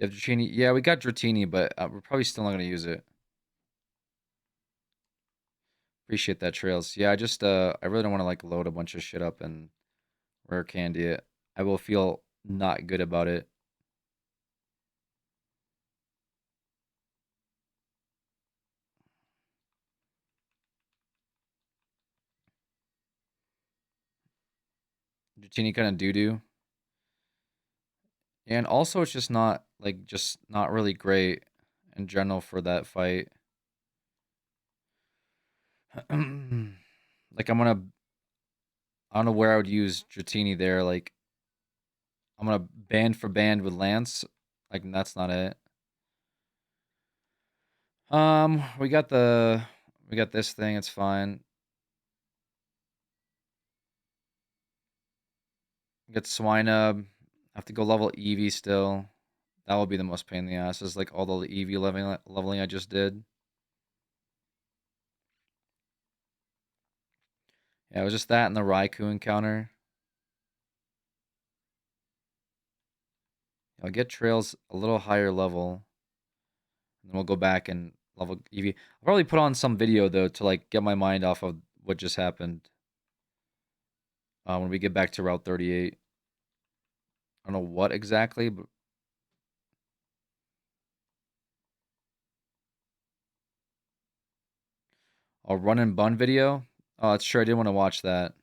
You have Dratini? Yeah, we got Dratini, but we're probably still not gonna use it. Appreciate that, Trails. Yeah, I really don't want to like load a bunch of shit up and rare candy it. I will feel not good about it. Dratini kind of doo-doo. And also it's just not really great in general for that fight. Like I don't know where I would use Dratini there. Like I'm gonna band for band with Lance. Like that's not it. We got this thing. It's fine. We got Swinub. I have to go level Eevee still. That will be the most pain in the ass. Is like all the Eevee leveling I just did. Yeah, it was just that and the Raikou encounter. I'll get Trails a little higher level, and then we'll go back and level Eevee. I'll probably put on some video though to like get my mind off of what just happened. When we get back to Route 38. I don't know what exactly, but a run and bun video. Oh, that's true. I did want to watch that.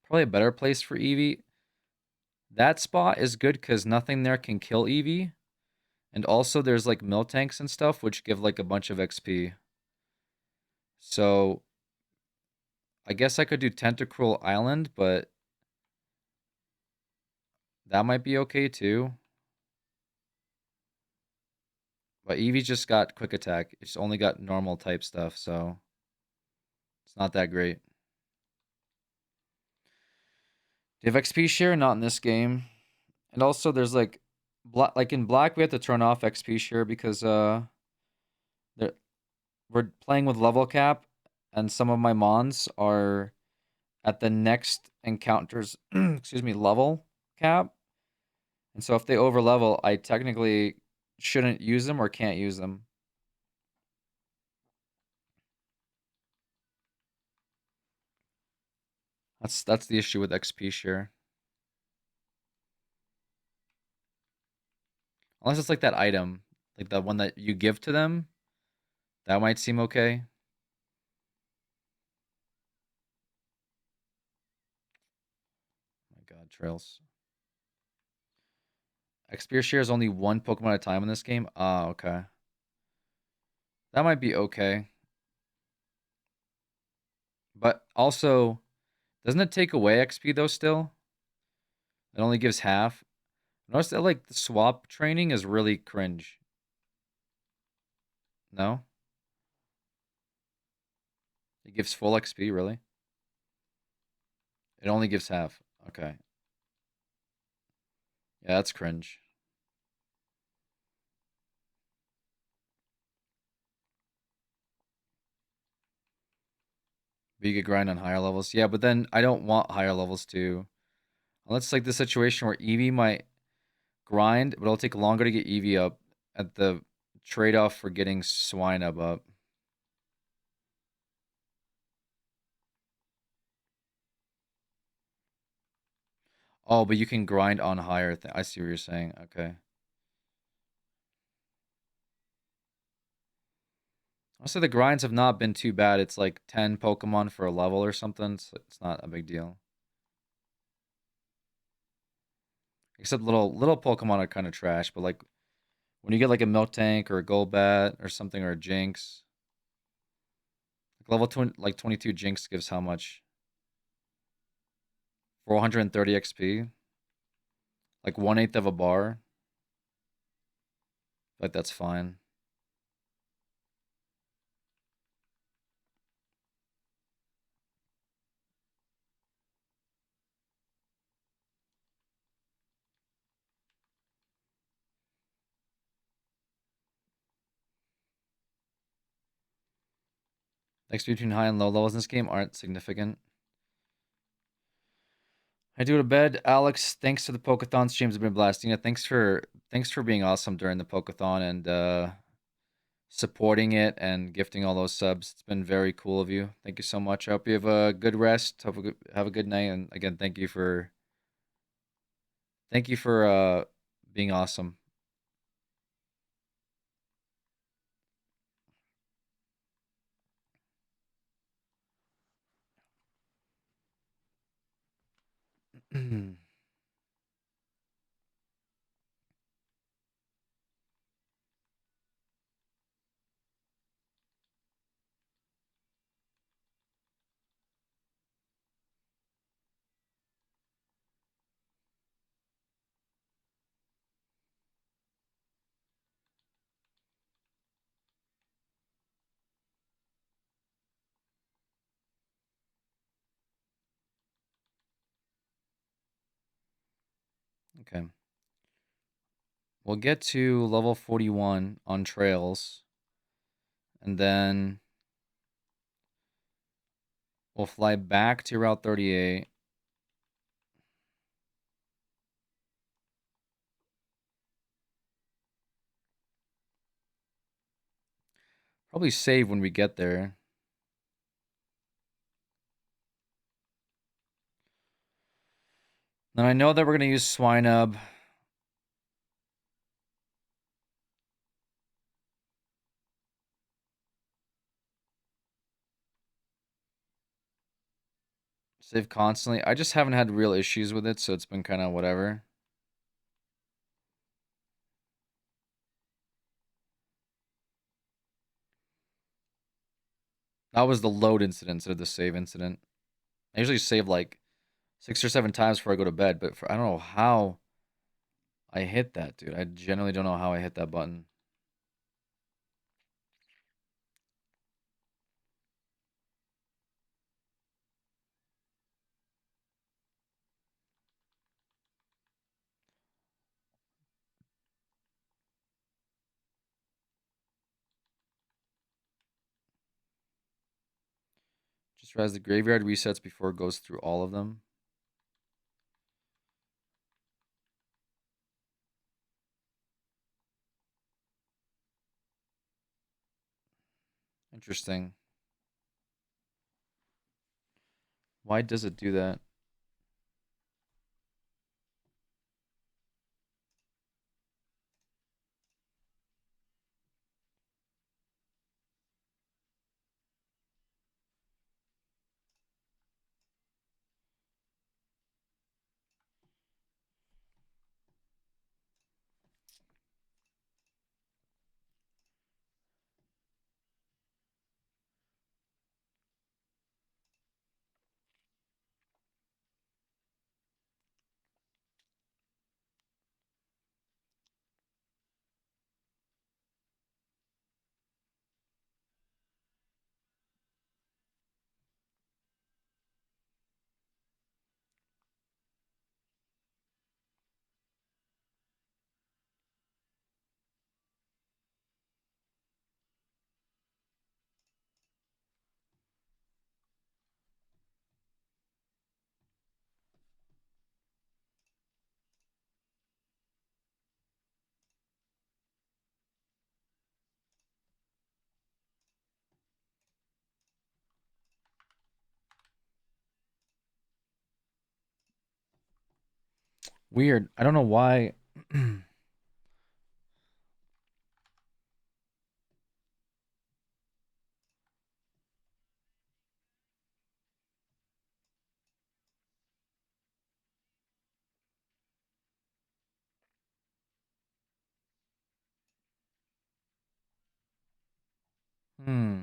Probably a better place for Eevee. That spot is good because nothing there can kill Eevee. And also there's like Miltanks and stuff which give like a bunch of XP. So I guess I could do Tentacruel Island, but that might be okay too. But Eevee just got quick attack. It's only got normal type stuff, so it's not that great. Do you have XP share? Not in this game. And also there's like in black we have to turn off XP share because we're playing with level cap and some of my mons are at the next encounter's excuse me level cap. And so if they over level, I technically shouldn't use them or can't use them. That's the issue with XP share. Unless it's like that item, like the one that you give to them, that might seem okay. Oh my God, Trails. XP share is only one Pokemon at a time in this game. Ah, okay. That might be okay. But also, doesn't it take away XP though still? It only gives half. Notice that like the swap training is really cringe. No? It gives full XP, really? It only gives half. Okay. Yeah, that's cringe. But you could grind on higher levels. Yeah, but then I don't want higher levels too. Unless it's like the situation where Eevee might grind, but it'll take longer to get Eevee up at the trade-off for getting Swinub up. Oh, but you can grind on higher. I see what you're saying. Okay. Also, the grinds have not been too bad. It's like 10 Pokemon for a level or something. It's not a big deal. Except little Pokemon are kind of trash, but like when you get like a Miltank or a Golbat or something or a Jinx, like level 20, like 22 Jinx gives how much? 430 XP, like 1/8 of a bar. Like that's fine. XP between high and low levels in this game aren't significant. I do go to bed. Alex, thanks to the Poke-A-Thon streams have been blasting. Yeah, thanks for being awesome during the Poke-A-Thon and supporting it and gifting all those subs. It's been very cool of you. Thank you so much. I hope you have a good rest. Have a good night. And again, thank you for being awesome. Okay. We'll get to level 41 on trails, and then we'll fly back to Route 38. Probably save when we get there. Then I know that we're going to use Swinub. Save constantly. I just haven't had real issues with it, so it's been kind of whatever. That was the load incident instead of the save incident. I usually save like 6 or 7 times before I go to bed, but I don't know how I hit that, dude. I generally don't know how I hit that button. Just realize the graveyard resets before it goes through all of them. Interesting. Why does it do that? Weird. I don't know why. Hmm.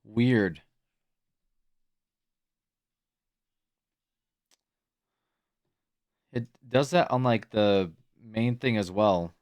Weird. It does that on like the main thing as well.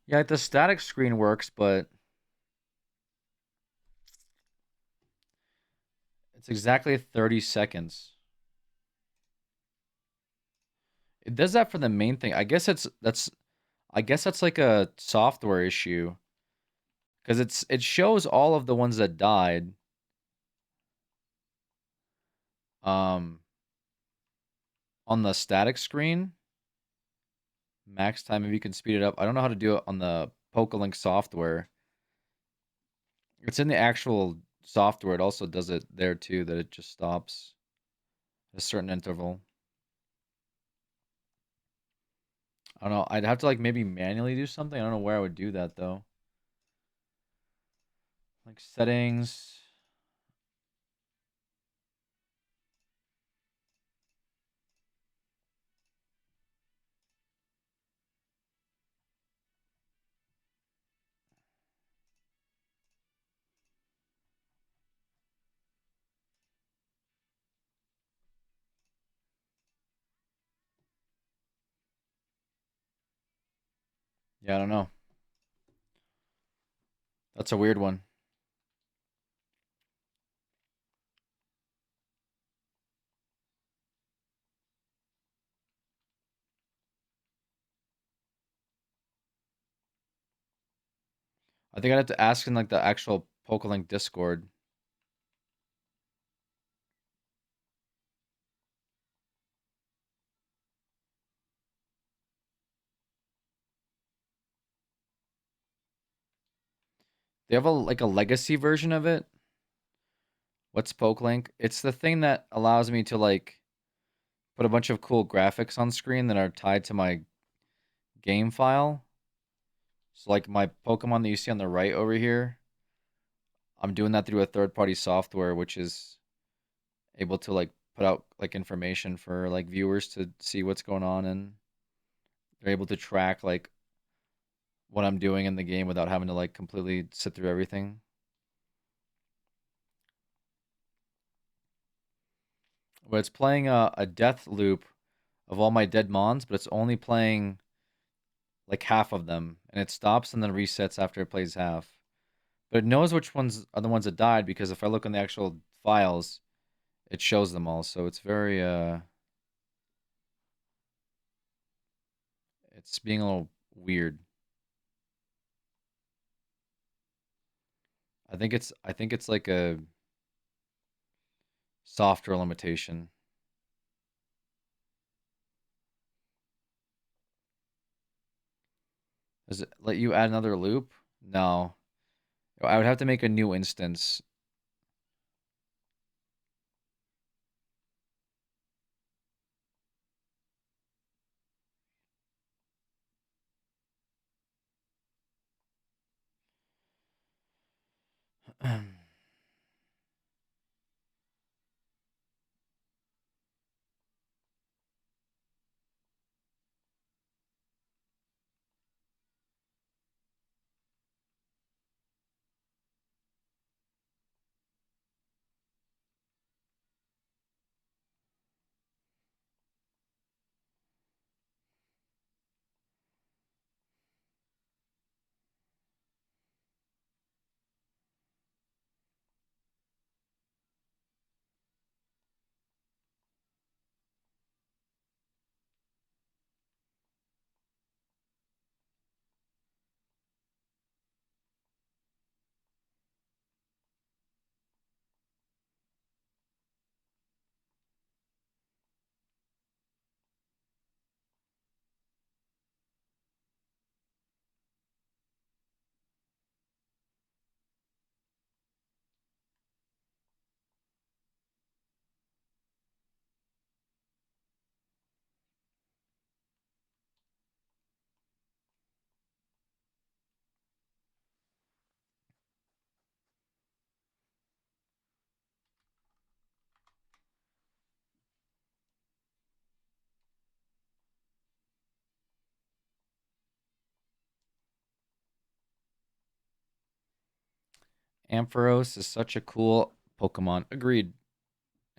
Yeah, like the static screen works, but it's exactly 30 seconds. It does that for the main thing. I guess that's like a software issue because it shows all of the ones that died um on the static screen. Max time if you can speed it up. I don't know how to do it on the PokeLink software. It's in the actual software. It also does it there too, that it just stops at a certain interval. I don't know. I'd have to like maybe manually do something. I don't know where I would do that though. Like settings. Yeah, I don't know. That's a weird one. I think I'd have to ask in like the actual PokeLink Discord. They have a like a legacy version of it. What's PokeLink? It's the thing that allows me to like put a bunch of cool graphics on screen that are tied to my game file. So like my Pokemon that you see on the right over here, I'm doing that through a third-party software which is able to like put out like information for like viewers to see what's going on, and they're able to track like what I'm doing in the game without having to like completely sit through everything. But it's playing a death loop of all my dead mons, but it's only playing like half of them, and it stops and then resets after it plays half. But it knows which ones are the ones that died because if I look in the actual files, it shows them all. So it's very it's being a little weird. I think it's like a software limitation. Does it let you add another loop? No. I would have to make a new instance. Ampharos is such a cool Pokemon. Agreed.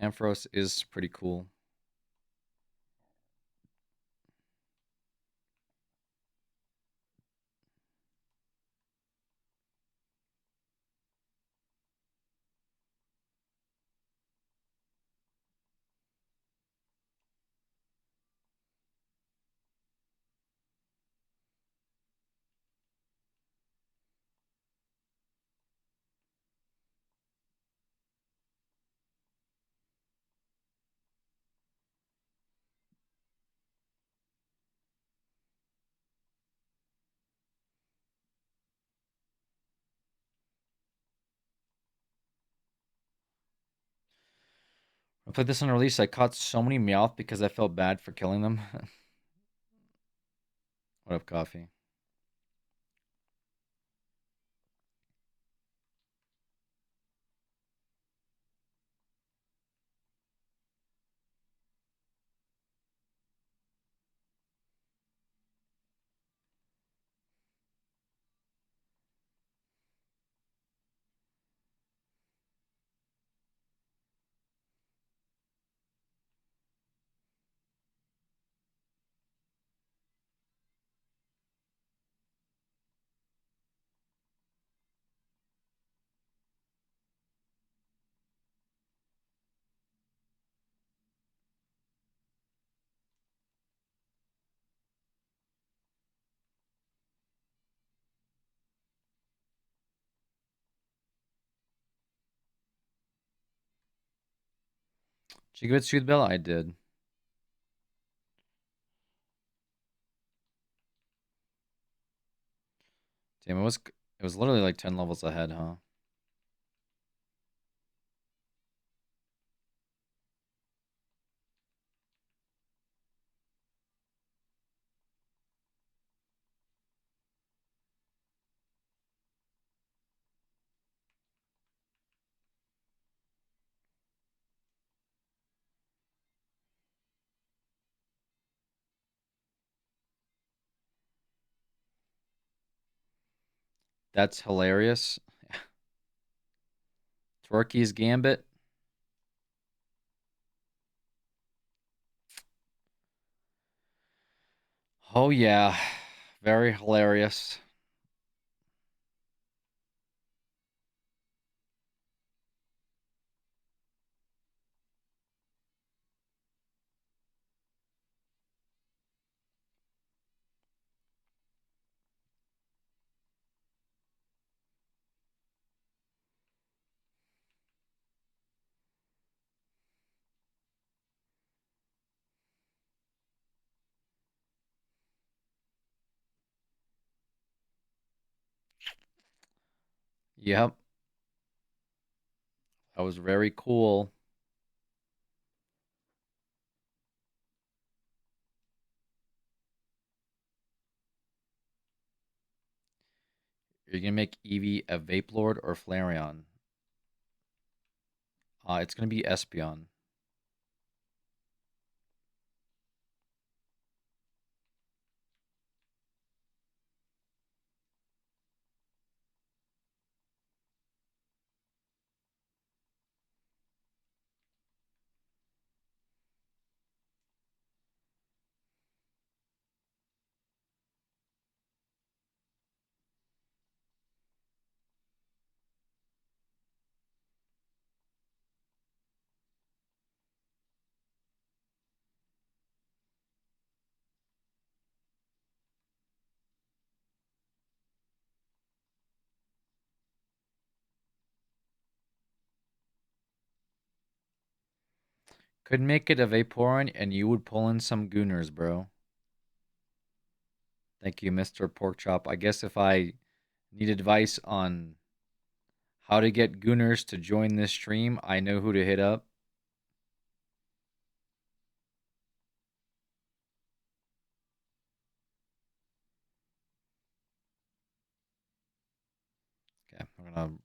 Ampharos is pretty cool. I played this on release. I caught so many Meowth because I felt bad for killing them. What up, coffee? Did you give it Sooth Bell? I did. Damn, it was literally like 10 levels ahead, huh? That's hilarious. Twerky's Gambit. Oh yeah. Very hilarious. Yep. That was very cool. You're gonna make Eevee a Vape Lord or Flareon? It's gonna be Espeon. Could make it a Vaporeon and you would pull in some Gooners, bro. Thank you, Mr. Porkchop. I guess if I need advice on how to get Gooners to join this stream, I know who to hit up. Okay, I'm gonna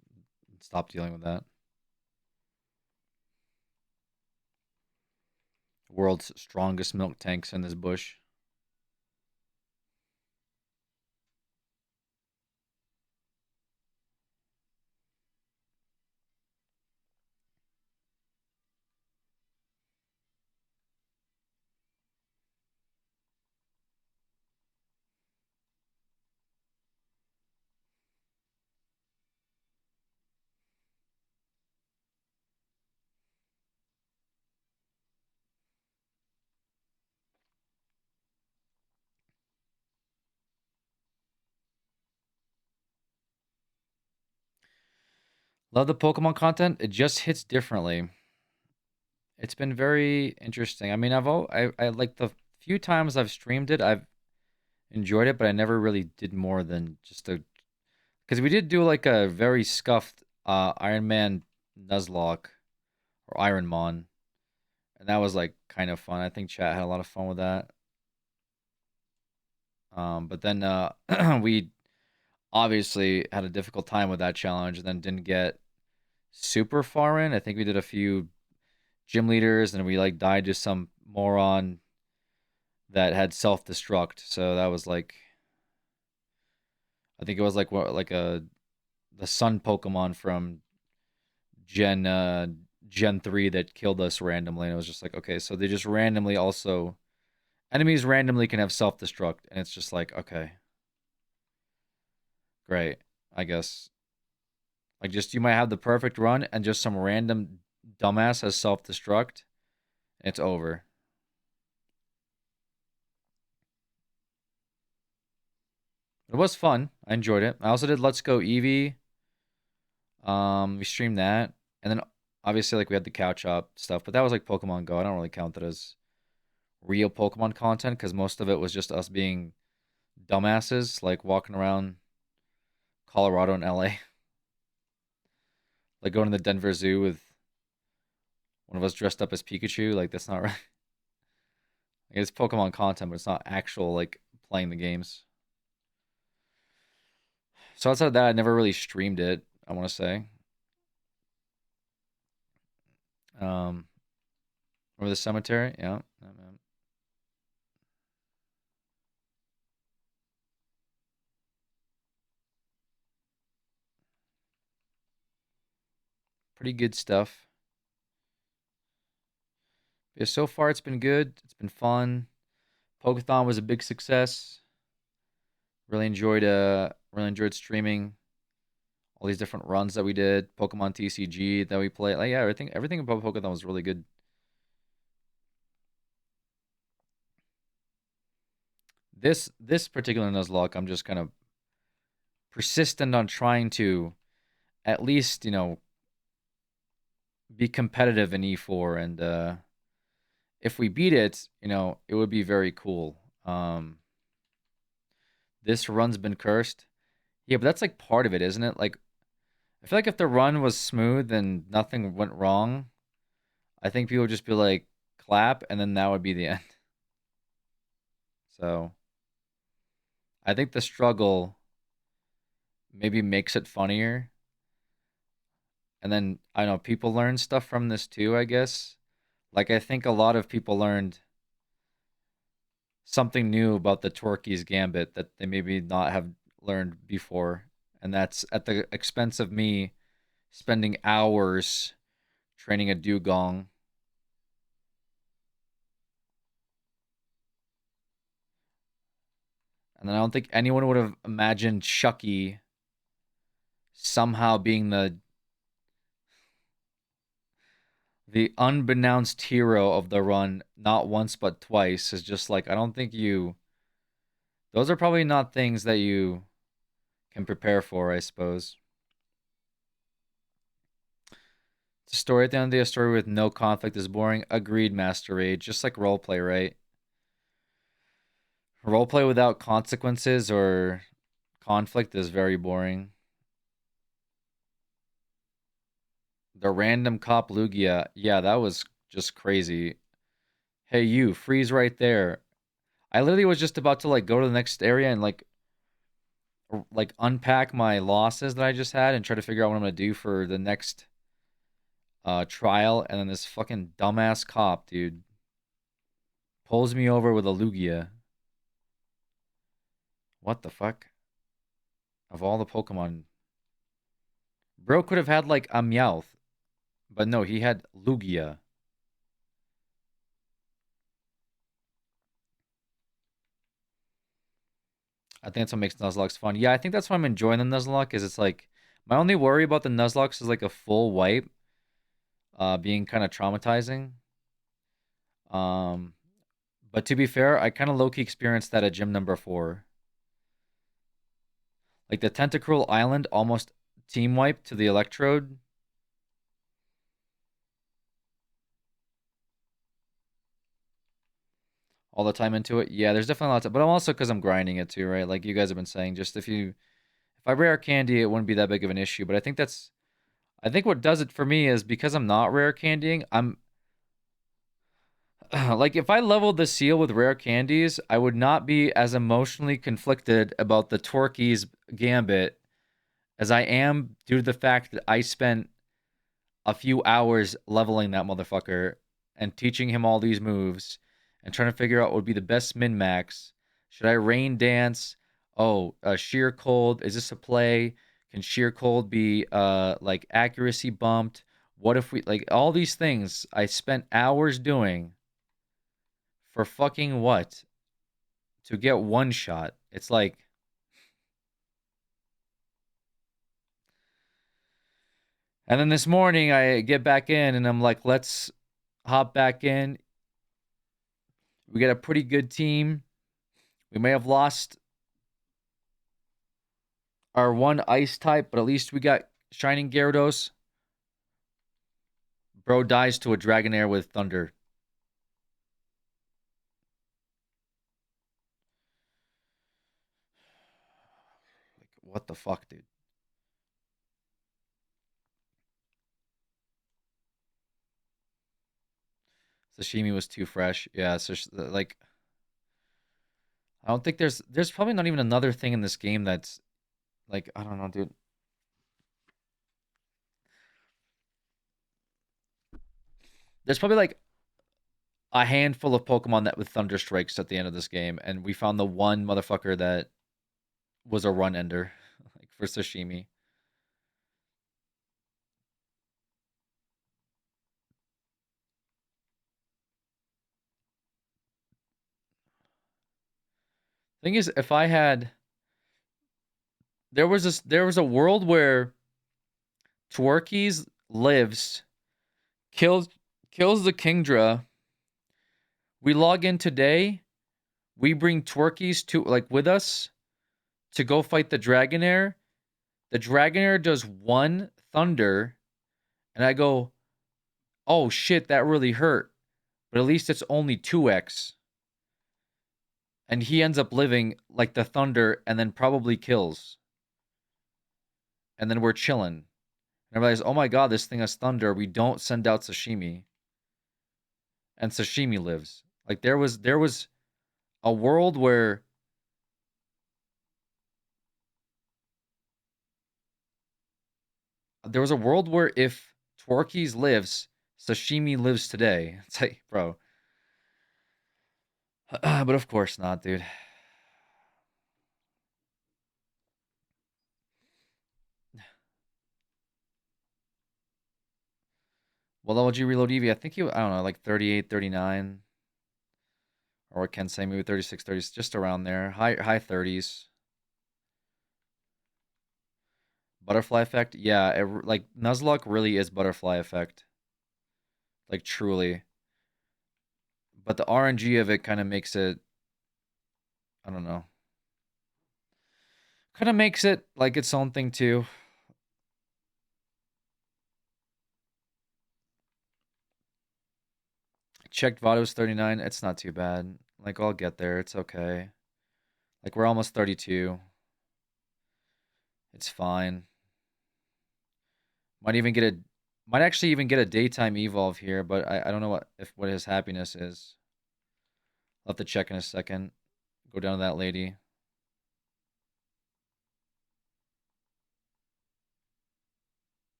stop dealing with that. World's strongest milk tanks in this bush. Love the Pokemon content. It just hits differently. It's been very interesting. I mean, I like the few times I've streamed it, I've enjoyed it, but I never really did more than just a because we did do like a very scuffed Iron Man Nuzlocke or Iron Mon, and that was like kind of fun. I think chat had a lot of fun with that. But then we obviously had a difficult time with that challenge, and then didn't get super far in. I think we did a few gym leaders, and we like died to some moron that had self destruct. So that was like, I think it was like what like a the sun Pokemon from Gen Gen 3 that killed us randomly, and it was just like, okay, so they just randomly also enemies randomly can have self destruct, and it's just like, okay, great, I guess. Like, just you might have the perfect run, and just some random dumbass has self destruct, and it's over. It was fun. I enjoyed it. I also did Let's Go Eevee. We streamed that, and then obviously like we had the couch up stuff, but that was like Pokemon Go. I don't really count that as real Pokemon content because most of it was just us being dumbasses, like walking around Colorado and LA, like going to the Denver Zoo with one of us dressed up as Pikachu. Like that's not right. Like, it's Pokemon content, but it's not actual like playing the games. So outside of that, I never really streamed it. I want to say, um, over the cemetery, yeah, pretty good stuff. Yeah, so far it's been good. It's been fun. POKE-A-THON was a big success. Really enjoyed streaming all these different runs that we did. Pokemon TCG that we played. Like yeah, everything about POKE-A-THON was really good. This particular Nuzlocke, I'm just kind of persistent on trying to at least, be competitive in E4 and if we beat it, it would be very cool. This run's been cursed. Yeah, but that's like part of it, isn't it? Like I feel like if the run was smooth and nothing went wrong, I think people would just be like clap and then that would be the end. So, I think the struggle maybe makes it funnier. And then I don't know, people learn stuff from this too, I guess. Like I think a lot of people learned something new about the Torquay's Gambit that they maybe not have learned before. And that's at the expense of me spending hours training a dugong. And then I don't think anyone would have imagined Chucky somehow being the unbeknownst hero of the run, not once but twice. Is just like I don't think you. Those are probably not things that you can prepare for, I suppose. It's a story at the end of the day. A story with no conflict is boring. Agreed, Master Raid. Just like roleplay, right? Roleplay without consequences or conflict is very boring. The random cop Lugia, yeah, that was just crazy. Hey, you, freeze right there. I literally was just about to like go to the next area and like unpack my losses that I just had and try to figure out what I'm gonna do for the next trial, and then this fucking dumbass cop, dude, pulls me over with a Lugia. What the fuck? Of all the Pokemon, bro could have had like a Meowth, but no, he had Lugia. I think that's what makes Nuzlocke fun. Yeah, I think that's why I'm enjoying the Nuzlocke. Is it's like my only worry about the Nuzlocke is like a full wipe, being kind of traumatizing. Um, but to be fair, I kind of low key experienced that at gym number 4. Like the Tentacruel Island almost team wipe to the electrode all the time into it. Yeah, there's definitely lots of, but I'm also because I'm grinding it too, right? Like you guys have been saying, just if I rare candy, it wouldn't be that big of an issue. But I think what does it for me is because I'm not rare candying, I'm like if I leveled the seal with rare candies, I would not be as emotionally conflicted about the Torquay's Gambit as I am due to the fact that I spent a few hours leveling that motherfucker and teaching him all these moves and trying to figure out what would be the best min max. Should I rain dance? Oh, sheer cold. Is this a play? Can sheer cold be like accuracy bumped? What if we like all these things I spent hours doing for fucking what? To get one shot. It's like and then this morning I get back in and I'm like, let's hop back in. We got a pretty good team. We may have lost our one ice type, but at least we got Shining Gyarados. Bro dies to a Dragonair with Thunder. Like, what the fuck, dude? Sashimi was too fresh. Yeah, so like I don't think there's probably not even another thing in this game that's like I don't know, dude. There's probably like a handful of Pokemon that with Thunder Strikes at the end of this game, and we found the one motherfucker that was a run ender, like for Sashimi. Thing is, if I had there was a world where Twerkies lives, kills kills the Kingdra. We log in today. We bring Twerkies to like with us to go fight the Dragonair. The Dragonair does one thunder, and I go, "Oh shit, that really hurt." But at least it's only 2x. And he ends up living like the thunder and then probably kills. And then we're chilling. And I realize, oh my god, this thing has thunder. We don't send out Sashimi. And Sashimi lives. Like there was a world where if Twerkies lives, Sashimi lives today. It's like, bro. But of course not, dude. What level did you reload Eevee? I think I don't know, like 38, 39. Or I can say maybe 36, 30, just around there. High 30s. Butterfly effect? Yeah, like Nuzlocke really is butterfly effect. Like truly. But the RNG of it kind of makes it, I don't know. Kind of makes it like its own thing too. Checked Vado's 39. It's not too bad. Like I'll get there. It's okay. Like we're almost 32. It's fine. Might even get a might actually even get a daytime evolve here, but I don't know what his happiness is. I'll have to check in a second. Go down to that lady.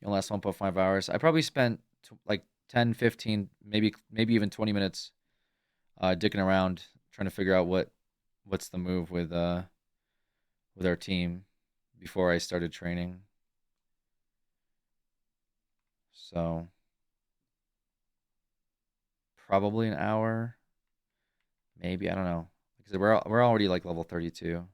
You'll last 1.5 hours. I probably spent like 10, 15, maybe even 20 minutes dicking around trying to figure out what's the move with our team before I started training. So probably an hour, maybe I don't know because we're already like level 32.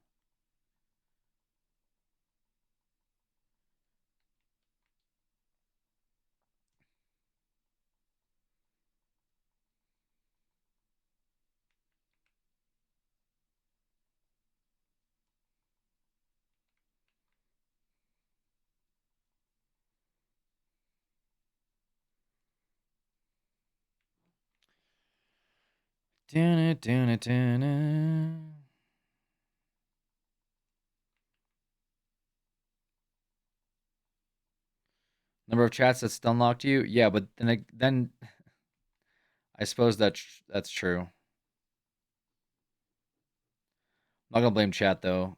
Number of chats that still unlocked you? Yeah, but then I suppose that's true. I'm not gonna blame chat though.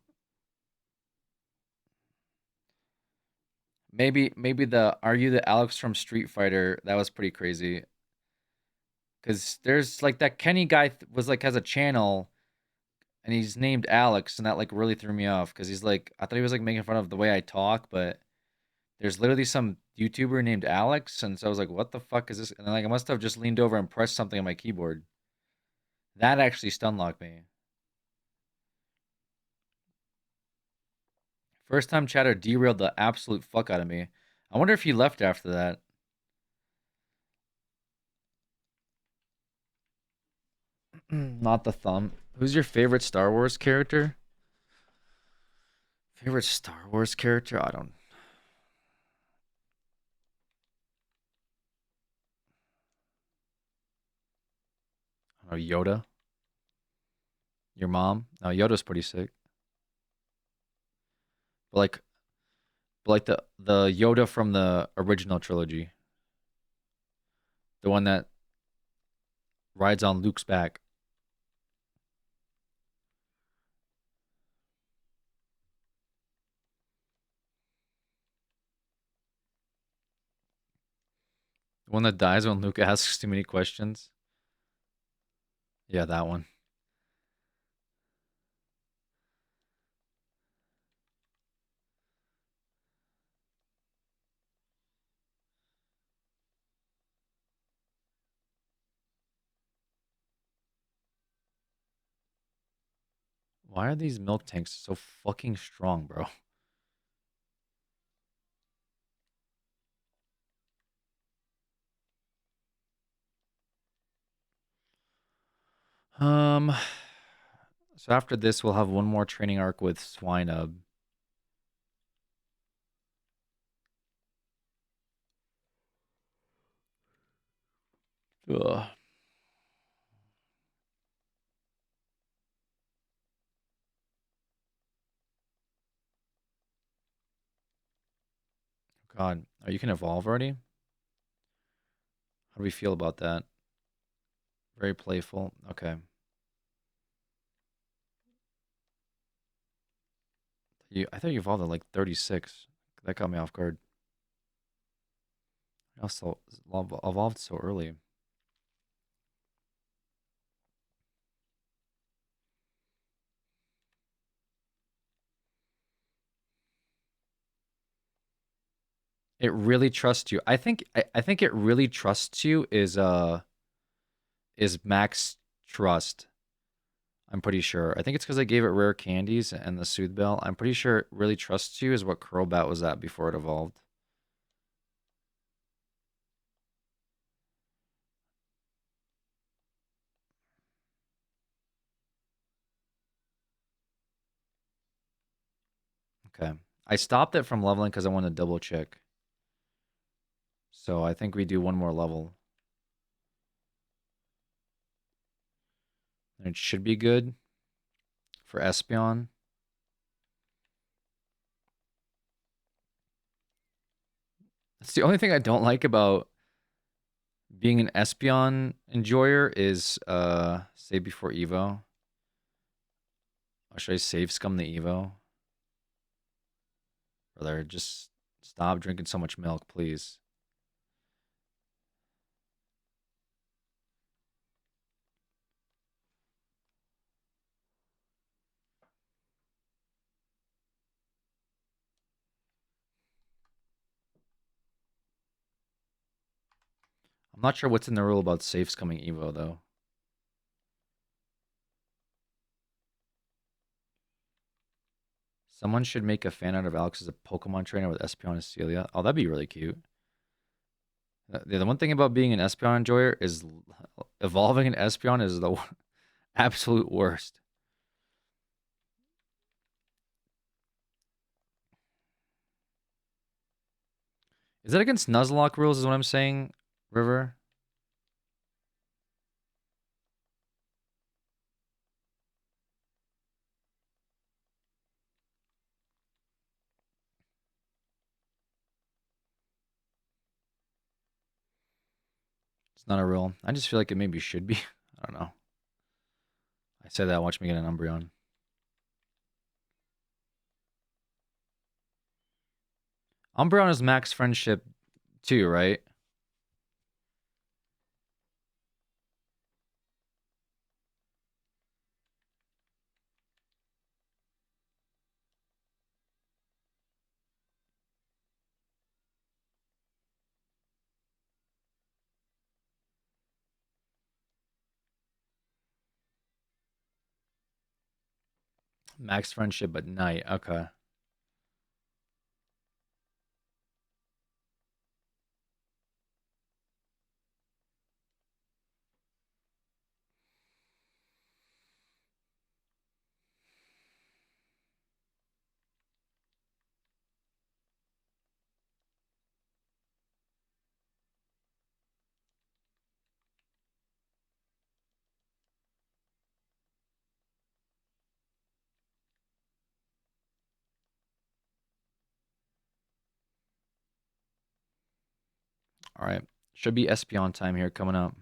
Maybe the are you the Alex from Street Fighter? That was pretty crazy. Cause there's like that Kenny guy was like has a channel and he's named Alex and that like really threw me off because he's like I thought he was like making fun of the way I talk, but there's literally some YouTuber named Alex, and so I was like, what the fuck is this? And then, like I must have just leaned over and pressed something on my keyboard. That actually stun locked me. First time chatter derailed the absolute fuck out of me. I wonder if he left after that. Not the thumb. Who's your favorite Star Wars character? Favorite Star Wars character? I don't know. Yoda? Your mom? No, Yoda's pretty sick. But like the Yoda from the original trilogy. The one that rides on Luke's back. The one that dies when Luke asks too many questions. Yeah, that one. Why are these milk tanks so fucking strong, bro? Um, so after this, we'll have one more training arc with Swinub. Ugh. God, oh, you can evolve already? How do we feel about that? Very playful. Okay. I thought you evolved at like 36. That got me off guard. I also evolved so early. It really trusts you. I think it really trusts you is max trust. I'm pretty sure. I think it's because I gave it rare candies and the Soothe Bell. I'm pretty sure it really trusts you is what Crobat was at before it evolved. Okay. I stopped it from leveling because I wanted to double check. So I think we do one more level. And it should be good for Espeon. That's the only thing I don't like about being an Espeon enjoyer is save before Evo. Or should I save scum the Evo? Brother, just stop drinking so much milk, please. I'm not sure what's in the rule about saves coming Evo though. Someone should make a fan out of Alex as a Pokemon trainer with Espeon and Celia. Oh, that'd be really cute. The one thing about being an Espeon enjoyer is evolving an Espeon is the absolute worst. Is that against Nuzlocke rules? Is what I'm saying, River? It's not a real. I just feel like it maybe should be. I don't know. I said that. Watch me get an Umbreon. Umbreon is max friendship too, right? Max friendship at night. Okay. All right. Should be Espeon time here coming up.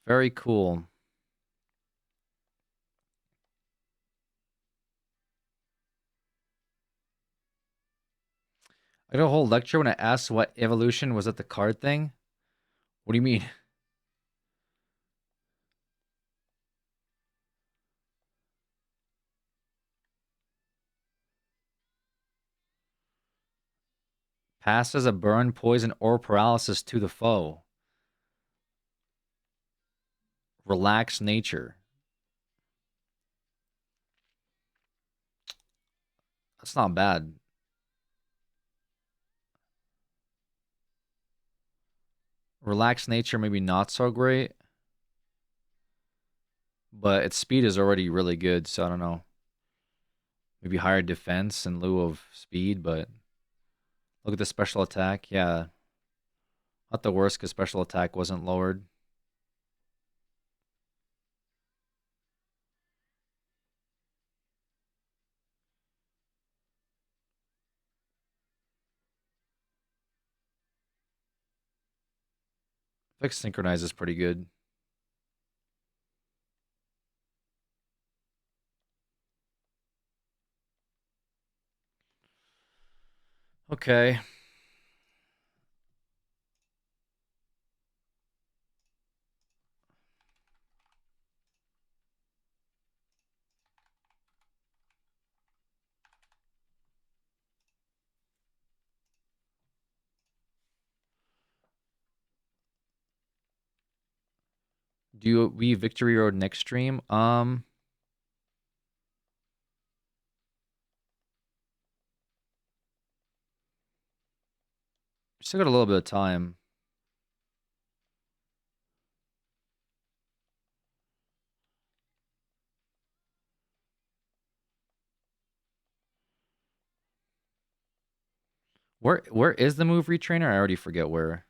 Very cool. I got a whole lecture when I asked what evolution was at the card thing. What do you mean? Pass as a burn, poison, or paralysis to the foe. Relax nature. That's not bad. Relax nature, maybe not so great, but its speed is already really good, so I don't know. Maybe higher defense in lieu of speed, but look at the special attack. Yeah, not the worst because special attack wasn't lowered. I think synchronize is pretty good. Okay. Do we victory road next stream? Still got a little bit of time. Where is the move retrainer? I already forget where.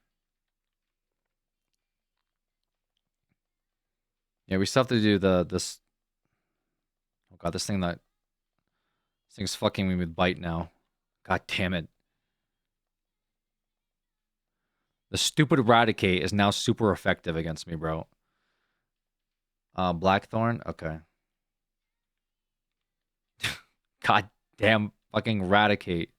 Yeah, we still have to do this. Oh god, this thing's fucking me with bite now. God damn it. The stupid Eradicate is now super effective against me, bro. Blackthorn? Okay. God damn fucking Eradicate.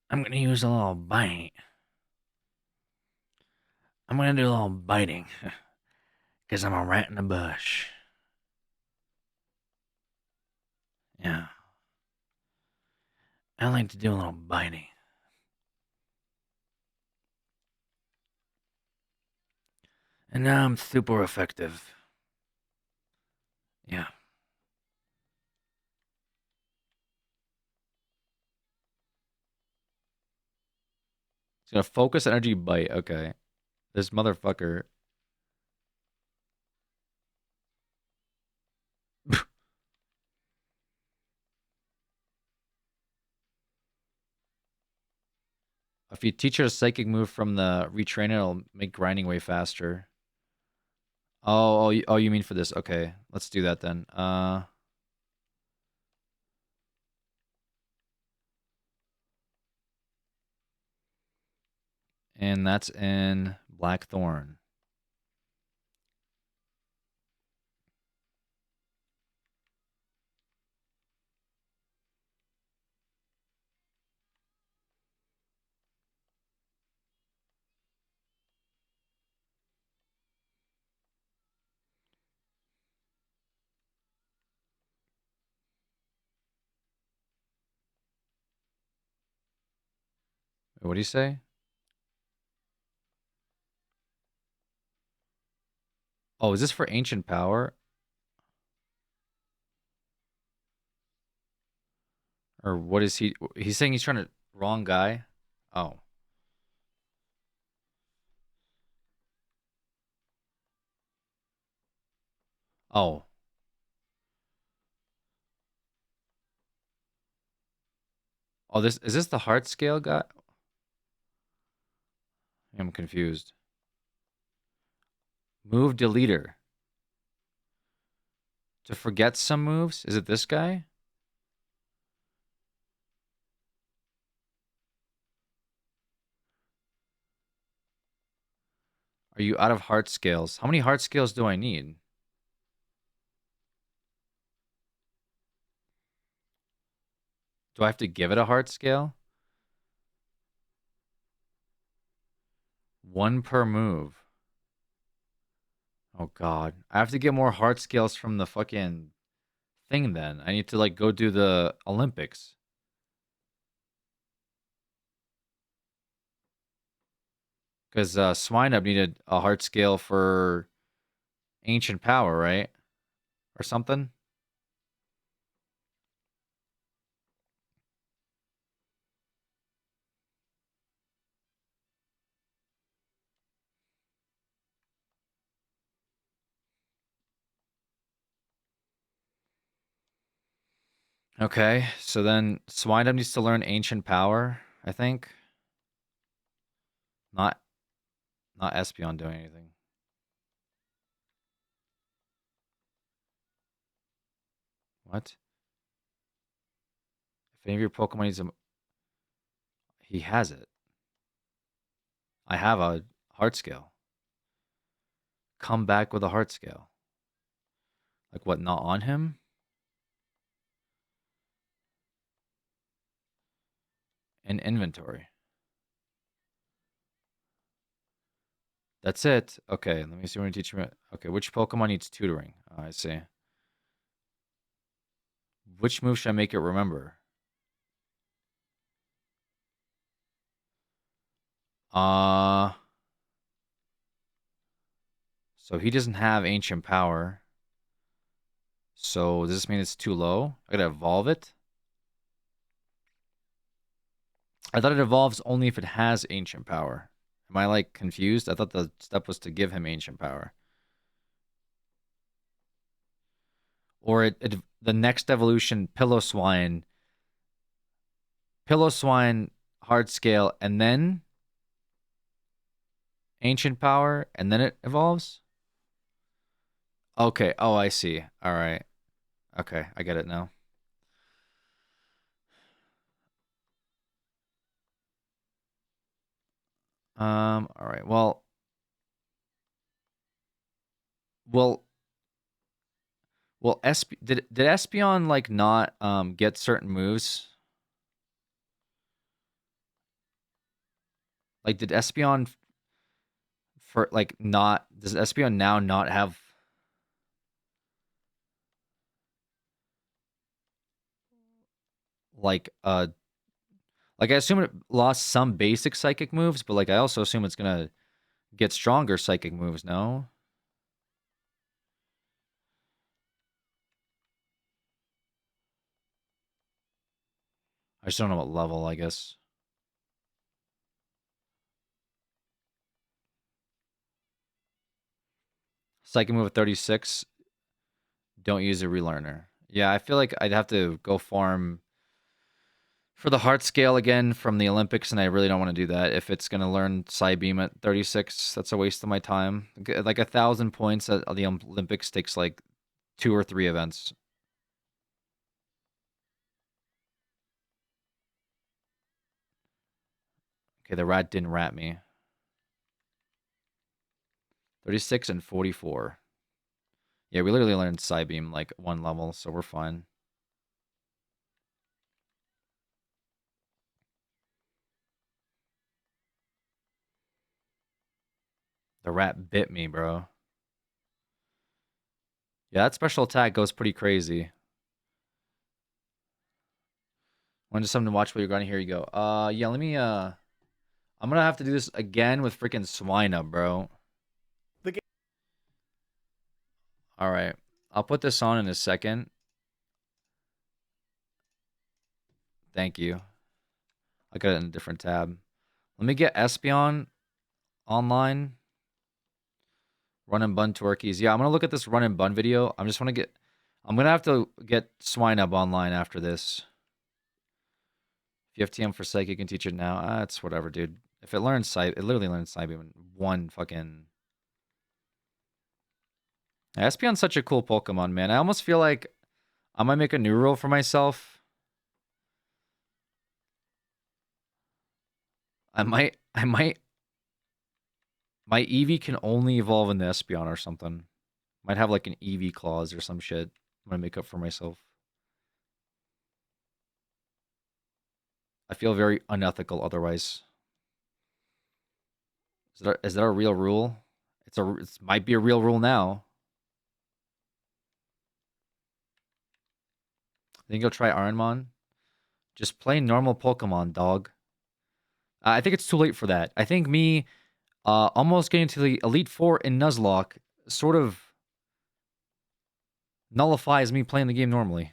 I'm gonna use a little bite. I'm gonna do a little biting. Because I'm a rat in the bush. Yeah. I like to do a little biting. And now I'm super effective. Yeah. It's gonna focus energy bite. Okay. This motherfucker. If you teach her a psychic move from the retrain, it'll make grinding way faster. Oh, you mean for this? Okay, let's do that then. And that's in Blackthorn. What do you say? Oh, is this for ancient power? Or what is he? He's saying he's trying to. Wrong guy? Oh. Oh. Oh, this is this the heart scale guy? I'm confused. Move deleter. To forget some moves? Is it this guy? Are you out of heart scales? How many heart scales do I need? Do I have to give it a heart scale? One per move. Oh god. I have to get more heart scales from the fucking thing then. I need to like go do the Olympics. Because Swine Up needed a heart scale for ancient power, right? Or something? Okay, so then Swine Up needs to learn ancient power, I think. Not not Espeon doing anything. What? If any of your Pokemon needs a he has it. I have a heart scale. Come back with a heart scale. Like what, not on him? In inventory. That's it. Okay, let me see when you teach me. Okay, which Pokemon needs tutoring? Oh, I see. Which move should I make it remember? Uh, so he doesn't have ancient power. So does this mean it's too low? I gotta evolve it? I thought it evolves only if it has ancient power. Am I like confused? I thought the step was to give him ancient power. Or the next evolution, Pillow Swine, hard scale, and then ancient power, and then it evolves? Okay. Oh, I see. All right. Okay, I get it now. All right. Well, did Espeon like not get certain moves? Like did Espeon for like not does Espeon now not have like like I assume it lost some basic psychic moves, but like I also assume it's gonna get stronger psychic moves. No, I just don't know what level. I guess psychic move at 36. Don't use a relearner. Yeah, I feel like I'd have to go farm for the heart scale again from the Olympics, and I really don't want to do that. If it's gonna learn Psybeam at 36, that's a waste of my time. Like 1,000 points at the Olympics takes like 2 or 3 events. Okay, the rat didn't rat me. 36 and 44. Yeah, we literally learned Psybeam like 1 level, so we're fine. The rat bit me, bro. Yeah, that special attack goes pretty crazy. Want just something to watch while you're going? Here you go. Yeah, let me, I'm gonna have to do this again with freaking Swine Up, bro. All right. I'll put this on in a second. Thank you. I got it in a different tab. Let me get Espeon online. Run and bun turkeys. Yeah, I'm gonna look at this run and bun video. I'm gonna have to get Swine Up online after this. If you have TM for Psych, you can teach it now. It's whatever, dude. If it learns Psy, it literally learns Psybeam in one fucking. Espeon's such a cool Pokemon, man. I almost feel like I might make a new rule for myself. I might. My Eevee can only evolve in the Espeon or something. Might have like an Eevee clause or some shit. I'm gonna make up for myself. I feel very unethical otherwise. Is that a real rule? It might be a real rule now. Think you'll try Ironmon? Just play normal Pokemon, dog. I think it's too late for that. I think me almost getting to the Elite Four in Nuzlocke sort of nullifies me playing the game normally.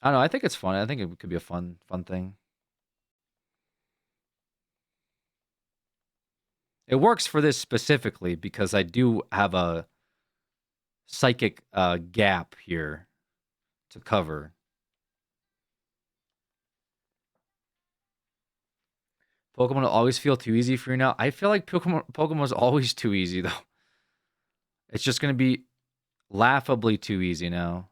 I don't know. I think it's fun. I think it could be a fun thing. It works for this specifically because I do have a psychic gap here to cover. Pokemon will always feel too easy for you now. I feel like Pokemon is always too easy though. It's just gonna be laughably too easy now.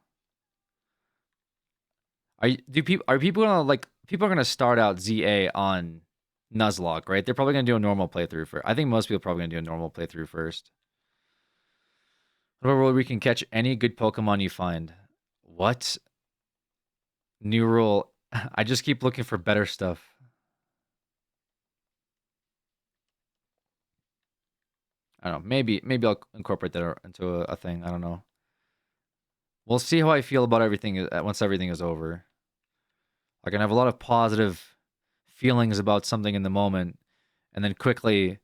Are people gonna like people are gonna start out ZA on Nuzlocke, right? They're probably gonna do a normal playthrough first. I think most people are probably gonna do a normal playthrough first. What rule we can catch any good Pokemon you find? What new rule? I just keep looking for better stuff. I don't know. Maybe I'll incorporate that into a thing. I don't know. We'll see how I feel about everything once everything is over. I can have a lot of positive feelings about something in the moment, and then quickly,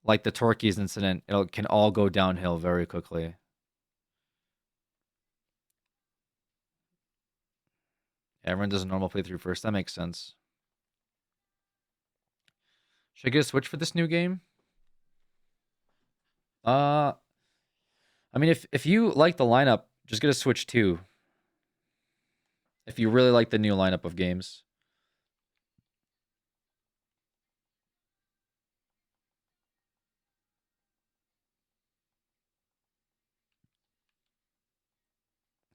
like the Torquays incident, it can all go downhill very quickly. Everyone does a normal playthrough first. That makes sense. Should I get a Switch for this new game? Uh, I mean, if you like the lineup, just get a Switch too. If you really like the new lineup of games.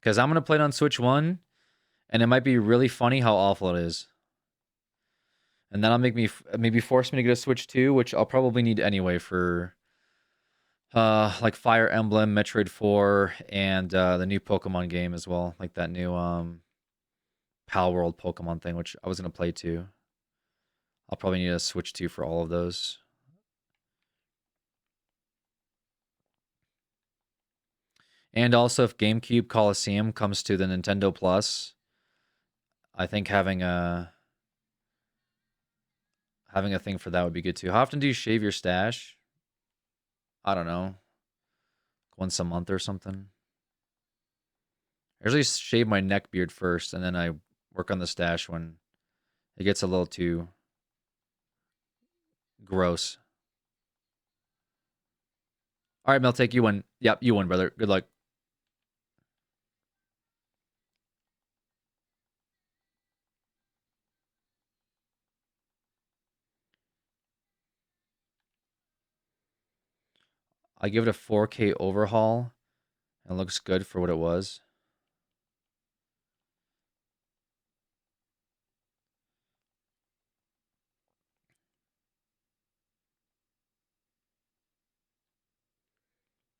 Because I'm going to play it on Switch 1, and it might be really funny how awful it is. And that'll make me maybe force me to get a Switch 2, which I'll probably need anyway for like Fire Emblem, Metroid 4, and the new Pokemon game as well. Like that new Pal World Pokemon thing, which I was going to play too. I'll probably need a Switch 2 for all of those. And also, if GameCube Coliseum comes to the Nintendo Plus, I think having a thing for that would be good too. How often do you shave your stash? I don't know, once a month or something. I usually shave my neck beard first, and then I work on the stash when it gets a little too gross. All right, Meltek, you win. Yep, you win, brother. Good luck. I give it a 4K overhaul. It looks good for what it was.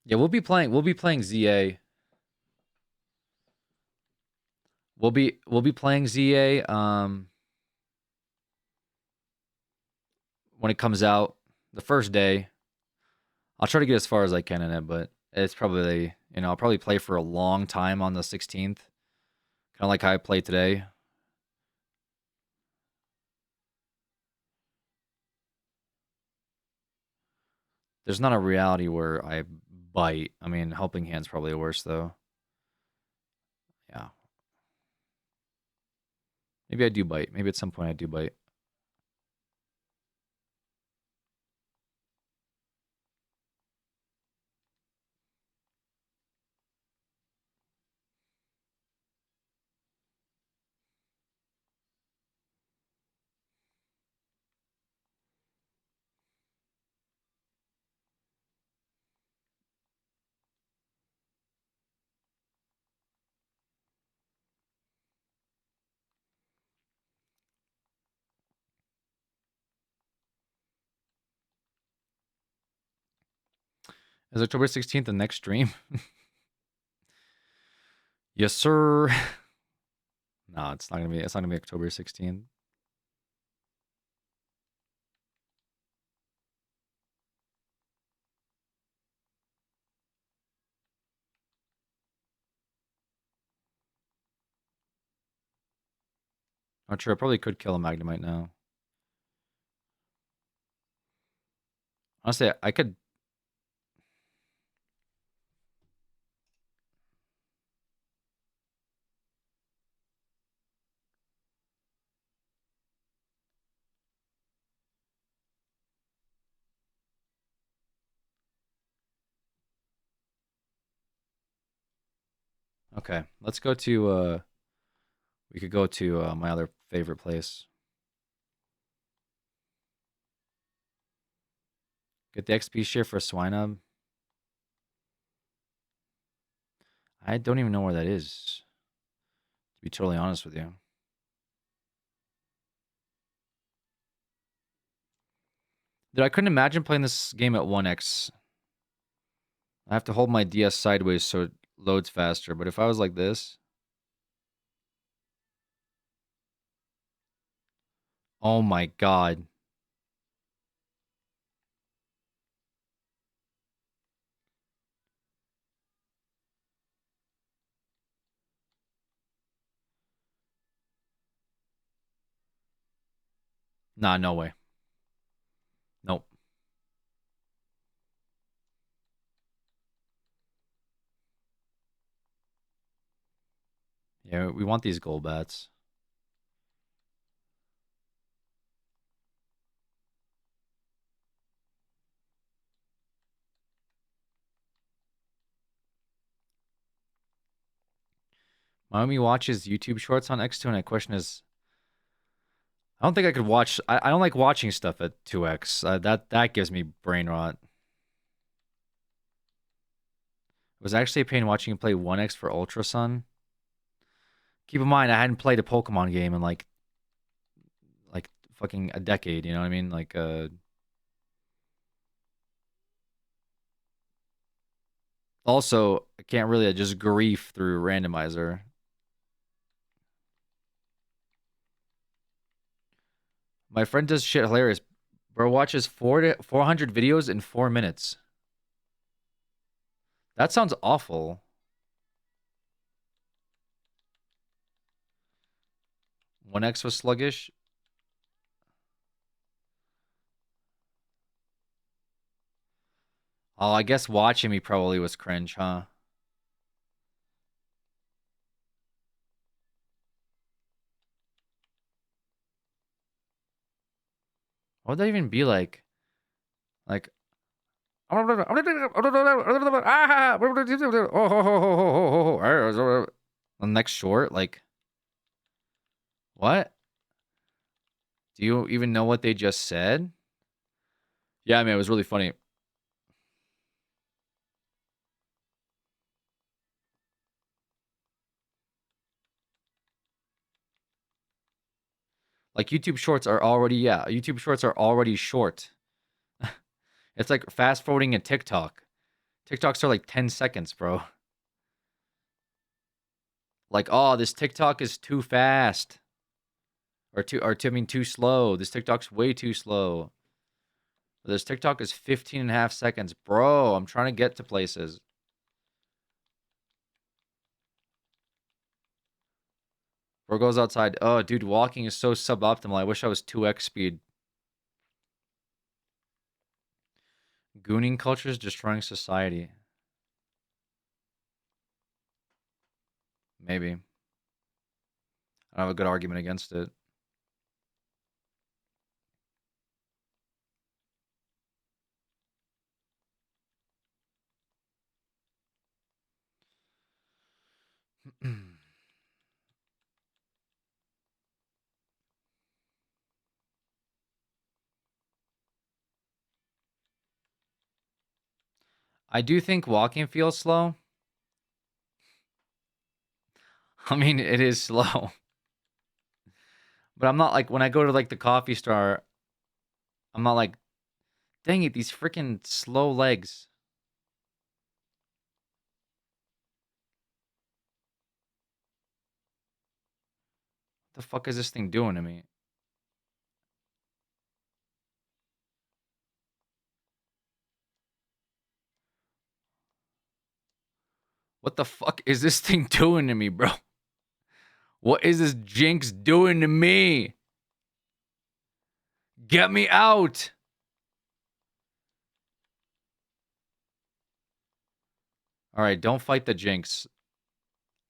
Yeah, we'll be playing ZA. We'll be playing ZA when it comes out the first day. I'll try to get as far as I can in it, but it's probably, I'll probably play for a long time on the 16th. Kind of like how I played today. There's not a reality where I bite. I mean, helping hand's probably worse though. Yeah. Maybe I do bite. Maybe at some point I do bite. Is October 16th the next stream? Yes, sir. No, it's not gonna be October 16th. Not sure. I probably could kill a Magnemite now. Honestly, I could. Okay, let's go to. We could go to my other favorite place. Get the XP share for Swinub. I don't even know where that is, to be totally honest with you. Dude, I couldn't imagine playing this game at 1x. I have to hold my DS sideways so it loads faster. But if I was like this, oh my god. Nah, no way. Nope. Yeah, we want these gold bats. Miami watches YouTube shorts on X2, and my question is, I don't think I could watch. I don't like watching stuff at 2x. That gives me brain rot. It was actually a pain watching him play 1x for Ultra Sun. Keep in mind, I hadn't played a Pokemon game in like fucking a decade. You know what I mean? Also, I can't really just grief through randomizer. My friend does shit hilarious. Bro watches 400 videos in 4 minutes. That sounds awful. One X was sluggish. Oh, I guess watching me probably was cringe, huh? What would that even be like? Like, the next short, like, what? Do you even know what they just said? Yeah, I mean, it was really funny. Like YouTube Shorts are already, yeah, YouTube Shorts are already short. It's like fast forwarding a TikTok. TikToks are like 10 seconds, bro. Like, oh, this TikTok is too fast. I mean, too slow. This TikTok's way too slow. This TikTok is 15 and a half seconds. Bro, I'm trying to get to places. Bro goes outside. Oh, dude, walking is so suboptimal. I wish I was 2x speed. Gooning culture is destroying society. Maybe. I don't have a good argument against it. I do think walking feels slow. I mean, it is slow. But I'm not like, when I go to like the coffee store, I'm not like, dang it, these freaking slow legs. What the fuck is this thing doing to me? What the fuck is this thing doing to me, bro? What is this jinx doing to me? Get me out. All right, don't fight the jinx.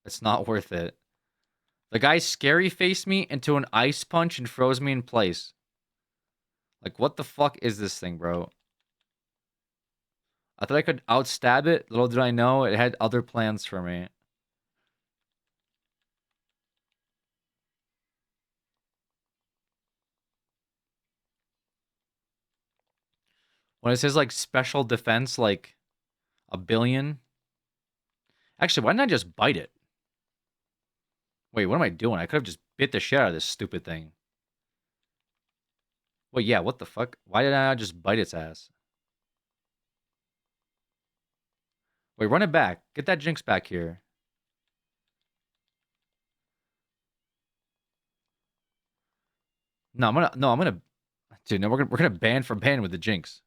It's not worth it. The guy scary faced me into an ice punch and froze me in place. Like, what the fuck is this thing, bro? I thought I could outstab it. Little did I know it had other plans for me. When it says like special defense, like a billion. Actually, why didn't I just bite it? Wait, what am I doing? I could have just bit the shit out of this stupid thing. Wait, yeah, what the fuck? Why did I not just bite its ass? Wait, run it back. Get that jinx back here. No, I'm gonna dude, no, we're gonna ban for ban with the jinx.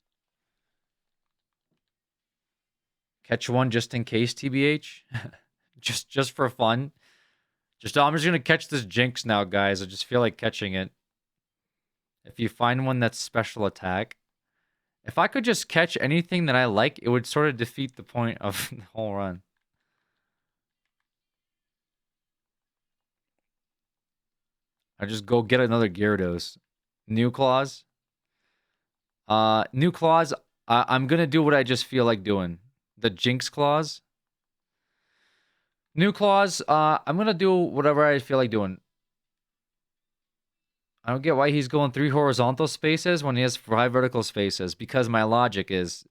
Catch one just in case, TBH. just for fun. I'm just gonna catch this jinx now, guys. I just feel like catching it. If you find one that's special attack, if I could just catch anything that I like, it would sort of defeat the point of the whole run. I just go get another Gyarados. New claws. New claws. I'm gonna do what I just feel like doing. The Jinx claws. New claws. I'm gonna do whatever I feel like doing. I don't get why he's going 3 horizontal spaces when he has 5 vertical spaces. Because my logic is,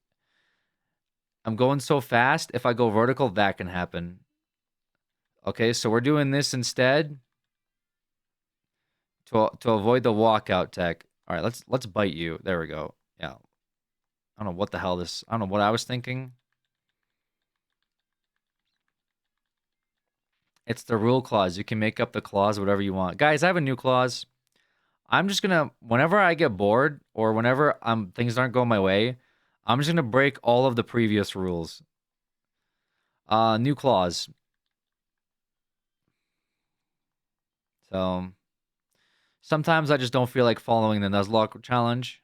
I'm going so fast. If I go vertical, that can happen. Okay, so we're doing this instead to avoid the walkout tech. All right, let's bite you. There we go. Yeah. I don't know what the hell this. I don't know what I was thinking. It's the rule clause. You can make up the clause whatever you want. Guys, I have a new clause. I'm just gonna, whenever I get bored or whenever things aren't going my way, I'm just gonna break all of the previous rules. New clause. So Sometimes I just don't feel like following the Nuzlocke challenge.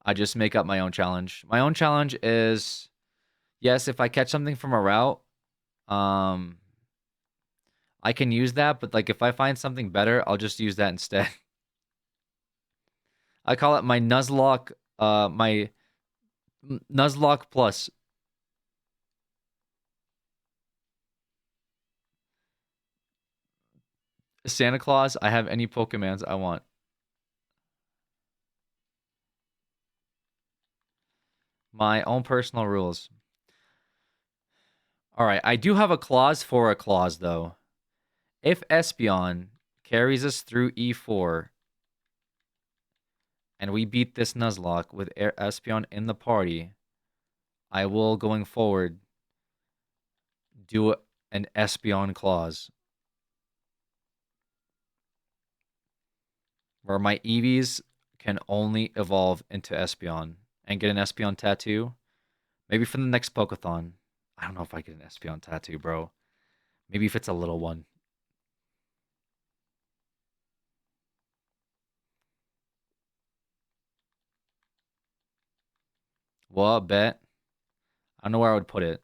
I just make up my own challenge. My own challenge is, yes, if I catch something from a route, um, I can use that, but like if I find something better, I'll just use that instead. I call it my Nuzlocke, my Nuzlocke Plus. Santa Claus, I have any Pokemons I want. My own personal rules. All right, I do have a clause for a clause though. If Espeon carries us through E4 and we beat this Nuzlocke with Espeon in the party, I will, going forward, do an Espeon clause where my Eevees can only evolve into Espeon and get an Espeon tattoo. Maybe for the next Poke-A-Thon. I don't know if I get an Espeon tattoo, bro. Maybe if it's a little one. Well, bet. I don't know where I would put it.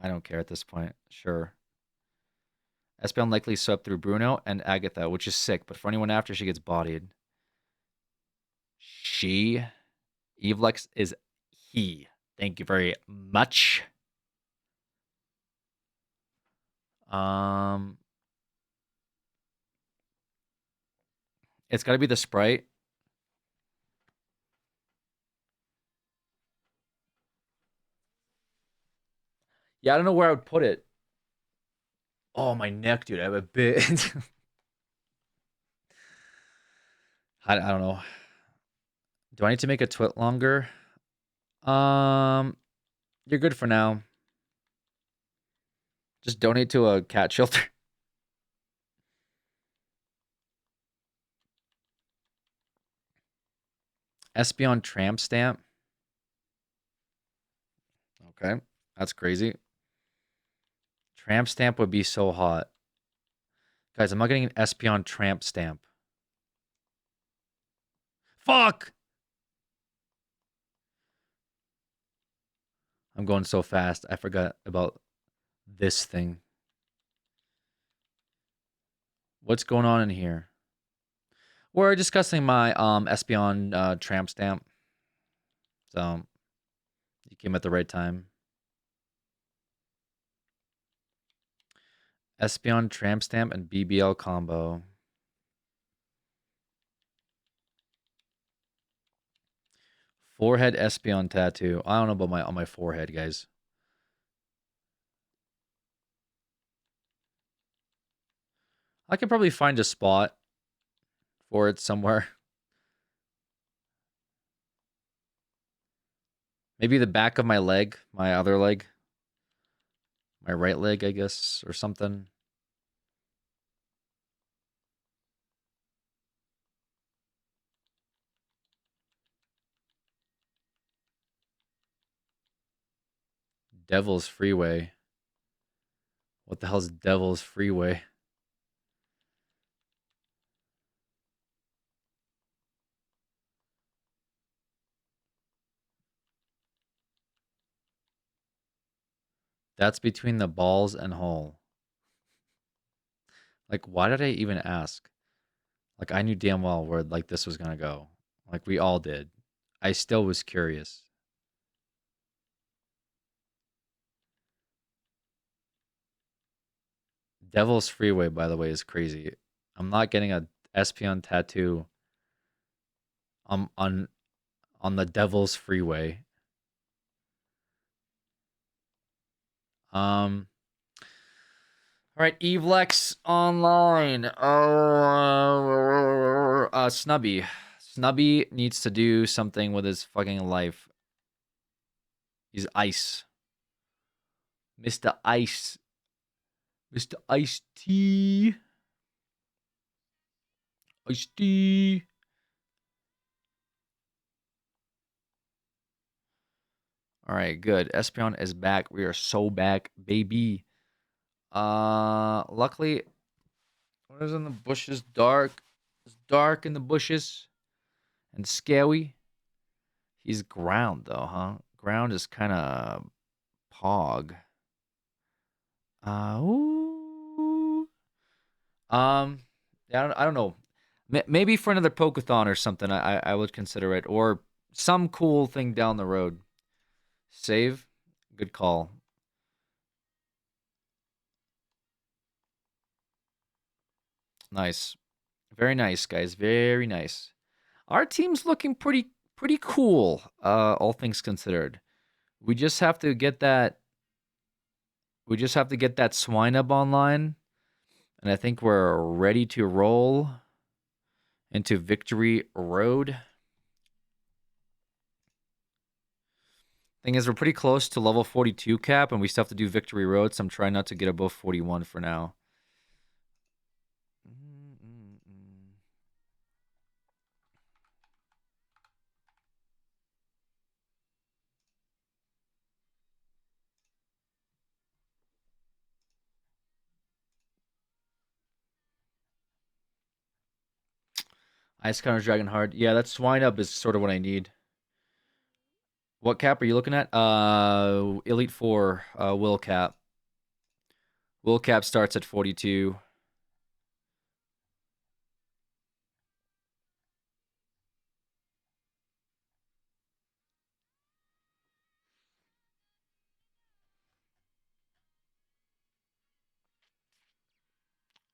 I don't care at this point. Sure. Espeon likely swept through Bruno and Agatha, which is sick, but for anyone after, she gets bodied. She. Evelex is he. Thank you very much. Um, it's got to be the sprite. Yeah, I don't know where I would put it. Oh, my neck, dude. I have a bit. I don't know. Do I need to make a twit longer? Um, you're good for now. Just donate to a cat shelter. Espeon tramp stamp. Okay, that's crazy. Tramp stamp would be so hot. Guys, I'm not getting an Espeon tramp stamp. Fuck! I'm going so fast. I forgot about this thing. What's going on in here? We're discussing my Espeon tramp stamp. So you came at the right time. Espeon tramp stamp and BBL combo. Forehead Espeon tattoo. I don't know about on my forehead, guys. I could probably find a spot for it somewhere. Maybe the back of my leg, my other leg. My right leg, I guess, or something. Devil's Freeway. What the hell's Devil's Freeway? That's between the balls and hole. Like, why did I even ask? Like, I knew damn well where like this was gonna go. Like we all did. I still was curious. Devil's Freeway, by the way, is crazy. I'm not getting a Espeon tattoo on the Devil's Freeway. Um. All right, Evelex online. Snubby. Snubby needs to do something with his fucking life. He's ice. Mr. Ice. Mr. Ice T. Ice T. All right, good. Espeon is back. We are so back, baby. Luckily, what is in the bushes? Dark. It's dark in the bushes and scary. He's ground though, huh? Ground is kind of pog. Ooh. Um, yeah, I don't know. Maybe for another Poke-A-Thon or something, I would consider it, or some cool thing down the road. Save, good call. Nice, very nice, guys. Very nice. Our team's looking pretty cool. All things considered, we just have to get that. We just have to get that swine up online, and I think we're ready to roll into victory road. Thing is, we're pretty close to level 42 cap, and we still have to do victory road, so I'm trying not to get above 41 for now. Ice Counter Dragon Hard. Yeah, that swine up is sort of what I need. What cap are you looking at? Elite 4, will cap. Will cap starts at 42.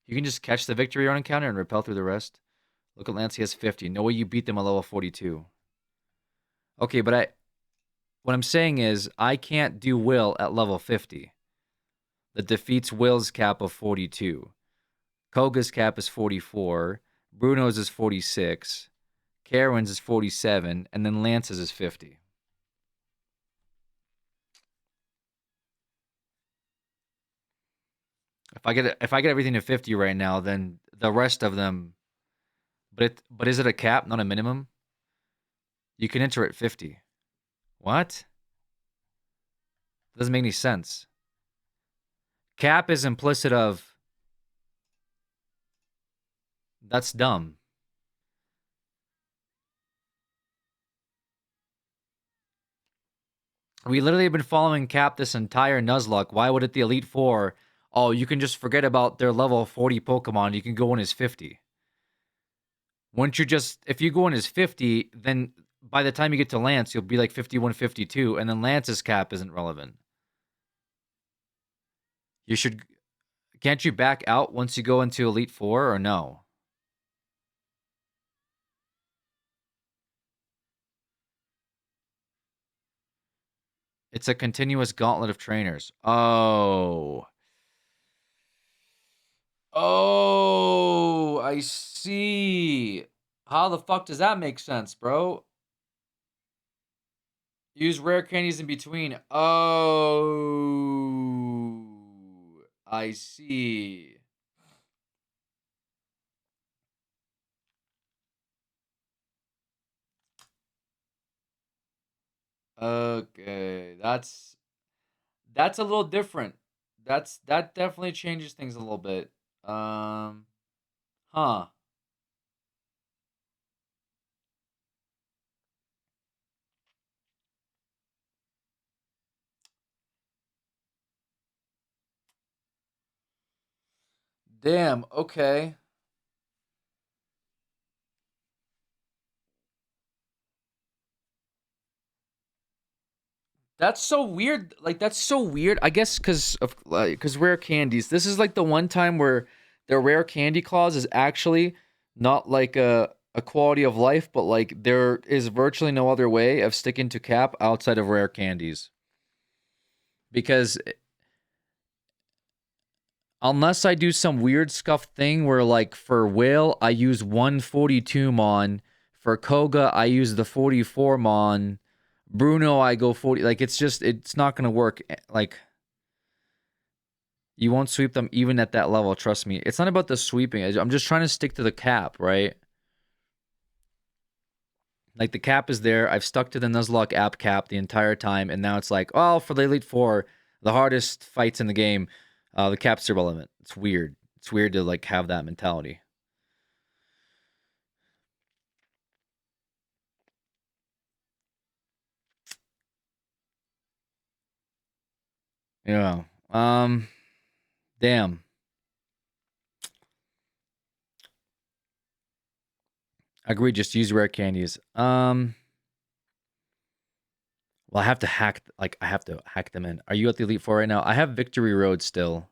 You can just catch the victory run encounter and repel through the rest. Look at Lance, he has 50. No way you beat them at level 42. Okay, but what I'm saying is I can't do will at level 50. That defeats Will's cap of 42. Koga's cap is 44. Bruno's is 46. Carowin's is 47. And then Lance's is 50. If I get everything to 50 right now, then the rest of them. But is it a cap, not a minimum? You can enter at 50. What? Doesn't make any sense. Cap is implicit of. That's dumb. We literally have been following Cap this entire Nuzlocke. Why would it the Elite Four? Oh, you can just forget about their level 40 Pokemon. You can go in as 50. Once you just, if you go in as 50, then by the time you get to Lance, you'll be like 51, 52, and then Lance's cap isn't relevant. You should, can't you back out once you go into Elite Four or no? It's a continuous gauntlet of trainers. Oh. Oh, I see. How the fuck does that make sense, bro? Use rare candies in between. Oh, I see. Okay, that's a little different. That definitely changes things a little bit. Huh. Damn. Okay. That's so weird. Like that's so weird. I guess because rare candies. This is like the one time where the rare candy clause is actually not like a quality of life, but like there is virtually no other way of sticking to cap outside of rare candies. Because unless I do some weird scuffed thing where like for Whale I use 142 mon, for Koga I use the 44 mon, Bruno I go 40, like it's not gonna work. Like you won't sweep them even at that level, trust me. It's not about the sweeping. I'm just trying to stick to the cap, right? Like the cap is there. I've stuck to the Nuzlocke app cap the entire time, and now it's like, oh, for the Elite Four, the hardest fights in the game, the cap's irrelevant. It's weird. It's weird to like have that mentality. Yeah. Damn. Agreed. Just use rare candies. Well, I have to hack. Like, I have to hack them in. Are you at the Elite Four right now? I have Victory Road still,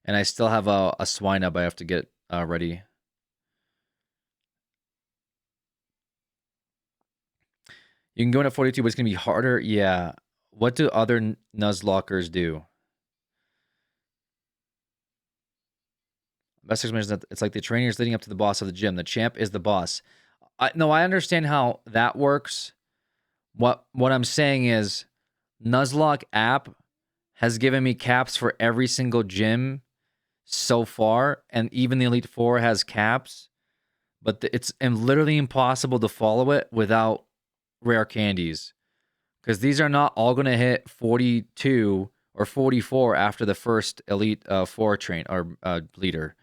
and I still have a swine up. I have to get ready. You can go in at 42, but it's gonna be harder. Yeah. What do other Nuzlockers do? Best explanation is that it's like the trainers leading up to the boss of the gym. The champ is the boss. No, I understand how that works. What I'm saying is, Nuzlocke app has given me caps for every single gym so far, and even the Elite Four has caps, but it's literally impossible to follow it without rare candies, because these are not all going to hit 42 or 44 after the first Elite Four train or leader.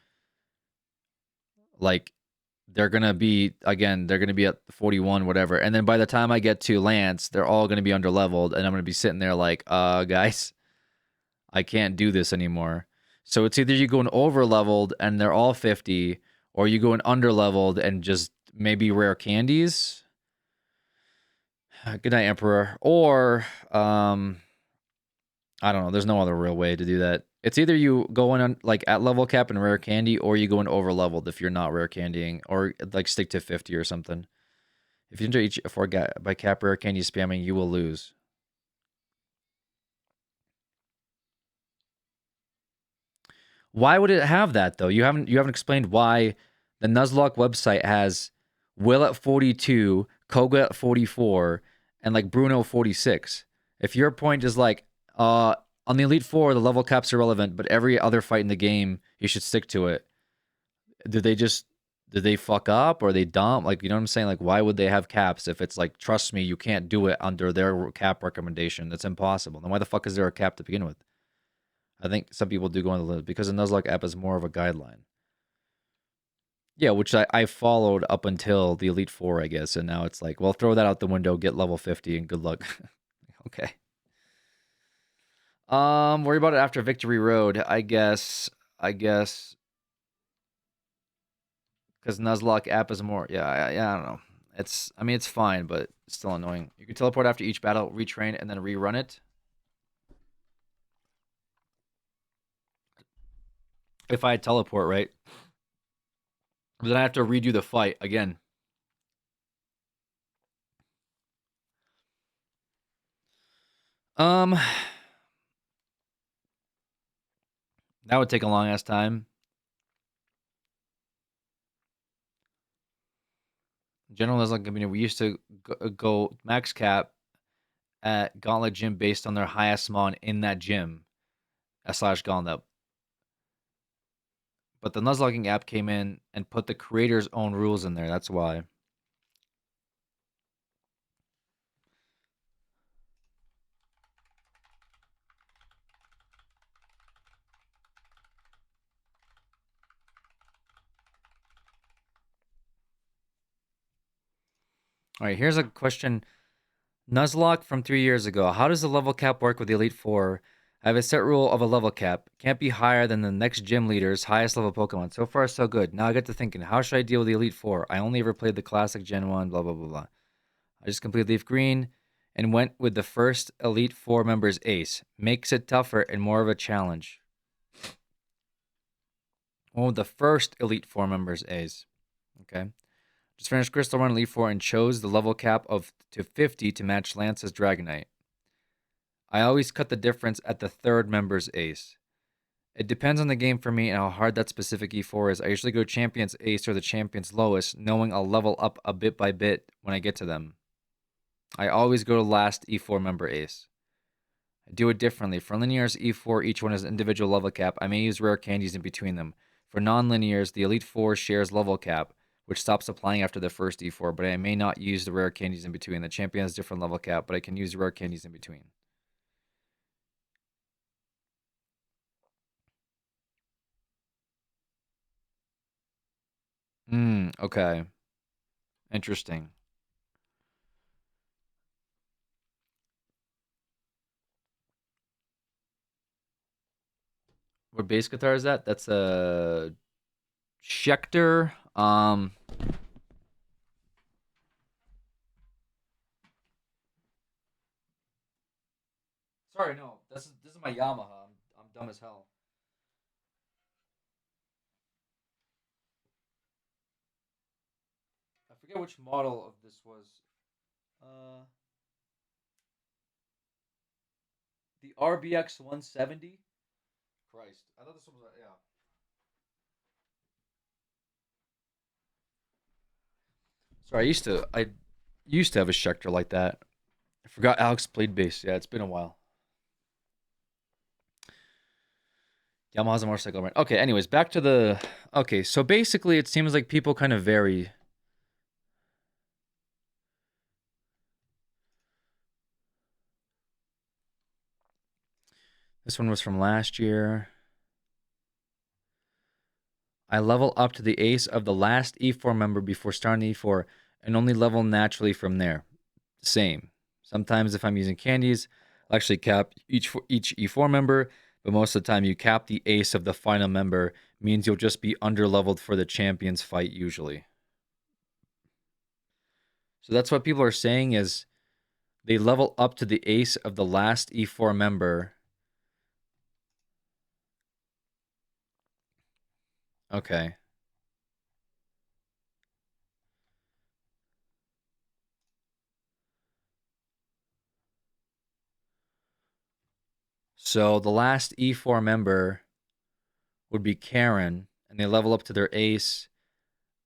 Like, they're gonna be at 41, whatever, and then by the time I get to Lance, they're all gonna be under leveled, and I'm gonna be sitting there like, guys, I can't do this anymore. So it's either you go in over leveled and they're all 50, or you go in under leveled and just maybe rare candies. Good night, Emperor. Or I don't know. There's no other real way to do that. It's either you go in on like at level cap and rare candy, or you go in over leveled if you're not rare candying, or like stick to 50 or something. If you enter each by cap rare candy spamming, you will lose. Why would it have that though? You haven't explained why the Nuzlocke website has Will at 42, Koga at 44, and like Bruno 46. If your point is like, on the Elite Four, the level cap's irrelevant, but every other fight in the game, you should stick to it. Did they just did they fuck up, or are they dumb? Like, you know what I'm saying? Like, why would they have caps if it's like, trust me, you can't do it under their cap recommendation? That's impossible. Then why the fuck is there a cap to begin with? I think some people do go on the list because the Nuzlocke app is more of a guideline. Yeah, which I followed up until the Elite Four, I guess, and now it's like, well, throw that out the window, get level 50, and good luck. Okay. Worry about it after Victory Road, I guess. Because Nuzlocke app is more. Yeah, I don't know. I mean, it's fine, but it's still annoying. You can teleport after each battle, retrain, and then rerun it. If I teleport, right? But then I have to redo the fight again. Um, that would take a long ass time. General Nuzlocke community, we used to go max cap at Gauntlet Gym based on their highest mon in that gym slash Gauntlet. But the Nuzlocking app came in and put the creator's own rules in there. That's why. All right, here's a question. Nuzlocke from 3 years ago. How does the level cap work with the Elite Four? I have a set rule of a level cap. Can't be higher than the next gym leader's highest level Pokemon. So far, so good. Now I get to thinking, how should I deal with the Elite Four? I only ever played the classic Gen 1, blah, blah, blah, blah. I just completed Leaf Green and went with the first Elite Four members ace. Makes it tougher and more of a challenge. One with the first Elite Four members ace. Okay. Just finished Crystal Run Elite Four and chose the level cap of to 50 to match Lance's Dragonite. I always cut the difference at the third member's ace. It depends on the game for me and how hard that specific E4 is. I usually go champion's ace or the champion's lowest, knowing I'll level up a bit by bit when I get to them. I always go to last E4 member ace. I do it differently. For linears E4, each one has an individual level cap. I may use rare candies in between them. For non-linears, the Elite Four shares level cap, which stops applying after the first E4, but I may not use the rare candies in between. The champion has different level cap, but I can use rare candies in between. Okay. Interesting. What bass guitar is that? That's a Schecter. Sorry, no. This is my Yamaha. I'm dumb as hell. I forget which model of this was. Uh, the RBX 170. Christ, I thought this one was yeah. Sorry, I used to have a Schecter like that. I forgot Alex played bass. Yeah, it's been a while. Yamaha's a motorcycle brand. Okay, anyways, back to the. Okay, so basically, it seems like people kind of vary. This one was from last year. I level up to the ace of the last E4 member before starting E4 and only level naturally from there. Same. Sometimes if I'm using candies, I'll actually cap each E4 member, but most of the time you cap the ace of the final member means you'll just be underleveled for the champions fight usually. So that's what people are saying is they level up to the ace of the last E4 member. Okay. So the last E4 member would be Karen, and they level up to their ace,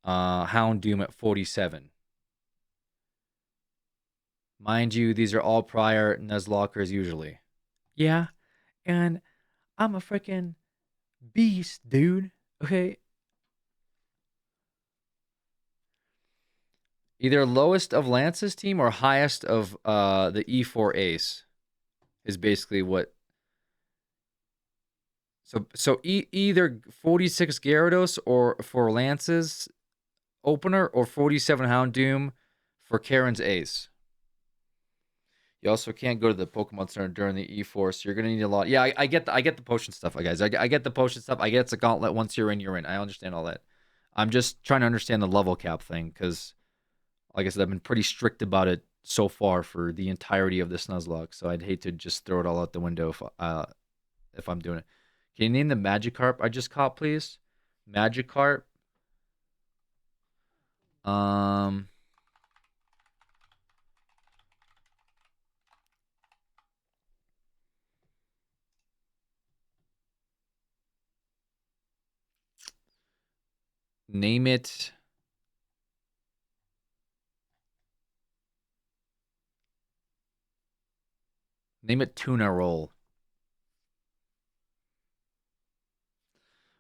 Hound Doom at 47. Mind you, these are all prior Nuzlockers usually. Yeah, and I'm a freaking beast, dude. Okay. Either lowest of Lance's team or highest of the E4 ace is basically what. So either 46 Gyarados or for Lance's opener or 47 Houndoom for Karen's ace. You also can't go to the Pokemon Center during the E4, so you're gonna need a lot. Yeah, I get the potion stuff, guys. I get the potion stuff. I get it's a gauntlet. Once you're in, you're in. I understand all that. I'm just trying to understand the level cap thing because, like I said, I've been pretty strict about it so far for the entirety of this Nuzlocke. So I'd hate to just throw it all out the window if I'm doing it. Can you name the Magikarp I just caught, please? Magikarp. Um, name it. Name it tuna roll.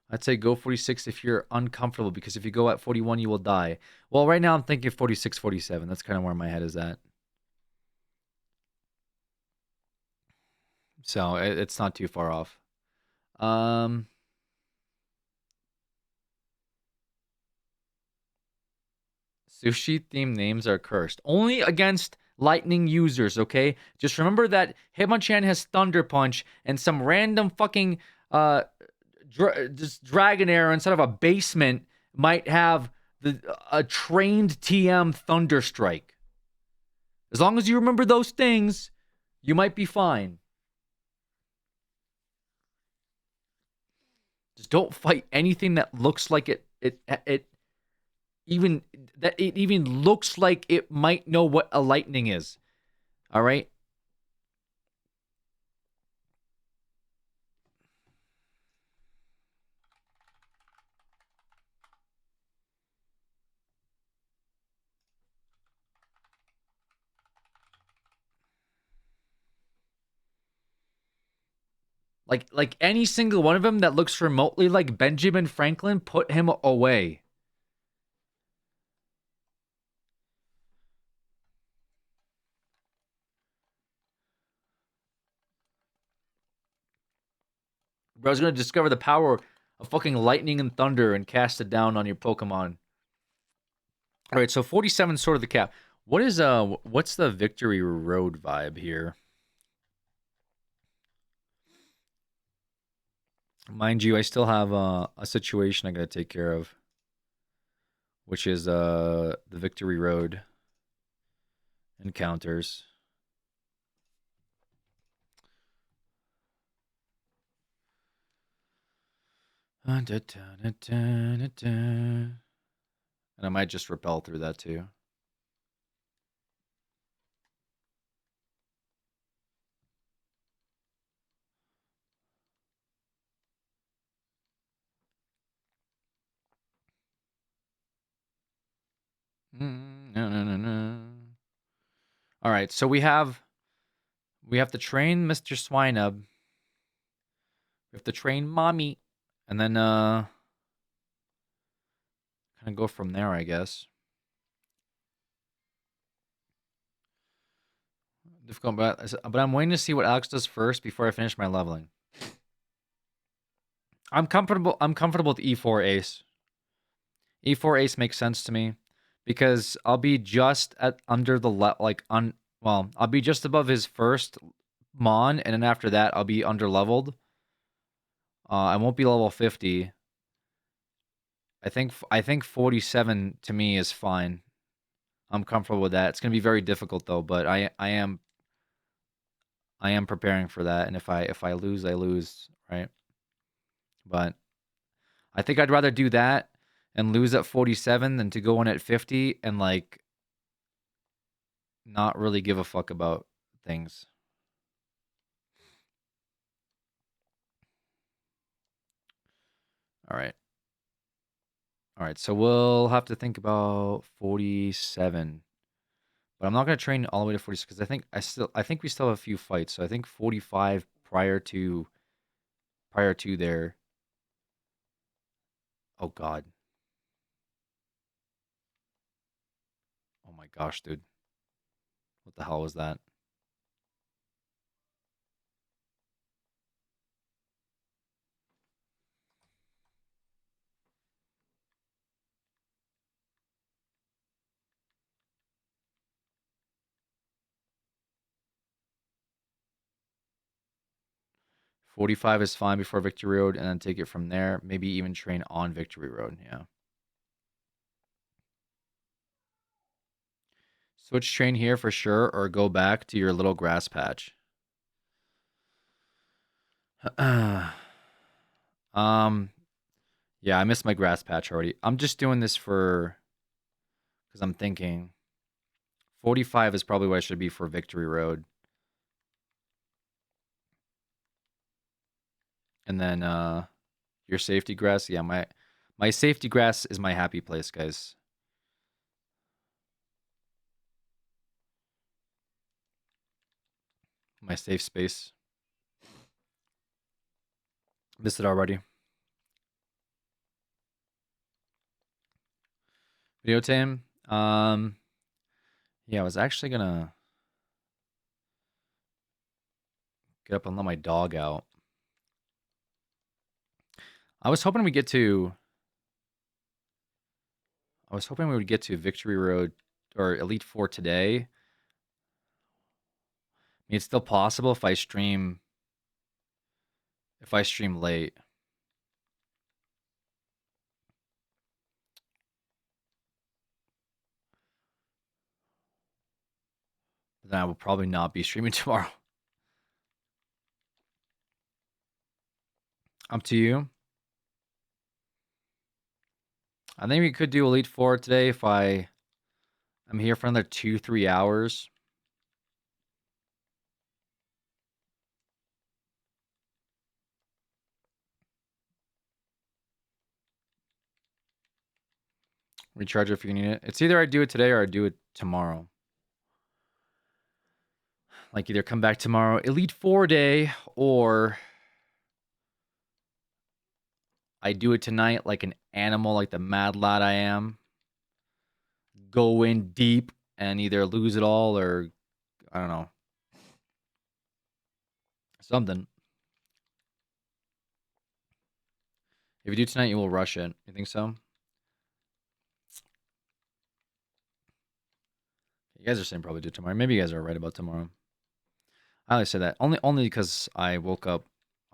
I'd say go 46 if you're uncomfortable because if you go at 41, you will die. Well, right now I'm thinking 46, 47. That's kind of where my head is at. So it's not too far off. Um, Sushi themed names are cursed. Only against lightning users, okay? Just remember that Hitmonchan has Thunder Punch and some random fucking just Dragonair inside of a basement might have a trained TM Thunder Strike. As long as you remember those things, you might be fine. Just don't fight anything that looks like it even that it even looks like it might know what a lightning is. All right? Like any single one of them that looks remotely like Benjamin Franklin, put him away. Bro's gonna discover the power of fucking lightning and thunder and cast it down on your Pokemon. All right, so 47 is sort of the cap. What's the Victory Road vibe here? Mind you, I still have a situation I gotta take care of, which is the Victory Road encounters. And I might just repel through that too. No, no, no, no. All right, so we have to train Mr. Swinub. We have to train Mommy, and then kind of go from there, I guess. Difficult, but I'm waiting to see what Alex does first before I finish my leveling. I'm comfortable. I'm comfortable with E4 Ace. E4 Ace makes sense to me because I'll be just at under the well, I'll be just above his first Mon, and then after that I'll be under leveled. I won't be level 50. I think 47 to me is fine. I'm comfortable with that. It's gonna be very difficult though, but I am preparing for that. And if I lose, I lose, right? But I think I'd rather do that and lose at 47 than to go in at 50 and like not really give a fuck about things. All right. All right. So we'll have to think about 47. But I'm not going to train all the way to 46 because I think we still have a few fights. So I think 45 prior to there. Oh god. Oh my gosh, dude. What the hell was that? $45 is fine before Victory Road, and then take it from there. Maybe even train on Victory Road. Yeah. Switch train here for sure, or go back to your little grass patch. um, yeah, I missed my grass patch already. I'm just doing this because I'm thinking 45 is probably what I should be for Victory Road. And then your safety grass, yeah, my safety grass is my happy place, guys. My safe space. Missed it already. Video time. Yeah, I was actually gonna get up and let my dog out. I was hoping we get to. I was hoping we would get to Victory Road or Elite Four today. I mean, it's still possible if I stream. If I stream late. Then I will probably not be streaming tomorrow. Up to you. I think we could do Elite Four today if I'm here for another 2-3 hours. Recharge if you need it. It's either I do it today or I do it tomorrow. Like either come back tomorrow, Elite Four day, or I do it tonight like an animal, like the mad lad I am. Go in deep and either lose it all or I don't know. Something. If you do tonight, you will rush it. You think so? You guys are saying probably do tomorrow. Maybe you guys are right about tomorrow. I always say that only because I woke up.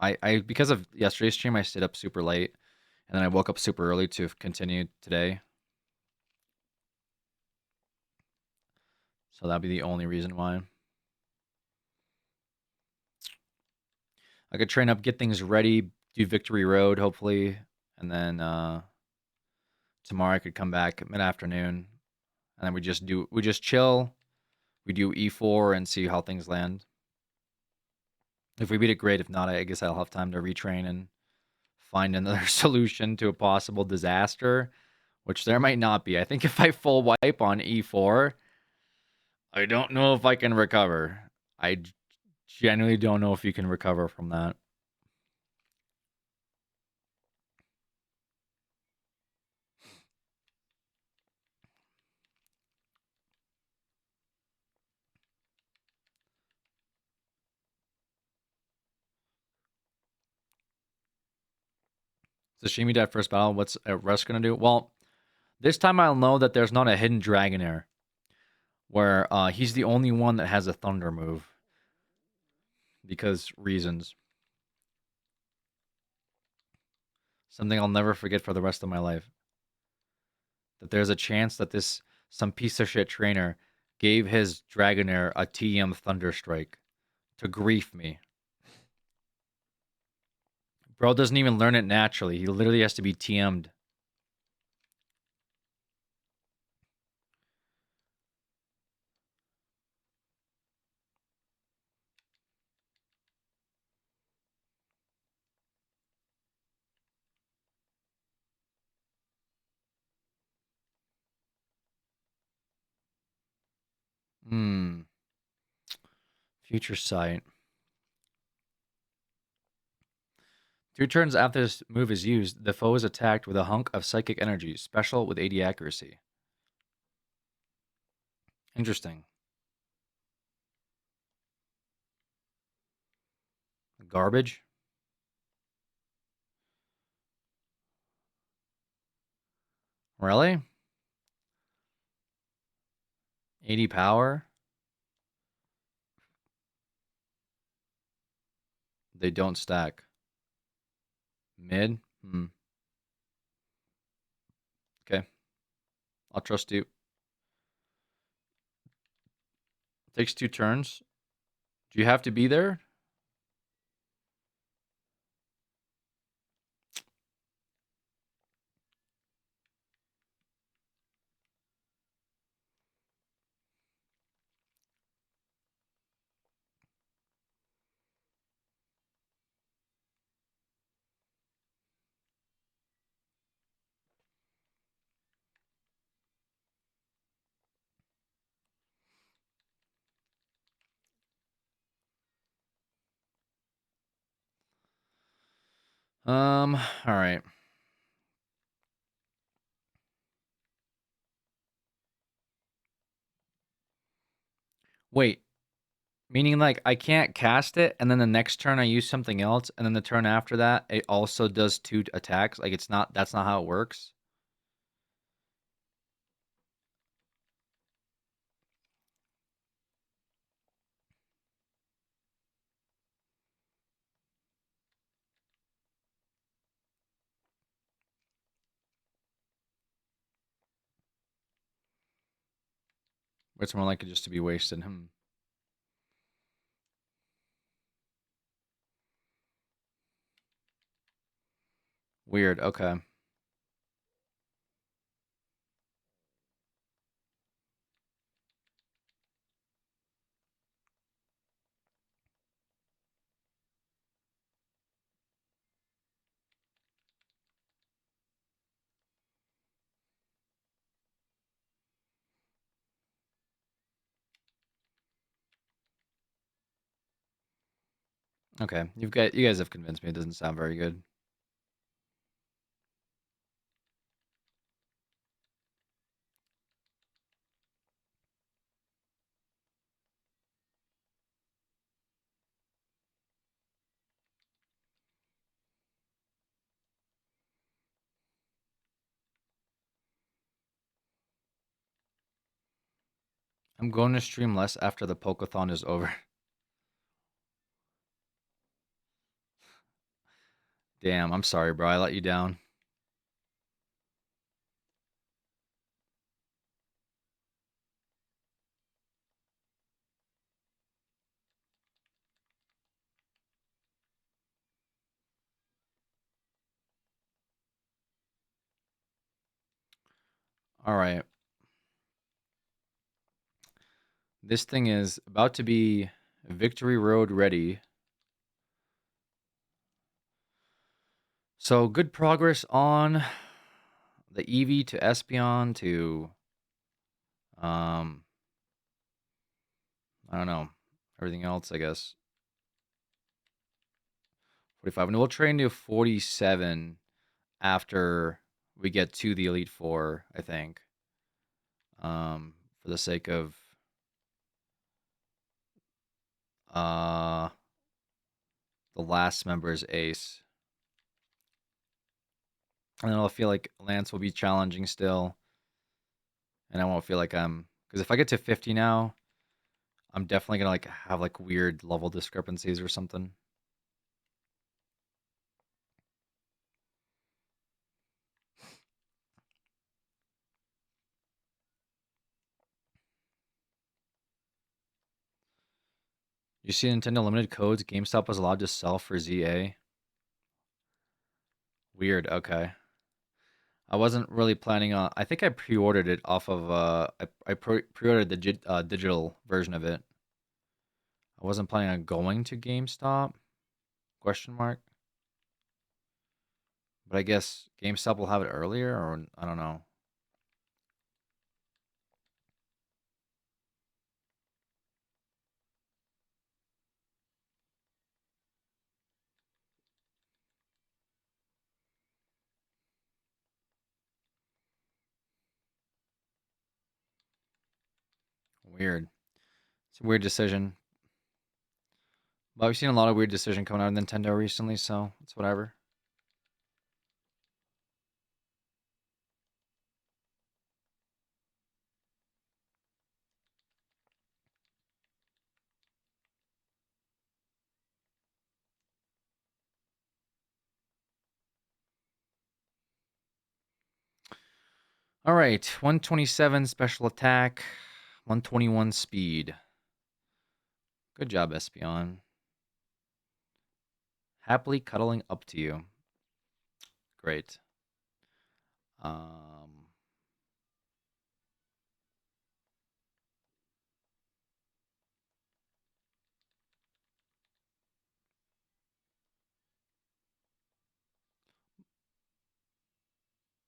I because of yesterday's stream, I stayed up super late, and then I woke up super early to continue today. So that'd be the only reason why. I could train up, get things ready, do Victory Road, hopefully, and then tomorrow I could come back mid afternoon, and then we just chill. We do E4 and see how things land. If we beat it, great. If not, I guess I'll have time to retrain and find another solution to a possible disaster, which there might not be. I think if I full wipe on E4, I don't know if I can recover. I genuinely don't know if you can recover from that. Sashimi died first battle. What's Russ gonna do? Well, this time I'll know that there's not a hidden Dragonair, where he's the only one that has a Thunder move. Because reasons. Something I'll never forget for the rest of my life. That there's a chance that some piece of shit trainer gave his Dragonair a TM Thunderstrike to grief me. Bro doesn't even learn it naturally. He literally has to be TM'd. Hmm. Future Sight. 2 turns after this move is used, the foe is attacked with a hunk of psychic energy, special with 80 accuracy. Interesting. Garbage? Really? 80 power? They don't stack. Mid? Hmm. Okay. I'll trust you. Takes 2 turns. Do you have to be there? All right. Wait, meaning like I can't cast it and then the next turn I use something else and then the turn after that it also does 2 attacks? Like that's not how it works? It's more likely just to be wasted. Weird. Okay. Okay. You guys have convinced me. It doesn't sound very good. I'm going to stream less after the POKE-A-THON is over. Damn, I'm sorry, bro. I let you down. All right. This thing is about to be Victory Road ready. So good progress on the EV to Espeon to um I don't know. Everything else, I guess. 45. And we'll train to 47 after we get to the Elite Four, I think. For the sake of uh the last member's ace. And then I'll feel like Lance will be challenging still. And I won't feel like I'm because if I get to 50 now, I'm definitely gonna like have like weird level discrepancies or something. You see Nintendo limited codes GameStop was allowed to sell for ZA? Weird, okay. I wasn't really planning on. I think I pre-ordered it off of. I pre-ordered the digital version of it. I wasn't planning on going to GameStop? Question mark. But I guess GameStop will have it earlier, or I don't know. Weird. It's a weird decision. But we've seen a lot of weird decision coming out of Nintendo recently, so it's whatever. All right, 127 special attack, 121 speed. Good job, Espeon. Happily cuddling up to you. Great. Um,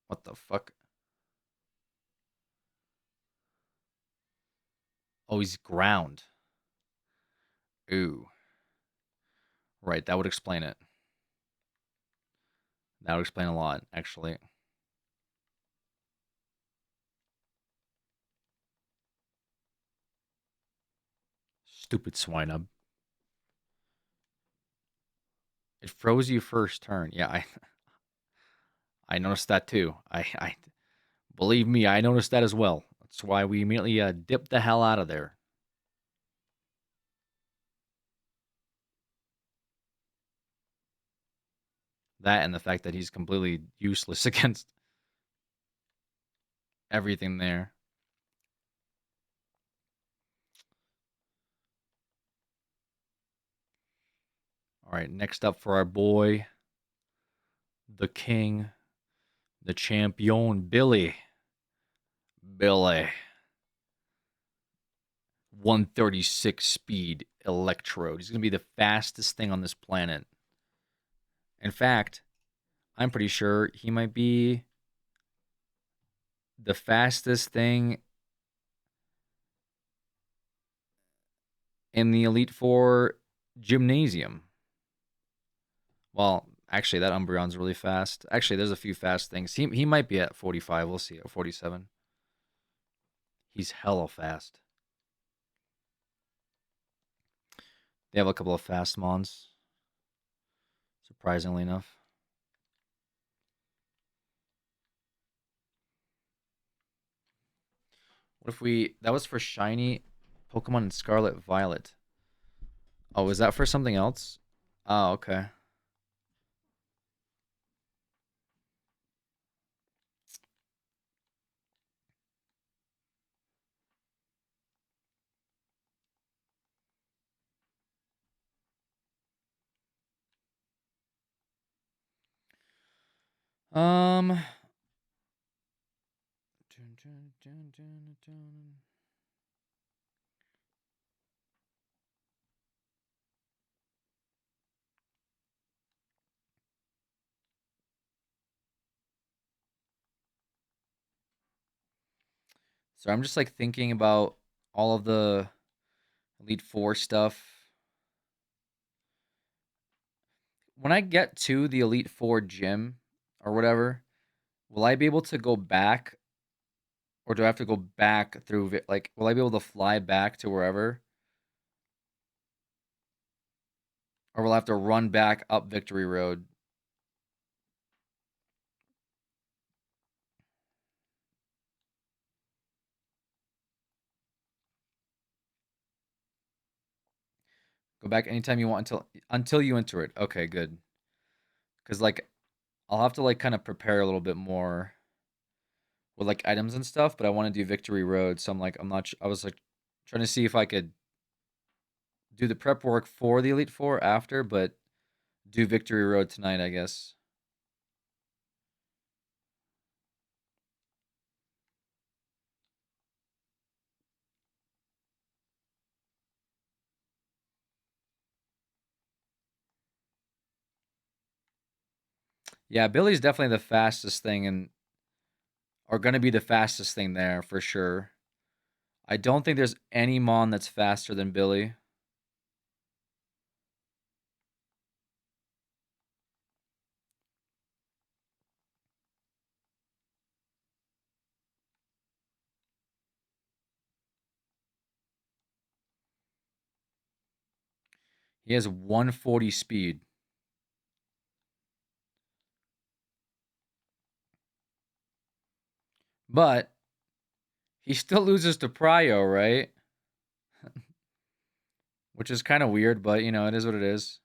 what the fuck? Oh, he's ground. Ooh. Right, that would explain it. That would explain a lot, actually. Stupid Swinub. It froze you first turn. Yeah, I noticed that too. I believe me, I noticed that as well. That's why we immediately dipped the hell out of there. That and the fact that he's completely useless against everything there. All right, next up for our boy, the king, the champion, Billy. Billy. 136 speed electrode. He's going to be the fastest thing on this planet. In fact, I'm pretty sure he might be the fastest thing in the Elite Four gymnasium. Well, actually, that Umbreon's really fast. Actually, there's a few fast things. He might be at 45. We'll see at 47. He's hella fast. They have a couple of fast mons, surprisingly enough. What if we... That was for shiny Pokemon in Scarlet Violet. Oh, is that for something else? Oh, okay. Um. So I'm just like thinking about all of the Elite Four stuff. When I get to the Elite Four gym or whatever, will I be able to go back, or do I have to go back through like? Will I be able to fly back to wherever, or will I have to run back up Victory Road? Go back anytime you want until you enter it. Okay, good. Because like I'll have to like kind of prepare a little bit more with like items and stuff, but I want to do Victory Road, so I'm like I'm not. I was like trying to see if I could do the prep work for the Elite Four after, but do Victory Road tonight, I guess. Yeah, Billy's definitely the fastest thing and are going to be the fastest thing there for sure. I don't think there's any Mon that's faster than Billy. He has 140 speed. But he still loses to Pryo, right? Which is kind of weird, but you know, it is what it is.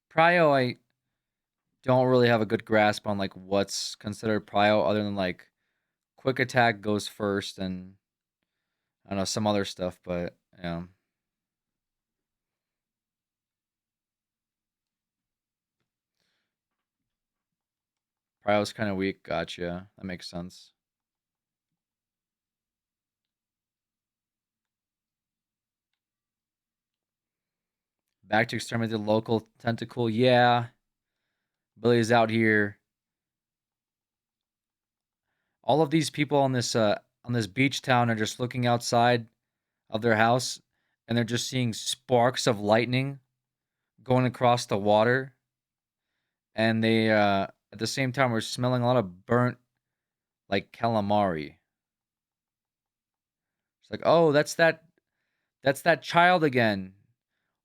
Pryo, I don't really have a good grasp on like what's considered Pryo other than like quick attack goes first and I don't know some other stuff, but yeah. Pryo's kind of weak. Gotcha. That makes sense. Back to exterminate the local tentacle. Yeah, Billy's out here. All of these people on this beach town are just looking outside of their house, and they're just seeing sparks of lightning going across the water, and they at the same time are smelling a lot of burnt like calamari. It's like, oh, that's that child again.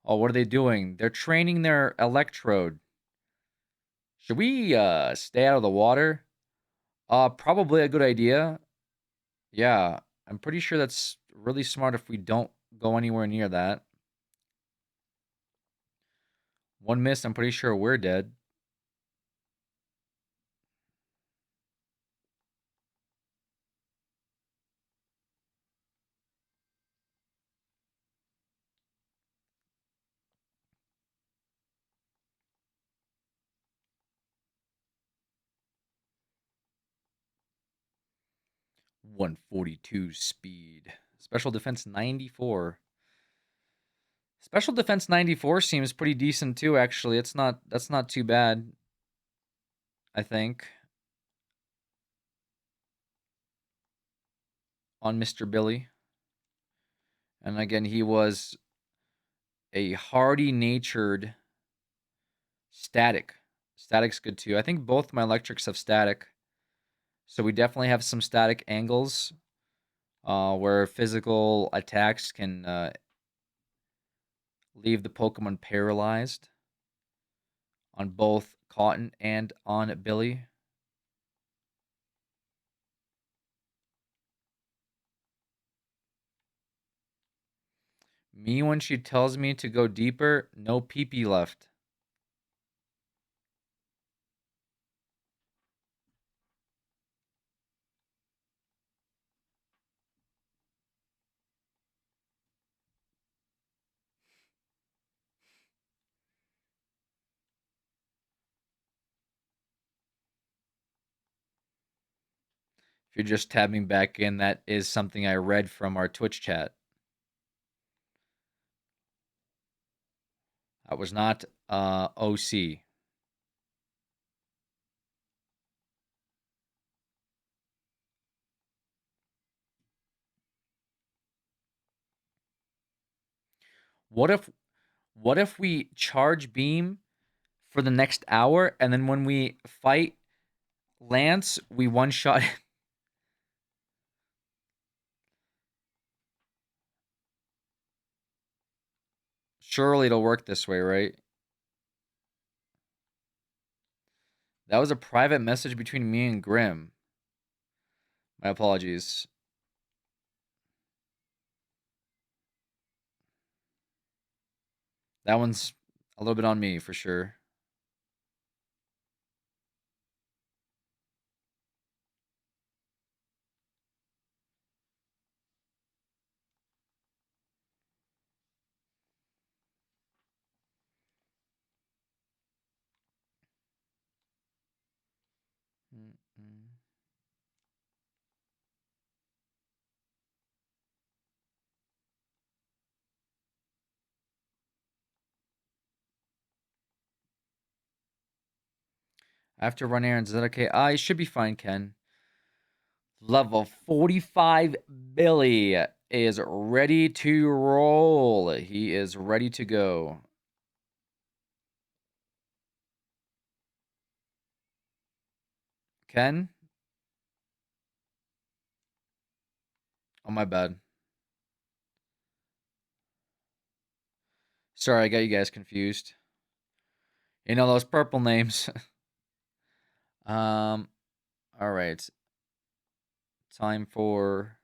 Oh, what are they doing? They're training their electrode. Should we stay out of the water? Probably a good idea. Yeah, I'm pretty sure that's really smart if we don't go anywhere near that. One miss, I'm pretty sure we're dead. 142 speed. Special defense 94. Special defense 94 seems pretty decent too, actually. That's not too bad, I think, on Mr. Billy. And again, he was a hardy natured static. Static's good too. I think both my electrics have static. So we definitely have some static angles where physical attacks can leave the Pokemon paralyzed on both Cotton and on Billy. Me, when she tells me to go deeper, no pee-pee left. If you're just tabbing back in, that is something I read from our Twitch chat. That was not OC. What if we charge beam for the next hour, and then when we fight Lance, we one shot? Surely it'll work this way, right? That was a private message between me and Grim. My apologies. That one's a little bit on me for sure. I have to run errands. Is that okay? I should be fine, Ken. Level 45 Billy is ready to roll. He is ready to go. Ken? Oh, my bad. Sorry, I got you guys confused. You know those purple names. All right. Time for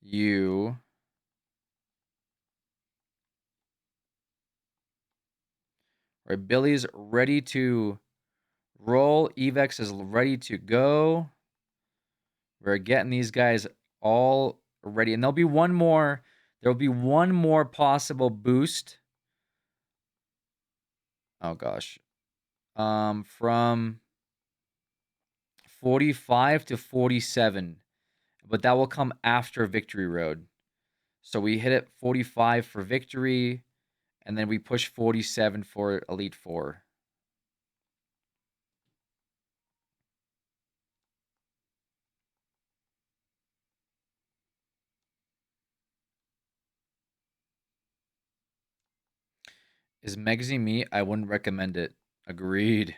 you. All right, Billy's ready to roll. Evex is ready to go. We're getting these guys all ready. And there'll be one more. There'll be one more possible boost. Oh gosh. From 45 to 47. But that will come after Victory Road. So we hit it 45 for Victory, and then we push 47 for Elite Four. Is Megsy me? I wouldn't recommend it. Agreed.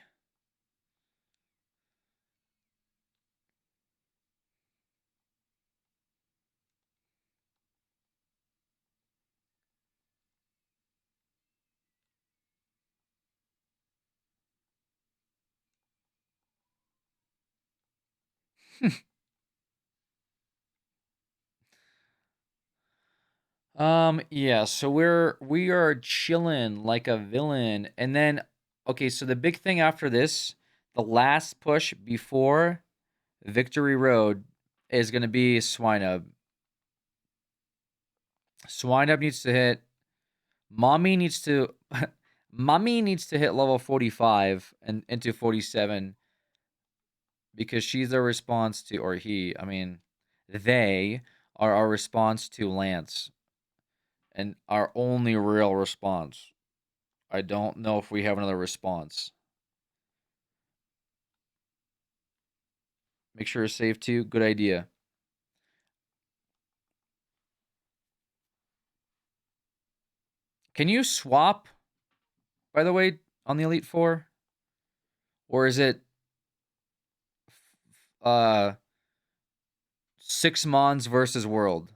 Yeah, so we are chilling like a villain. And then okay, so the big thing after this, the last push before Victory Road is gonna be Swinub. Swinub needs to hit Mommy needs to Mommy needs to hit level 45 and into 47 because she's the response to, or he, I mean, they are our response to Lance and our only real response. I don't know if we have another response. Make sure to save too. Good idea. Can you swap, by the way, on the Elite Four? Or is it uh 6 Mons versus World?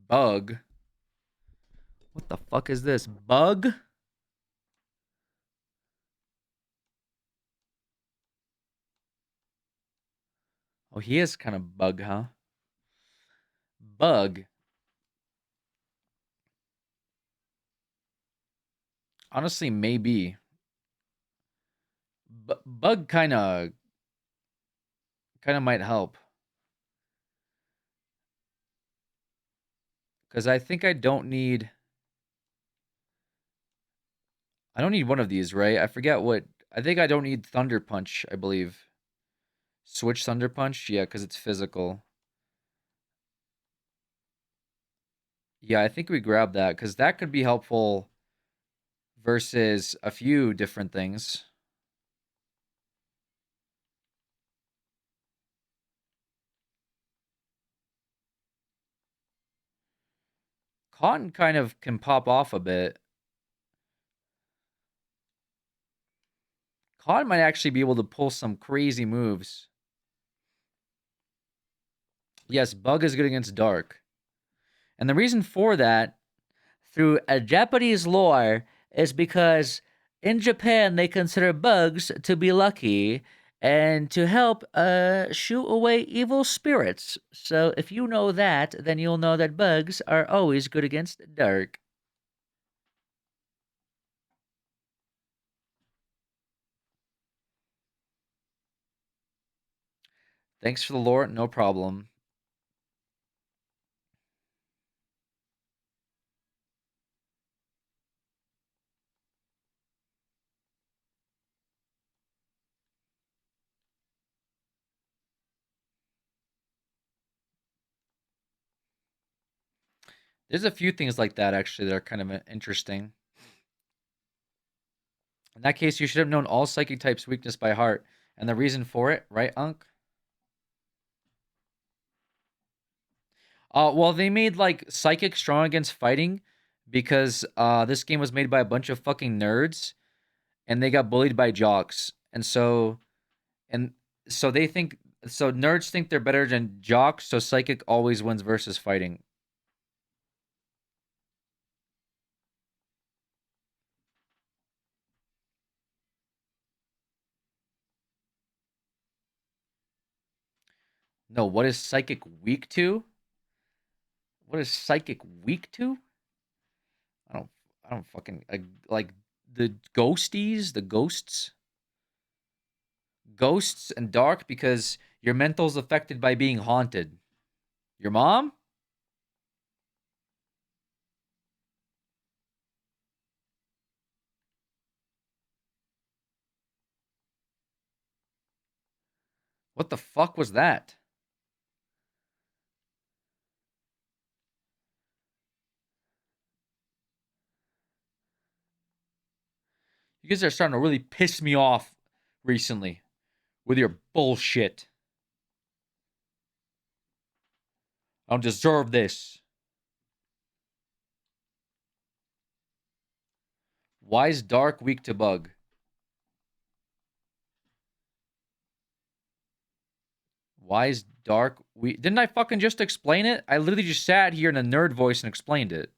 Bug? What the fuck is this? Bug? Oh, he is kind of bug, huh? Bug. Honestly, maybe. Bug kind of might help because I think I don't need one of these, right? I forget what I think I don't need Thunder Punch, I believe. Switch Thunder Punch? Yeah, because it's physical. Yeah, I think we grab that because that could be helpful versus a few different things. Cotton kind of can pop off a bit. Cotton might actually be able to pull some crazy moves. Yes, Bug is good against Dark. And the reason for that, through a Japanese lore, is because in Japan they consider bugs to be lucky and to help shoo away evil spirits. So if you know that, then you'll know that bugs are always good against dark. Thanks for the lore, no problem. There's a few things like that actually that are kind of interesting. In that case, you should have known all psychic types' weakness by heart, and the reason for it, right, Unc? Well, they made like psychic strong against fighting because this game was made by a bunch of fucking nerds, and they got bullied by jocks, and so they think so nerds think they're better than jocks, so psychic always wins versus fighting. No, what is psychic weak to? What is psychic weak to? I don't I don't fucking like the ghosties, the ghosts and dark because your mental's affected by being haunted. Your mom? What the fuck was that? You guys are starting to really piss me off recently with your bullshit. I don't deserve this. Why is dark weak to bug? Why is dark weak? Didn't I fucking just explain it? I literally just sat here in a nerd voice and explained it.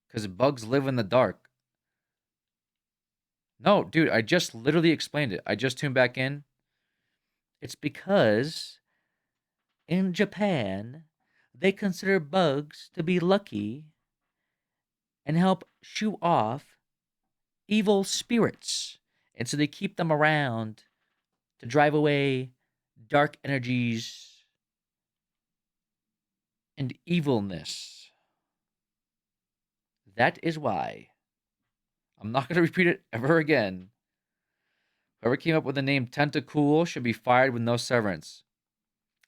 Because bugs live in the dark. No, dude, I just literally explained it. I just tuned back in. It's because in Japan, they consider bugs to be lucky and help shoo off evil spirits. And so they keep them around to drive away dark energies and evilness. That is why. I'm not going to repeat it ever again. Whoever came up with the name Tentacool should be fired with no severance.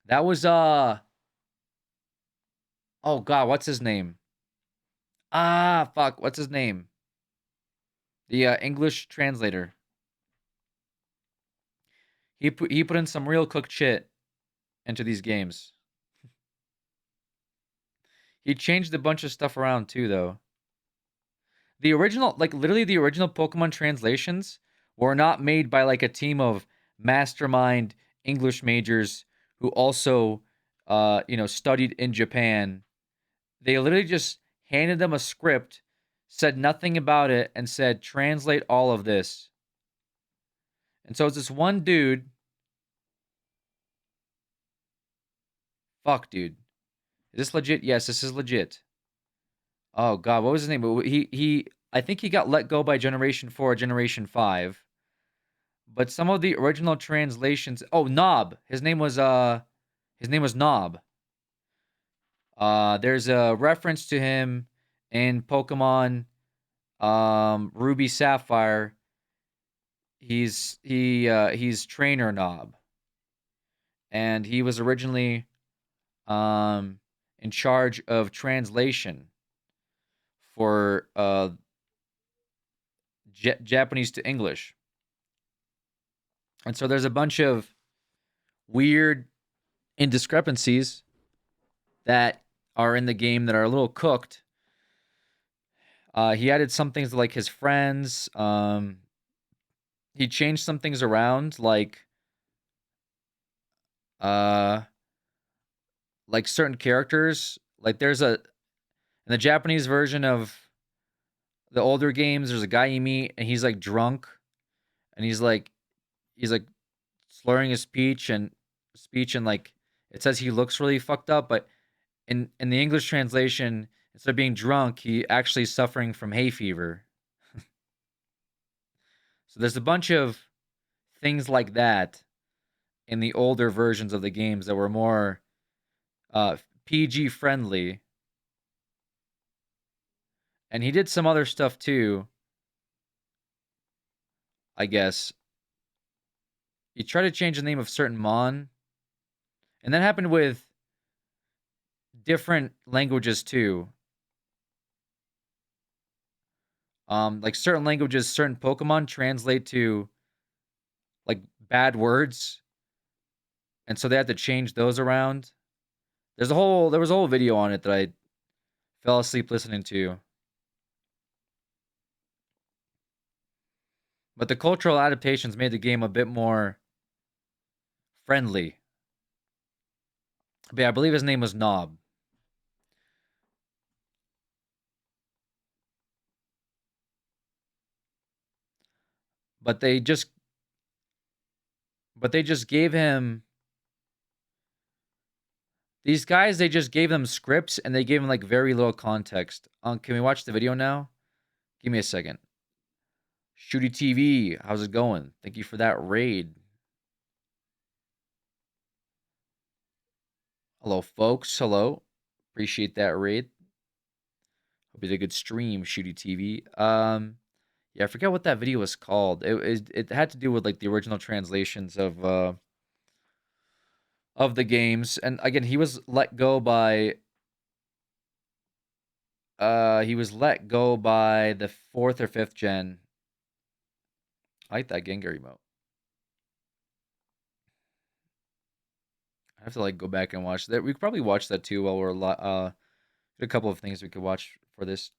That was oh god, what's his name? Ah, fuck, what's his name? The English translator. He put in some real cooked shit into these games. He changed a bunch of stuff around too, though. The original, like literally the original Pokemon translations were not made by like a team of mastermind English majors who also, studied in Japan. They literally just handed them a script, said nothing about it, and said, translate all of this. And so it's this one dude. Fuck, dude. Is this legit? Yes, this is legit. Oh god, what was his name? I think he got let go by Generation 4 or Generation 5. But some of the original translations, oh, Knob. His name was Knob. There's a reference to him in Pokemon Ruby Sapphire. He's Trainer Knob, and he was originally um in charge of translation for Japanese to English. And so there's a bunch of weird indiscrepancies that are in the game that are a little cooked. He added some things like his friends. He changed some things around, uh, like certain characters. Like there's a in the Japanese version of the older games, there's a guy you meet and he's like drunk and he's like slurring his speech and like it says he looks really fucked up, but in the English translation, instead of being drunk, he actually is suffering from hay fever. So there's a bunch of things like that in the older versions of the games that were more PG friendly. And he did some other stuff too, I guess. He tried to change the name of certain Mon, and that happened with different languages too. Like certain languages, certain Pokemon translate to like bad words, and so they had to change those around. There was a whole video on it that I fell asleep listening to. But the cultural adaptations made the game a bit more friendly. But yeah, I believe his name was Knob. But they just but they just gave him these guys, they just gave them scripts and they gave him like very little context. Can we watch the video now? Give me a second. Shooty TV, how's it going? Thank you for that raid. Hello, folks. Hello. Appreciate that raid. Hope you did a good stream, Shooty TV. Yeah, I forget what that video was called. It had to do with like the original translations of the games. And again, he was let go by the fourth or fifth gen. I like that Gengar emote. I have to like go back and watch that. We could probably watch that too while a couple of things we could watch for this.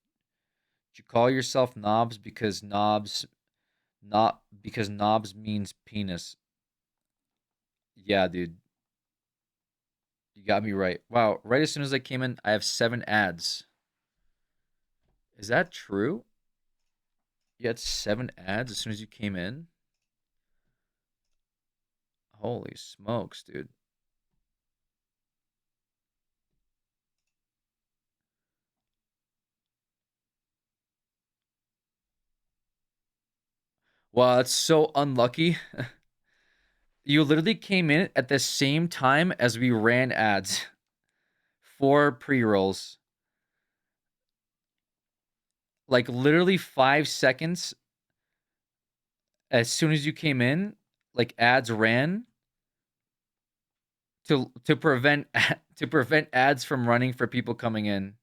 Did you call yourself knobs because knobs means penis? Yeah, dude. You got me right. Wow, right as soon as I came in, I have 7 ads. Is that true? You had 7 ads as soon as you came in? Holy smokes, dude. Wow, that's so unlucky. You literally came in at the same time as we ran ads for pre-rolls. Like literally 5 seconds as soon as you came in, like ads ran to prevent to prevent ads from running for people coming in.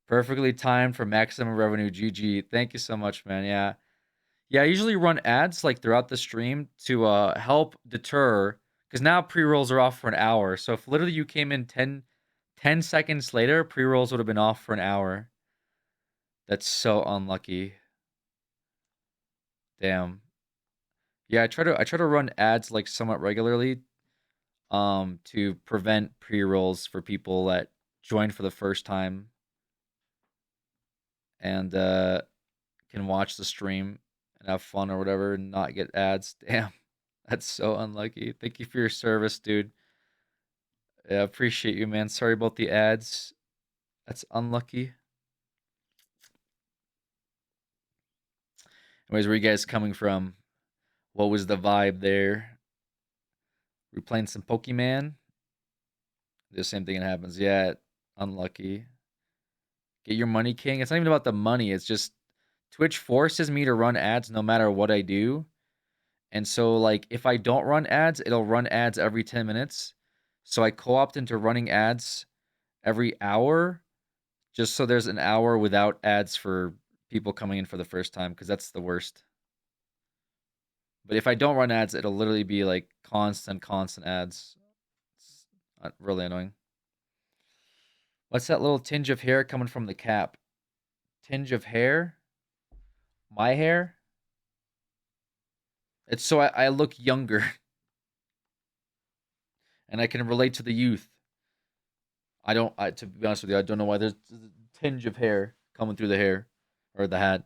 Perfectly timed for maximum revenue. GG. Thank you so much, man. Yeah. Yeah, I usually run ads like throughout the stream to help deter because now pre-rolls are off for an hour. So if literally you came in 10 seconds later, pre-rolls would have been off for an hour. That's so unlucky. Damn. Yeah, I try to run ads like somewhat regularly to prevent pre-rolls for people that join for the first time and can watch the stream and have fun or whatever and not get ads. Damn. That's so unlucky. Thank you for your service, dude. Yeah, appreciate you, man. Sorry about the ads. That's unlucky. Anyways, where you guys coming from? What was the vibe there? We playing some Pokemon? The same thing happens. Yeah, unlucky. Get your money, king. It's not even about the money. It's just Twitch forces me to run ads no matter what I do. And so, like, if I don't run ads, it'll run ads every 10 minutes. So I co-opt into running ads every hour just so there's an hour without ads for people coming in for the first time because that's the worst. But if I don't run ads, it'll literally be like constant ads. It's really annoying. What's that little tinge of hair coming from the cap? Tinge of hair? My hair? It's so I look younger and I can relate to the youth. To be honest with you, I don't know why there's a tinge of hair coming through the hair or the hat.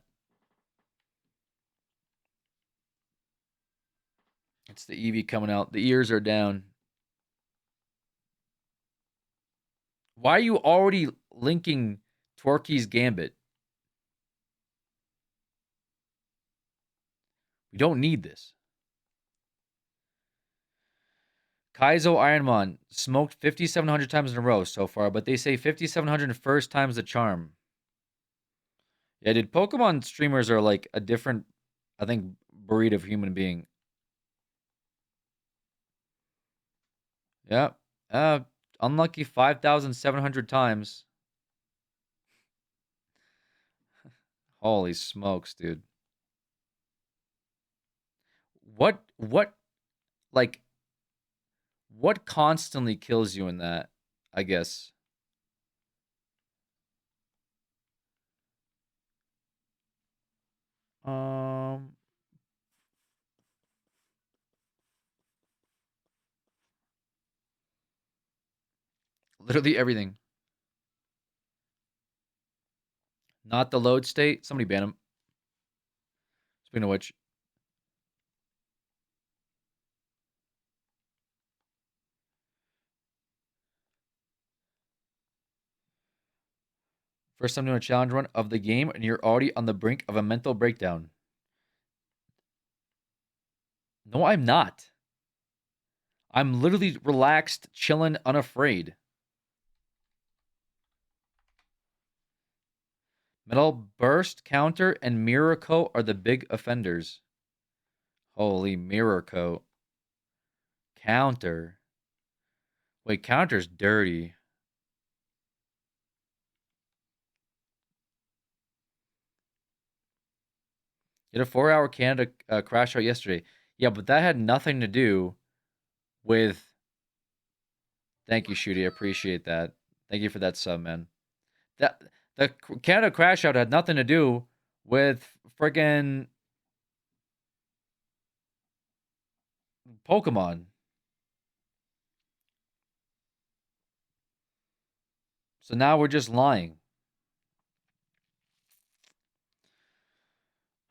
It's the Eevee coming out. The ears are down. Why are you already linking Torquay's Gambit? We don't need this. Kaizo Ironmon smoked 5,700 times in a row so far, but they say 5,700 first time's the charm. Yeah, dude, Pokemon streamers are like a different, I think, breed of human being. Yeah. Uh, Unlucky 5,700 times. Holy smokes, dude. What like what constantly kills you in that, I guess. Um Literally everything. Not the load state. Somebody ban him. Speaking of which, first time doing a challenge run of the game and you're already on the brink of a mental breakdown. No, I'm not. I'm literally relaxed, chilling, unafraid. Metal Burst, Counter, and Mirror Coat are the big offenders. Holy Mirror Coat. Counter. Wait, Counter's dirty. You had a 4-hour Canada crash out yesterday. Yeah, but that had nothing to do with. Thank you, Shooty. I appreciate that. Thank you for that sub, man. That the Canada crash out had nothing to do with friggin' Pokemon. So now we're just lying.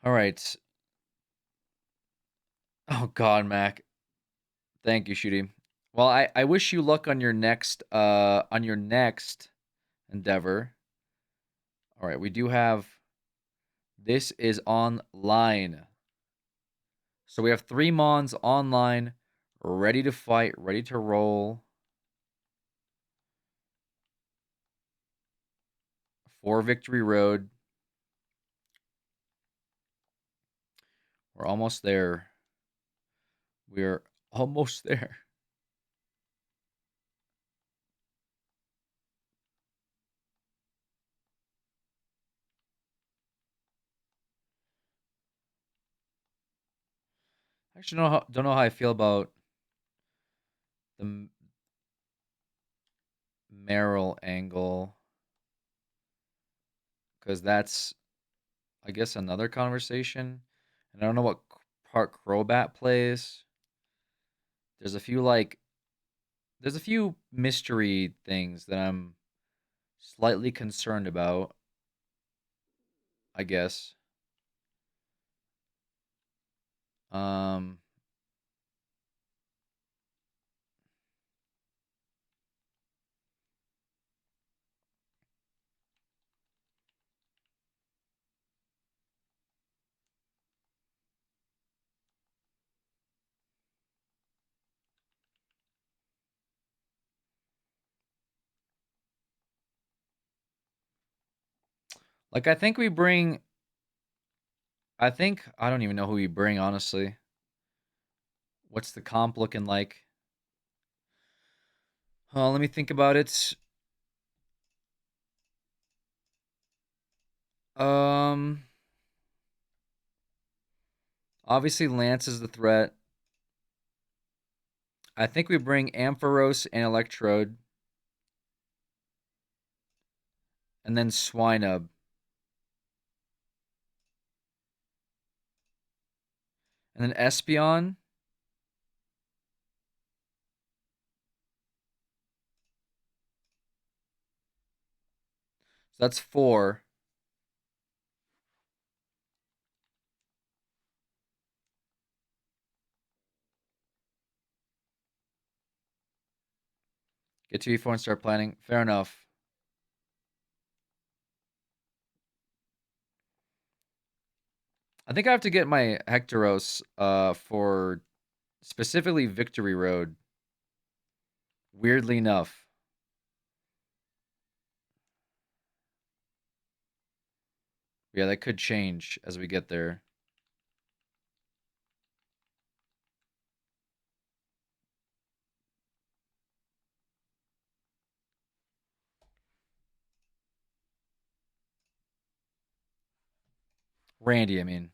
All right. Oh God, Mac. Thank you, Shooty. Well, I wish you luck on your next endeavor. All right, we do have this is online. So we have 3 Mons online, ready to fight, ready to roll. 4 Victory Road. We're almost there. We're almost there. Actually, don't know how I feel about the Merrill angle because that's, I guess, another conversation. And I don't know what part Crobat plays. There's a few there's a few mystery things that I'm slightly concerned about, I guess. Um Like I think we bring. I think I don't even know who we bring honestly. What's the comp looking like? Let me think about it. Um, Obviously Lance is the threat. I think we bring Ampharos and Electrode, and then Swinub, and then Espeon. So that's four. Get to E4 and start planning. Fair enough. I think I have to get my Hectoros for specifically Victory Road. Weirdly enough. Yeah, that could change as we get there. Randy, I mean.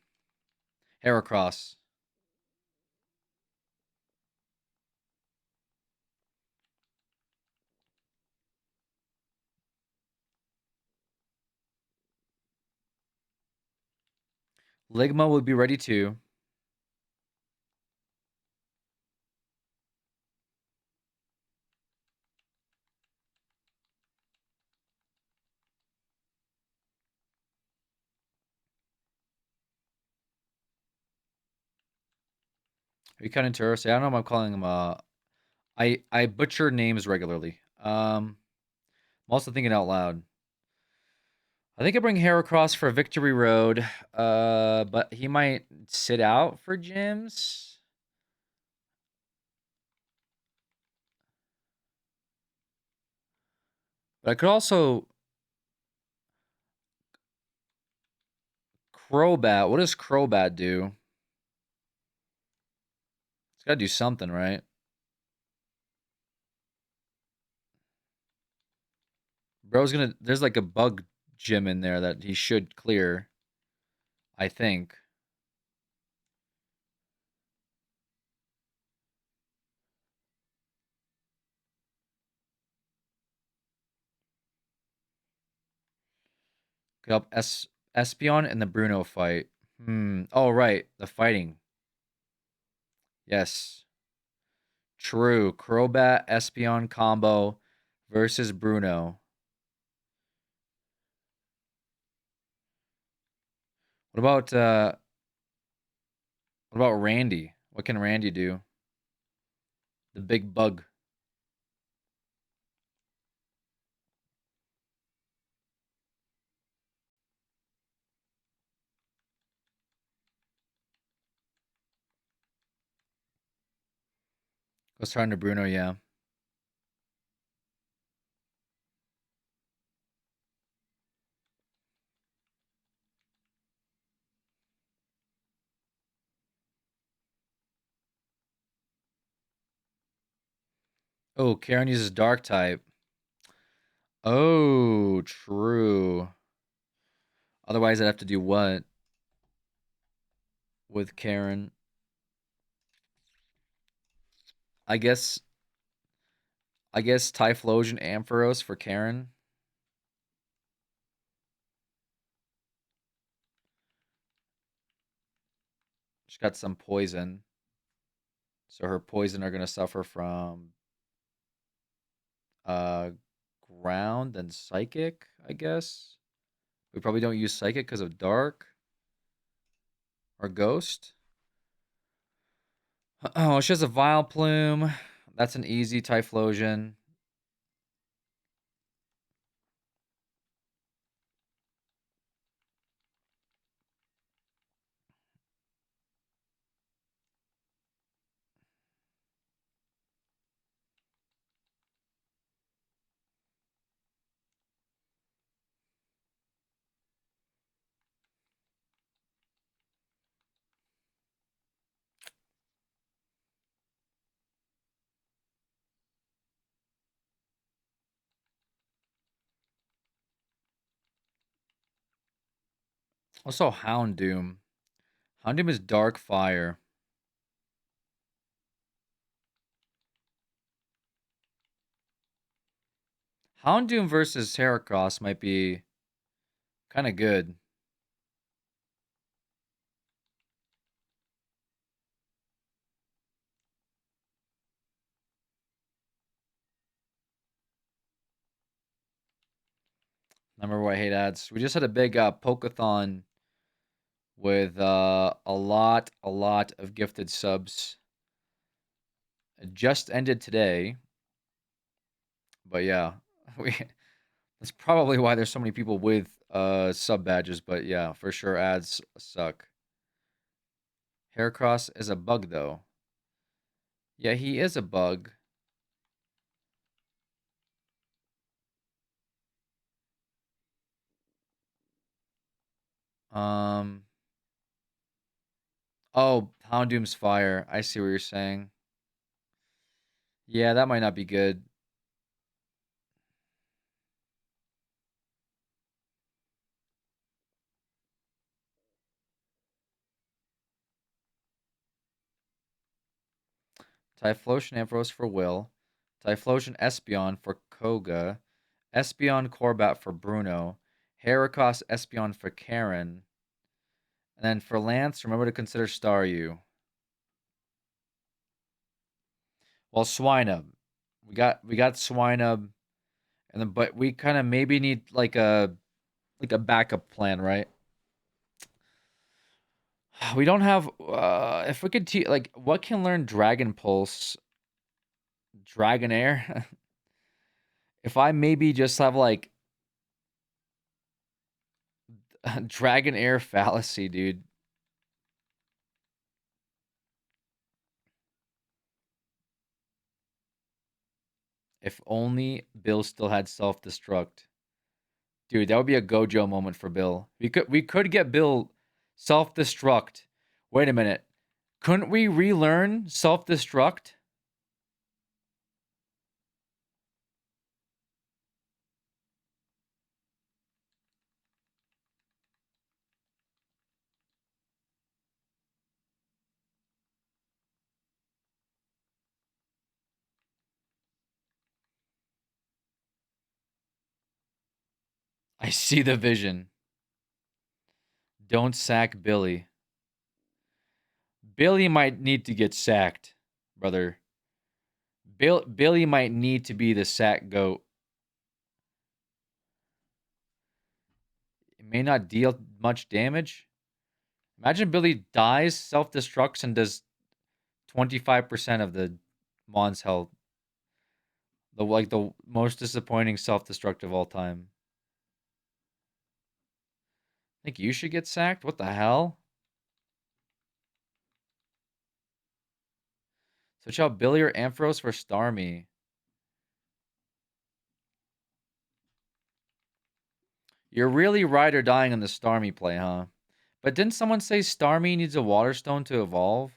Heracross. Ligma would be ready too. Are you cutting Turris? Yeah, I don't know if I'm calling him I butcher names regularly. I'm also thinking out loud. I think I bring Heracross for Victory Road. But he might sit out for gyms. But I could also Crobat. What does Crobat do? It's gotta do something, right? Bro's gonna there's like a bug gym in there that he should clear, I think. Could help Espeon in the Bruno fight. Oh right, the fighting. Yes. True. Crobat Espeon combo versus Bruno. What about Randy? What can Randy do? The big bug. Goes trying to Bruno, yeah. Oh, Karen uses dark type. Oh, true. Otherwise I'd have to do what with Karen? I guess Typhlosion Ampharos for Karen. She's got some poison. So her poison are gonna suffer from uh ground and psychic, I guess. We probably don't use psychic because of dark or ghost. Oh, she has a vile plume. That's an easy Typhlosion. Also, Houndoom. Houndoom is Dark Fire. Houndoom versus Heracross might be kind of good. Remember what I hate ads. We just had a big POKE-A-THON with a lot of gifted subs. It just ended today, but yeah, we that's probably why there's so many people with sub badges. But yeah, for sure, ads suck. Heracross is a bug though. Yeah, he is a bug. Um. Oh, Houndoom's fire. I see what you're saying. Yeah, that might not be good. Typhlosion Ampharos for Will. Typhlosion Espeon for Koga. Espeon Corbat for Bruno. Heracross Espeon for Karen. And then for Lance, remember to consider Staryu. Well, Swinub. We got Swinub, and then but we kind of maybe need like a backup plan, right? We don't have if we could like what can learn Dragon Pulse, Dragonair. If I maybe just have like Dragonair Fallacy, dude. If only Bill still had self-destruct. Dude, that would be a Gojo moment for Bill. We could get Bill self-destruct. Wait a minute. Couldn't we relearn self-destruct? I see the vision. Don't sack Billy. Billy might need to get sacked, brother. Billy might need to be the sack goat. It may not deal much damage. Imagine Billy dies, self-destructs, and does 25% of the Mon's health. The most disappointing self-destruct of all time. Think you should get sacked? What the hell? Switch out Billy or Ampharos for Starmie. You're really ride or dying on the Starmie play, huh? But didn't someone say Starmie needs a Water Stone to evolve?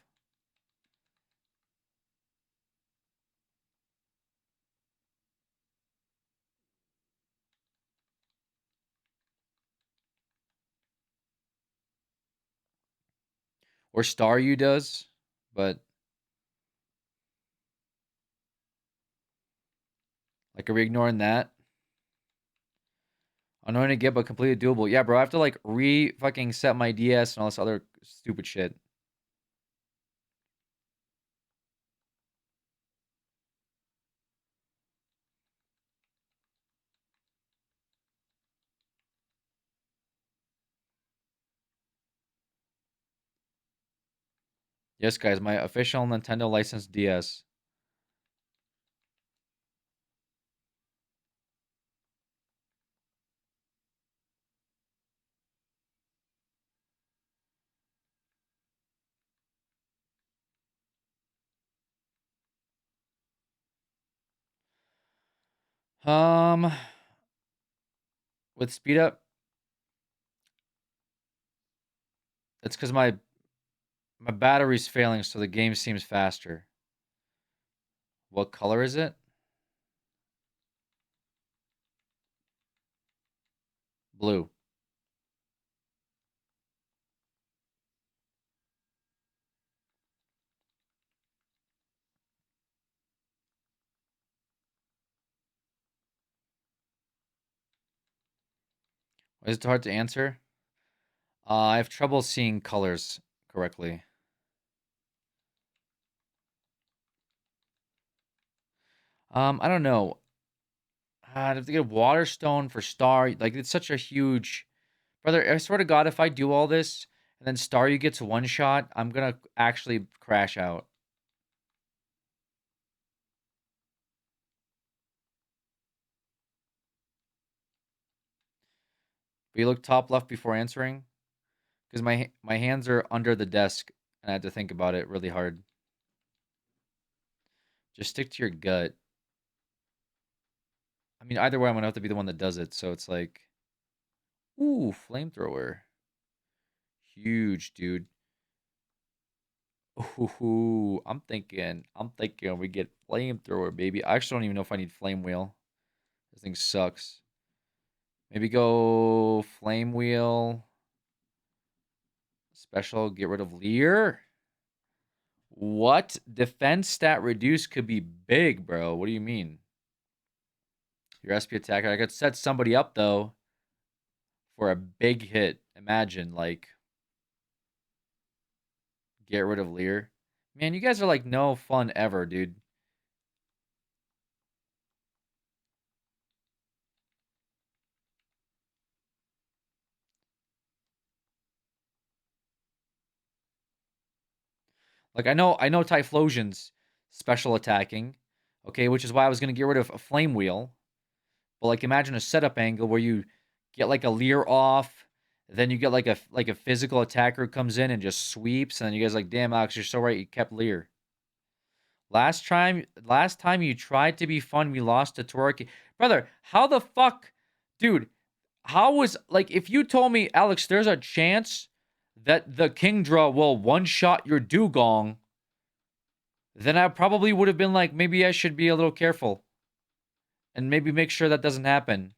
Or Staryu does? But like, are we ignoring that? Annoying to get, but completely doable. Yeah, bro, I have to like re fucking set my DS and all this other stupid shit. Yes, guys, my official Nintendo licensed DS. Um, with speed up, it's because my battery's failing, so the game seems faster. What color is it? Blue. Is it hard to answer? I have trouble seeing colors correctly. I don't know. I'd have to get a water stone for star. Like it's such a huge brother. I swear to God, if I do all this and then Staryu gets one shot, I'm gonna actually crash out. But you look top left before answering, because my hands are under the desk and I had to think about it really hard. Just stick to your gut. I mean, either way, I'm gonna have to be the one that does it. So it's like, ooh, flamethrower, huge, dude. Ooh, I'm thinking we get flamethrower, baby. I actually don't even know if I need flame wheel. This thing sucks. Maybe go flame wheel. Special, get rid of Leer. What? Defense stat reduce could be big, bro. What do you mean? Your SP attacker. I could set somebody up, though, for a big hit. Imagine, like, get rid of Leer. Man, you guys are like no fun ever, dude. Like I know Typhlosion's special attacking, okay, which is why I was gonna get rid of a flame wheel. But like imagine a setup angle where you get like a Leer off, then you get like a physical attacker who comes in and just sweeps, and then you guys like, damn Alex, you're so right, you kept Leer. Last time you tried to be fun, we lost to Twerky. Brother, how the fuck, dude? How was like if you told me, Alex, there's a chance that the Kingdra will one shot your Dugong, then I probably would have been like, maybe I should be a little careful and maybe make sure that doesn't happen.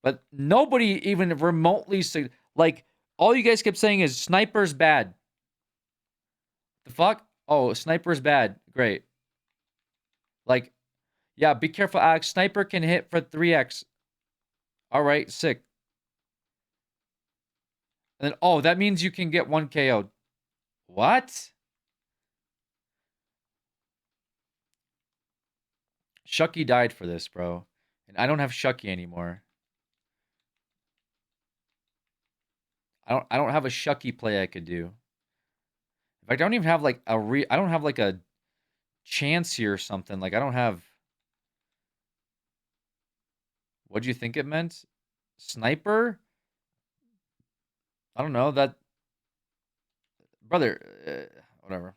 But nobody even remotely said, like, all you guys kept saying is sniper's bad. The fuck? Oh, sniper's bad. Great. Like, yeah, be careful, Alex. Sniper can hit for 3x. All right, sick. And then, oh, that means you can get 1 KO'd. What? Shucky died for this, bro. And I don't have Shucky anymore. I don't have a Shucky play I could do. In fact, I don't even have like I don't have like a chance here or something. Like I don't have. What do you think it meant? Sniper? I don't know that, brother. Whatever.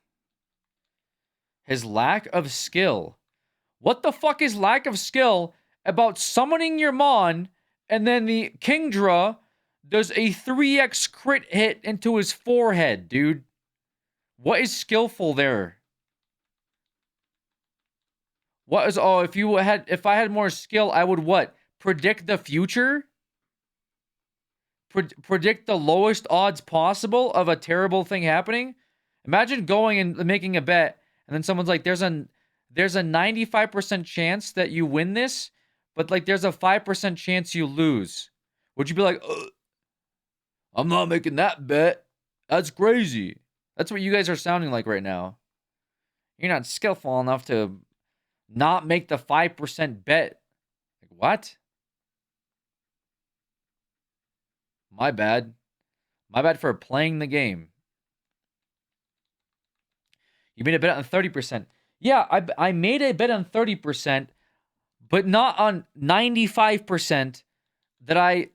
His lack of skill. What the fuck is lack of skill about summoning your Mon and then the Kingdra does a 3x crit hit into his forehead, dude? What is skillful there? What is if I had more skill, I would what? Predict the future? Predict the lowest odds possible of a terrible thing happening? Imagine going and making a bet and then someone's like there's a 95% chance that you win this, but like there's a 5% chance you lose. Would you be like, I'm not making that bet. That's crazy. That's what you guys are sounding like right now. You're not skillful enough to not make the 5% bet. Like, what? My bad. My bad for playing the game. You made a bet on 30%. Yeah, I made a bet on 30%, but not on 95% that I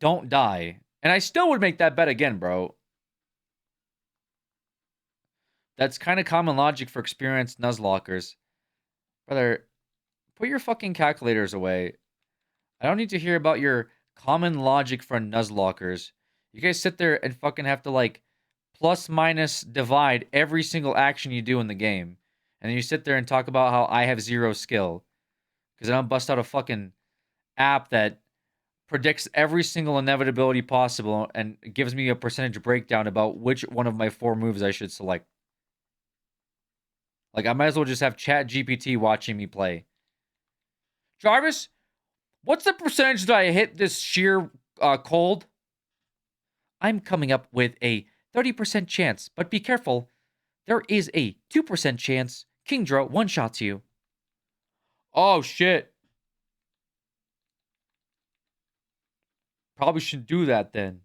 don't die. And I still would make that bet again, bro. That's kind of common logic for experienced Nuzlockers. Brother, put your fucking calculators away. I don't need to hear about your common logic for Nuzlockers. You guys sit there and fucking have to like plus minus divide every single action you do in the game. And then you sit there and talk about how I have zero skill. Because I don't bust out a fucking app that predicts every single inevitability possible and gives me a percentage breakdown about which one of my 4 moves I should select. Like I might as well just have Chat GPT watching me play. Jarvis, What's the percentage that I hit this sheer cold? I'm coming up with a 30% chance, but be careful. There is a 2% chance Kingdra one-shots you. Oh, shit. Probably shouldn't do that then.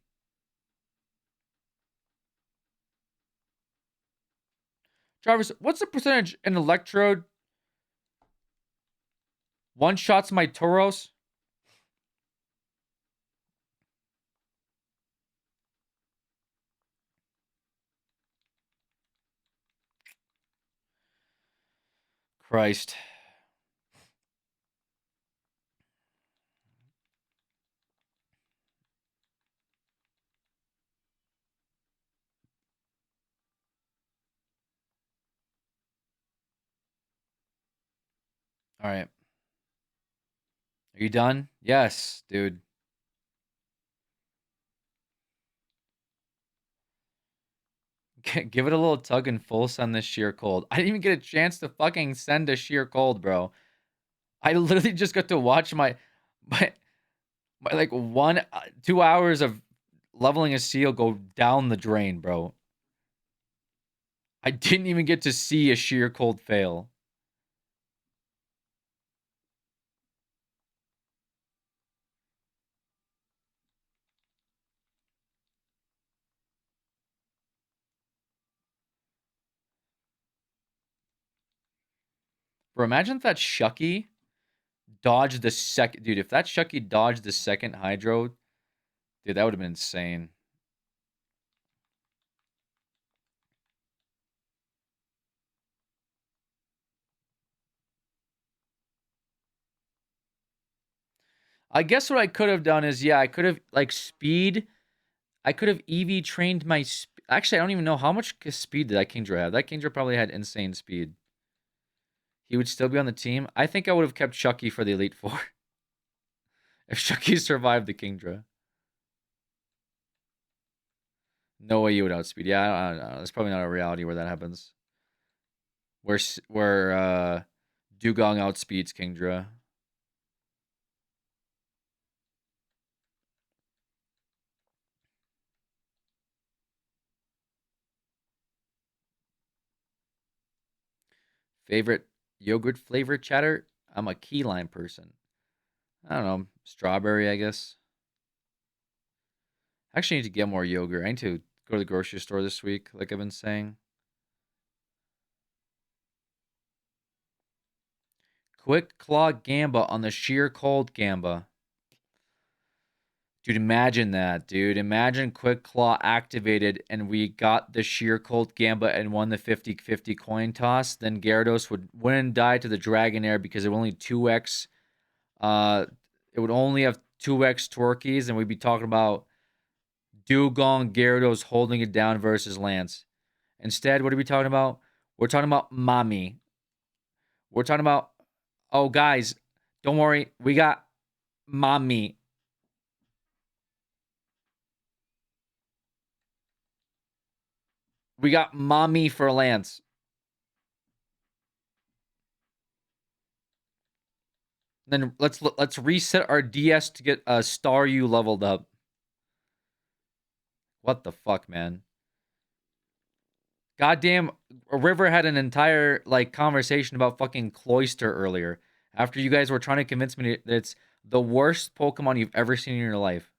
Travis, what's the percentage an electrode one-shots my Tauros? Christ. All right. Are you done? Yes, dude. Give it a little tug and full send this sheer cold. I didn't even get a chance to fucking send a sheer cold, bro. I literally just got to watch my, my like 2 hours of leveling a seal go down the drain, bro. I didn't even get to see a sheer cold fail. Bro, imagine if that Shucky dodged the second. Dude, if that Shucky dodged the second Hydro, dude, that would have been insane. I guess what I could have done is, yeah, I could have, like, speed. I could have EV trained my. Actually, I don't even know how much speed did that Kingdra have. That Kingdra probably had insane speed. He would still be on the team. I think I would have kept Shucky for the Elite Four if Shucky survived the Kingdra. No way you would outspeed. Yeah, I don't know. That's probably not a reality where that happens. Where Dugong outspeeds Kingdra. Favorite yogurt flavor chatter? I'm a key lime person. I don't know. Strawberry, I guess. I actually need to get more yogurt. I need to go to the grocery store this week, like I've been saying. Quick Claw Gamba on the sheer cold Gamba. Dude, imagine that, dude. Imagine Quick Claw activated and we got the sheer cold Gamba and won the 50-50 coin toss. Then Gyarados would win and die to the Dragonair because it would only 2x. It would only have 2x Torqueys, and we'd be talking about Dugong Gyarados holding it down versus Lance. Instead, what are we talking about? We're talking about Mommy. We're talking about, oh, guys, don't worry. We got Mommy. We got Mommy for Lance. Then let's reset our DS to get Staryu leveled up. What the fuck, man? Goddamn, River had an entire like conversation about fucking Cloyster earlier. After you guys were trying to convince me that it's the worst Pokemon you've ever seen in your life.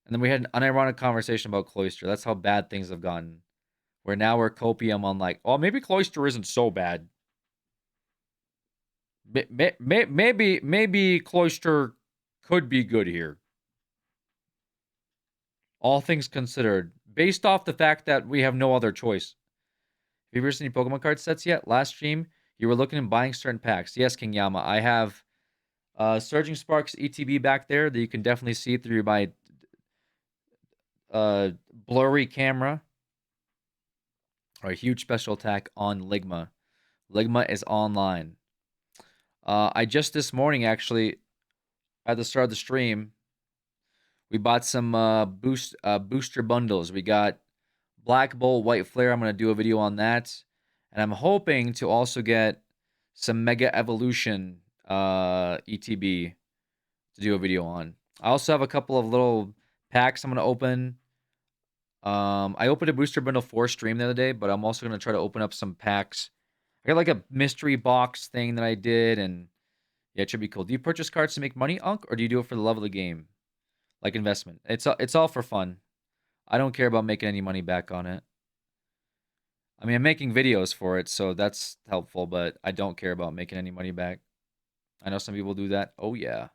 And then we had an unironic conversation about Cloyster. That's how bad things have gotten. Where now we're copium on like, oh, maybe Cloyster isn't so bad. Maybe Cloyster could be good here. All things considered, based off the fact that we have no other choice. Have you ever seen any Pokemon card sets yet? Last stream, you were looking and buying certain packs. Yes, King Yama, I have Surging Sparks ETB back there that you can definitely see through my blurry camera. Or a huge special attack on Ligma. Ligma is online. I just this morning, actually, at the start of the stream, we bought some booster bundles. We got Black Bolt, White Flare. I'm going to do a video on that. And I'm hoping to also get some Mega Evolution ETB to do a video on. I also have a couple of little packs I'm gonna open. I opened a Booster Bundle 4 stream the other day, but I'm also gonna try to open up some packs. I got like a mystery box thing that I did, and yeah, it should be cool. Do you purchase cards to make money, Unc, or do you do it for the love of the game, like investment? It's all for fun. I don't care about making any money back on it. I mean, I'm making videos for it, so that's helpful, but I don't care about making any money back. I know some people do that. Oh yeah.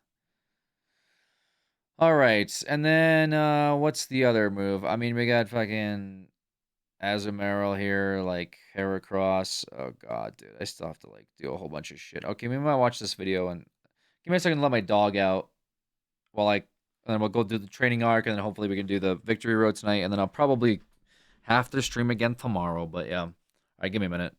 All right, and then what's the other move? I mean, we got fucking Azumarill here, like Heracross. Oh god, dude, I still have to like do a whole bunch of shit. Okay, we might watch this video and give me a second to let my dog out while I, and then we'll go do the training arc, and then hopefully we can do the victory road tonight, and then I'll probably have to stream again tomorrow. But yeah, all right, give me a minute.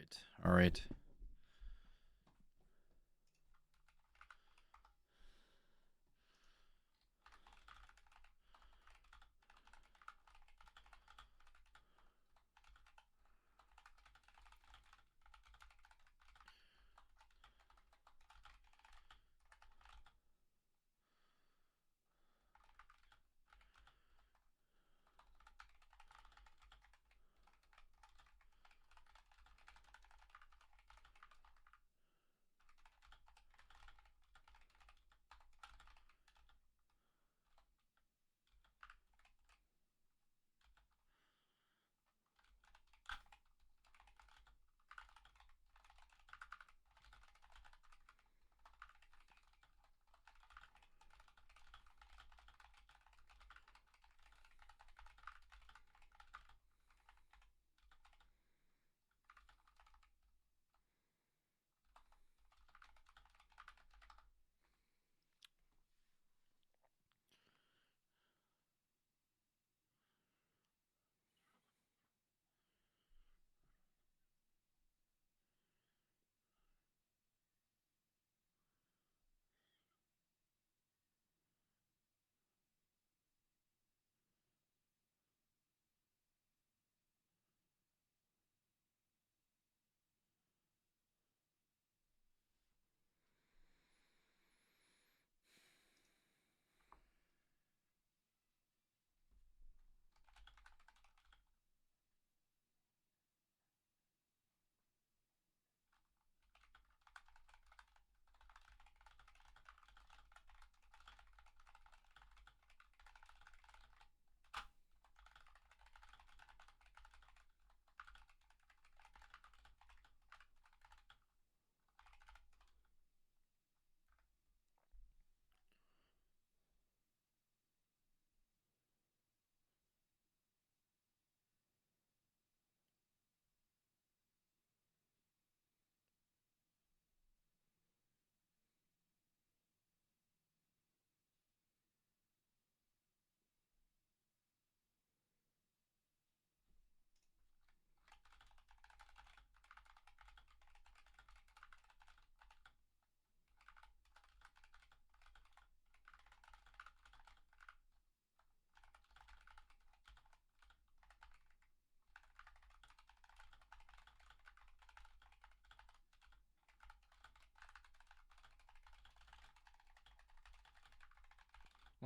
right. All right.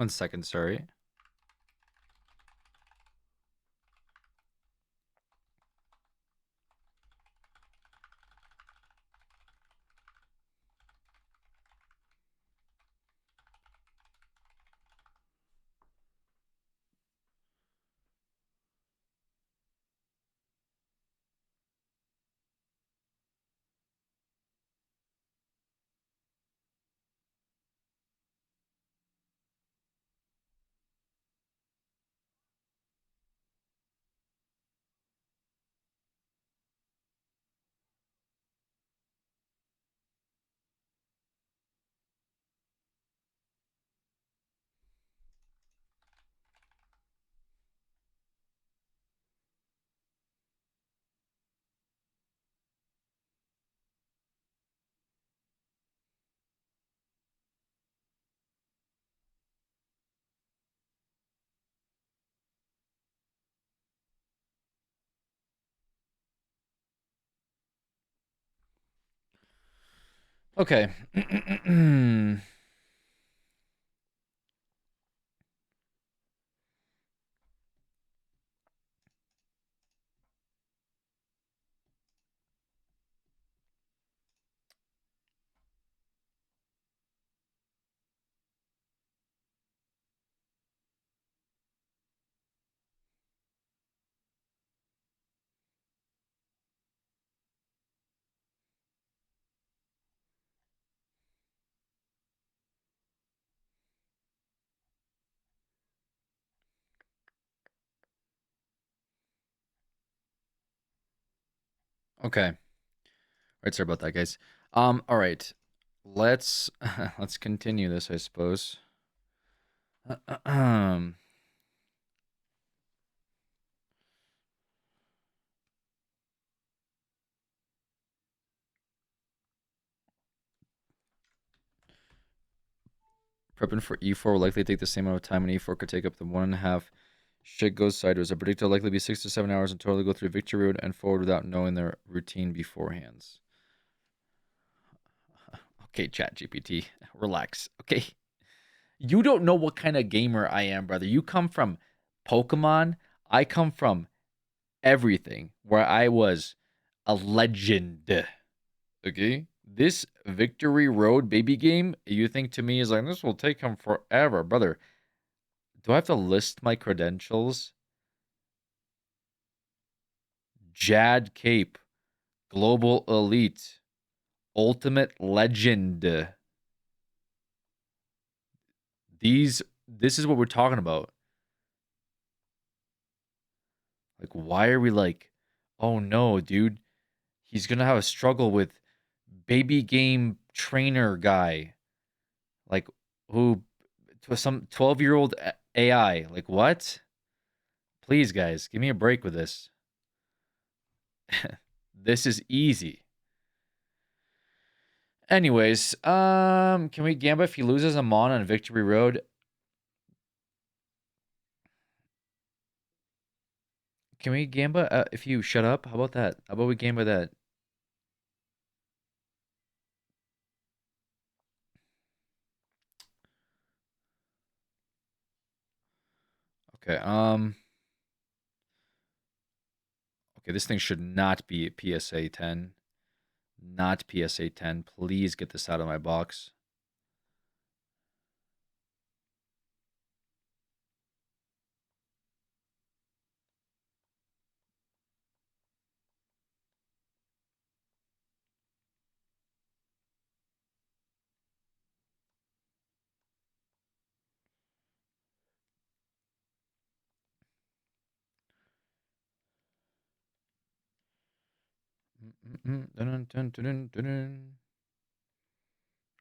One second, sorry. Okay. Okay. Right, sorry about that, guys. All right. Let's let's continue this, I suppose. Prepping for E4 will likely take the same amount of time, and E4 could take up to 1.5. Shit goes sideways. I predict it'll likely be 6 to 7 hours and totally go through Victory Road and forward without knowing their routine beforehand. Okay, Chat GPT, relax. Okay, you don't know what kind of gamer I am, brother. You come from Pokemon. I come from everything where I was a legend. Okay, this Victory Road baby game, you think to me is like, this will take him forever, brother. Do I have to list my credentials? Jad Cape, Global Elite, Ultimate Legend. This is what we're talking about. Like, why are we like, oh no, dude, he's gonna have a struggle with baby game trainer guy, like who to some 12-year-old AI. Like, what? Please, guys, give me a break with this. This is easy. Anyways, can we Gamba if he loses a Mon on Victory Road? Can we Gamba if you shut up? How about that? How about we Gamba that? Okay, okay, this thing should not be PSA 10. Not PSA 10. Please get this out of my box.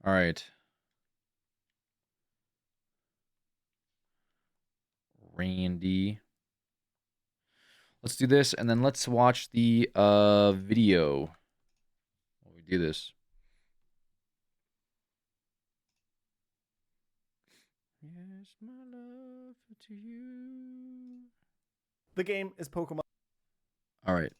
All right. Randy. Let's do this, and then let's watch the video while we do this. Yes, my love to you. The game is Pokemon. All right.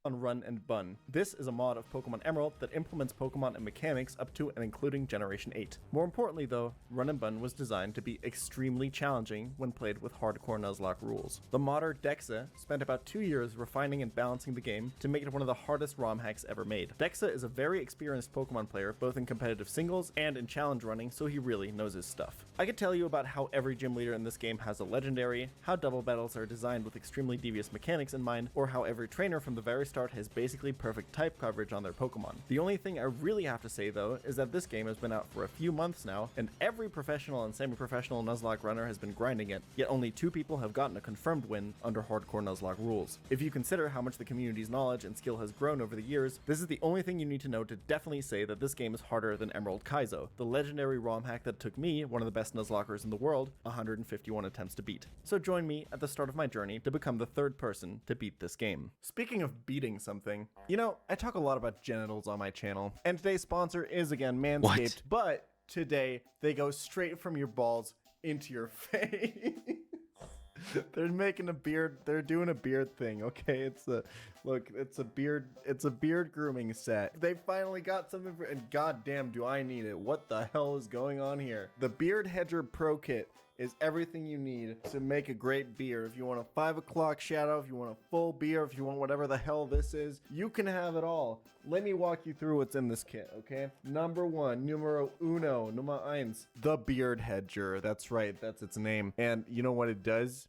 On Run and Bun. This is a mod of Pokemon Emerald that implements Pokemon and mechanics up to and including Generation 8. More importantly though, Run and Bun was designed to be extremely challenging when played with hardcore Nuzlocke rules. The modder Dexa spent about 2 years refining and balancing the game to make it one of the hardest ROM hacks ever made. Dexa is a very experienced Pokemon player both in competitive singles and in challenge running, so he really knows his stuff. I could tell you about how every gym leader in this game has a legendary, how double battles are designed with extremely devious mechanics in mind, or how every trainer from the very start has basically perfect type coverage on their Pokemon. The only thing I really have to say though is that this game has been out for a few months now, and every professional and semi-professional Nuzlocke runner has been grinding it, yet only 2 people have gotten a confirmed win under hardcore Nuzlocke rules. If you consider how much the community's knowledge and skill has grown over the years, this is the only thing you need to know to definitely say that this game is harder than Emerald Kaizo, the legendary ROM hack that took me, one of the best Nuzlockers in the world, 151 attempts to beat. So join me at the start of my journey to become the 3rd person to beat this game. Speaking of beating something, you know, I talk a lot about genitals on my channel, and today's sponsor is again Manscaped, but today they go straight from your balls into your face. They're making a beard, they're doing a beard thing, okay? It's a beard grooming set. They finally got something for, and goddamn do I need it. What the hell is going on here? The Beard Hedger Pro Kit is everything you need to make a great beard. If you want a 5 o'clock shadow, if you want a full beard, if you want whatever the hell this is, you can have it all. Let me walk you through what's in this kit, okay? Number 1, numero uno, nummer eins, the Beard Hedger. That's right, that's its name. And you know what it does?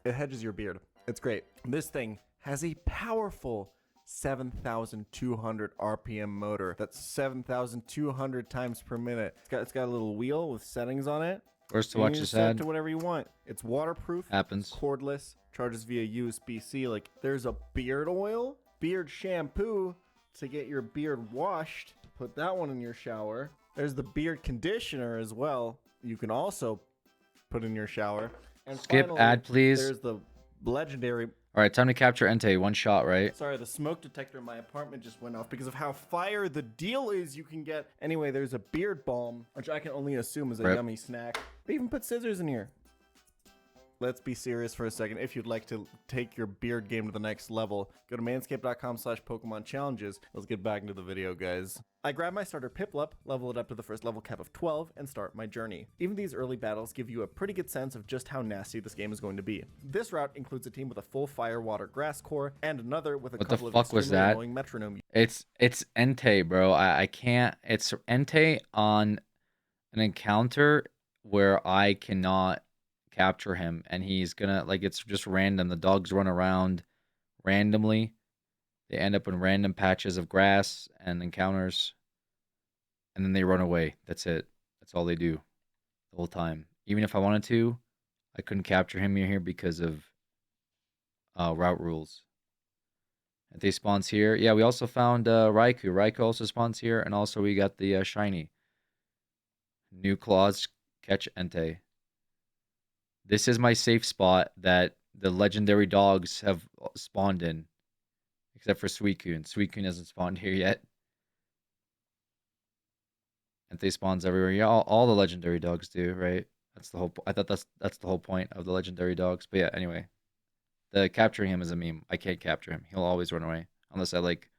It hedges your beard. It's great. This thing has a powerful 7,200 RPM motor. That's 7,200 times per minute. It's got a little wheel with settings on it. Where's to watch this ad? To whatever you want. It's waterproof. Happens. Cordless. Charges via USB-C. Like, there's a beard oil, beard shampoo to get your beard washed. Put that one in your shower. There's the beard conditioner as well. You can also put in your shower. And Skip finally, ad, please. there's the legendary... All right, time to capture Entei. One shot, right? Sorry, the smoke detector in my apartment just went off because of how fire the deal is you can get. Anyway, there's a beard balm, which I can only assume is a yummy snack. They even put scissors in here. Let's be serious for a second. If you'd like to take your beard game to the next level, go to manscaped.com/Pokemon challenges. Let's get back into the video, guys. I grab my starter Piplup, level it up to the first level cap of 12, and start my journey. Even these early battles give you a pretty good sense of just how nasty this game is going to be. This route includes a team with a full fire water grass core, and another with a couple of extremely annoying metronome. It's Entei, bro. I can't. It's Entei on an encounter where I cannot capture him, and he's gonna, like, it's just random. The dogs run around randomly. They end up in random patches of grass and encounters, and then they run away. That's it. That's all they do the whole time. Even if I wanted to, I couldn't capture him here because of route rules. Entei spawns here. Yeah, we also found Raikou. Raikou also spawns here, and also we got the shiny. New claws catch Entei. This is my safe spot that the legendary dogs have spawned in. Except for Suicune. Suicune hasn't spawned here yet. Entei spawns everywhere. Yeah, all the legendary dogs do, right? That's the whole. I thought that's the whole point of the legendary dogs. But yeah, anyway, the capturing him is a meme. I can't capture him. He'll always run away unless I like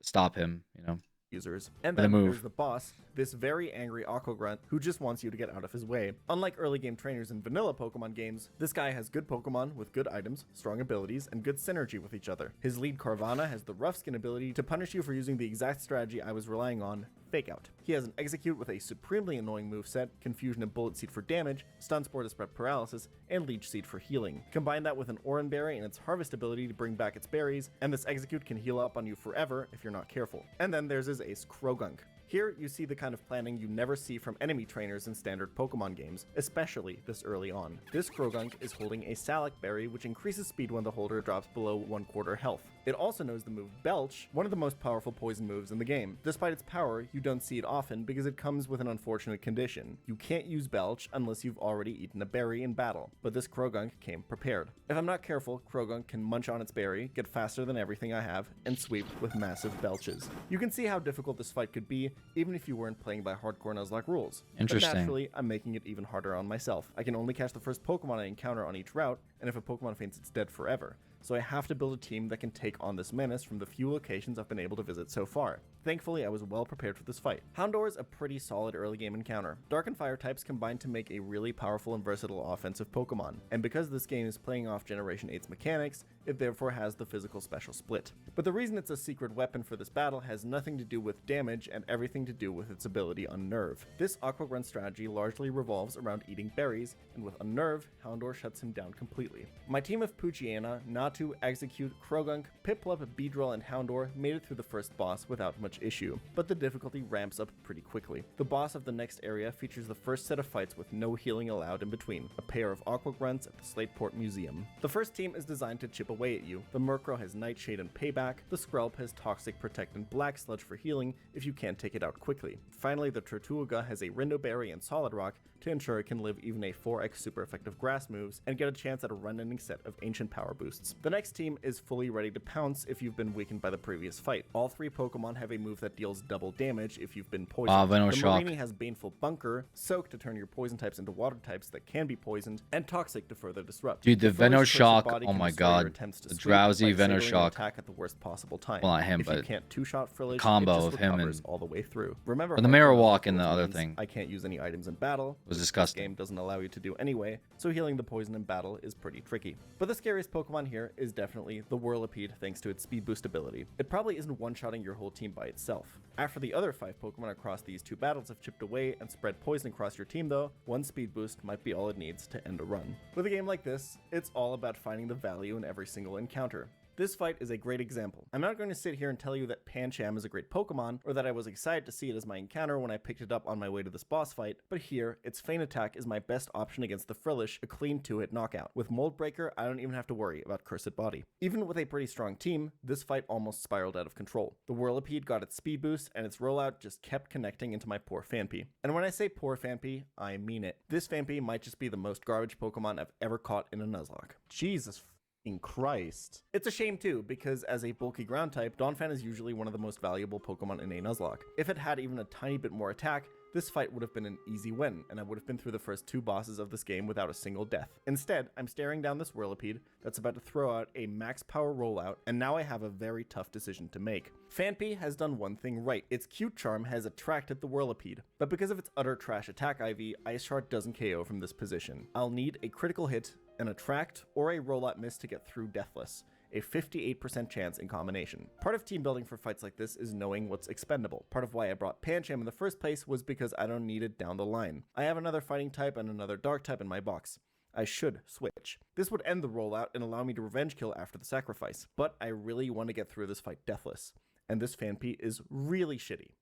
stop him. You know. Users. And then there's the boss, this very angry Aqua Grunt who just wants you to get out of his way. Unlike early game trainers in vanilla Pokemon games, this guy has good Pokemon with good items, strong abilities, and good synergy with each other. His lead Carvana has the rough skin ability to punish you for using the exact strategy I was relying on, Fake Out. He has an Execute with a supremely annoying moveset, Confusion and Bullet Seed for damage, Stun Spore to spread paralysis, and Leech Seed for healing. Combine that with an Oran Berry and its Harvest ability to bring back its berries, and this Execute can heal up on you forever if you're not careful. And then there's his ace Krogunk. Here, you see the kind of planning you never see from enemy trainers in standard Pokemon games, especially this early on. This Krogunk is holding a Salac Berry, which increases speed when the holder drops below 1/4 health. It also knows the move Belch, one of the most powerful poison moves in the game. Despite its power, you don't see it often because it comes with an unfortunate condition. You can't use Belch unless you've already eaten a berry in battle, but this Krogunk came prepared. If I'm not careful, Krogunk can munch on its berry, get faster than everything I have, and sweep with massive belches. You can see how difficult this fight could be, even if you weren't playing by hardcore Nuzlocke rules. Interesting. But naturally, I'm making it even harder on myself. I can only catch the first Pokemon I encounter on each route, and if a Pokemon faints, it's dead forever. So I have to build a team that can take on this menace from the few locations I've been able to visit so far. Thankfully, I was well prepared for this fight. Houndour is a pretty solid early game encounter. Dark and Fire types combine to make a really powerful and versatile offensive Pokemon, and because this game is playing off Generation 8's mechanics, it therefore has the physical special split. But the reason it's a secret weapon for this battle has nothing to do with damage and everything to do with its ability Unnerve. This Aqua Grunt strategy largely revolves around eating berries, and with Unnerve, Houndour shuts him down completely. My team of Poochyena, Natu, Execute, Krogunk, Piplup, Beedrill, and Houndour made it through the first boss without much issue, but the difficulty ramps up pretty quickly. The boss of the next area features the first set of fights with no healing allowed in between, a pair of Aqua Grunts at the Slateport Museum. The first team is designed to chip away at you. The Murkrow has Nightshade and Payback, the Skrelp has Toxic, Protect, and Black Sludge for healing if you can't take it out quickly. Finally, the Tortuga has a Rindo Berry and Solid Rock to ensure it can live even a 4x super effective grass moves and get a chance at a run-ending set of ancient power boosts. The next team is fully ready to pounce if you've been weakened by the previous fight. All three Pokemon have a move that deals double damage if you've been poisoned. The Mareanie has Baneful Bunker, Soak to turn your poison types into water types that can be poisoned, and Toxic to further disrupt. Dude, the Venoshock, oh my god, the drowsy Venoshock. Attack at the worst possible time. Well, not him, if but you can't two-shot Frillish, combo it just of him and all the way through. Remember, the Marowak and the other thing. I can't use any items in battle. It was disgusting. This game doesn't allow you to do anyway, so healing the poison in battle is pretty tricky. But the scariest Pokemon here is definitely the Whirlipede thanks to its speed boost ability. It probably isn't one-shotting your whole team by itself. After the other 5 Pokemon across these 2 battles have chipped away and spread poison across your team though, one speed boost might be all it needs to end a run. With a game like this, it's all about finding the value in every single encounter. This fight is a great example. I'm not going to sit here and tell you that Pancham is a great Pokemon, or that I was excited to see it as my encounter when I picked it up on my way to this boss fight, but here, its Feint Attack is my best option against the Frillish, a clean 2-hit knockout. With Mold Breaker, I don't even have to worry about Cursed Body. Even with a pretty strong team, this fight almost spiraled out of control. The Whirlipede got its speed boost, and its rollout just kept connecting into my poor Phanpy. And when I say poor Phanpy, I mean it. This Phanpy might just be the most garbage Pokemon I've ever caught in a Nuzlocke. Jesus in Christ. It's a shame too, because as a bulky ground type, Donphan is usually one of the most valuable Pokemon in a Nuzlocke. If it had even a tiny bit more attack, this fight would have been an easy win, and I would have been through the first 2 bosses of this game without a single death. Instead, I'm staring down this Whirlipede that's about to throw out a max power rollout, and now I have a very tough decision to make. Phanpy has done one thing right. Its cute charm has attracted the Whirlipede, but because of its utter trash attack IV, Ice Shard doesn't KO from this position. I'll need a critical hit, an attract, or a rollout miss to get through deathless. A 58% chance in combination. Part of team building for fights like this is knowing what's expendable. Part of why I brought Pancham in the first place was because I don't need it down the line. I have another fighting type and another dark type in my box. I should switch. This would end the rollout and allow me to revenge kill after the sacrifice, but I really want to get through this fight deathless. And this Phanpy is really shitty.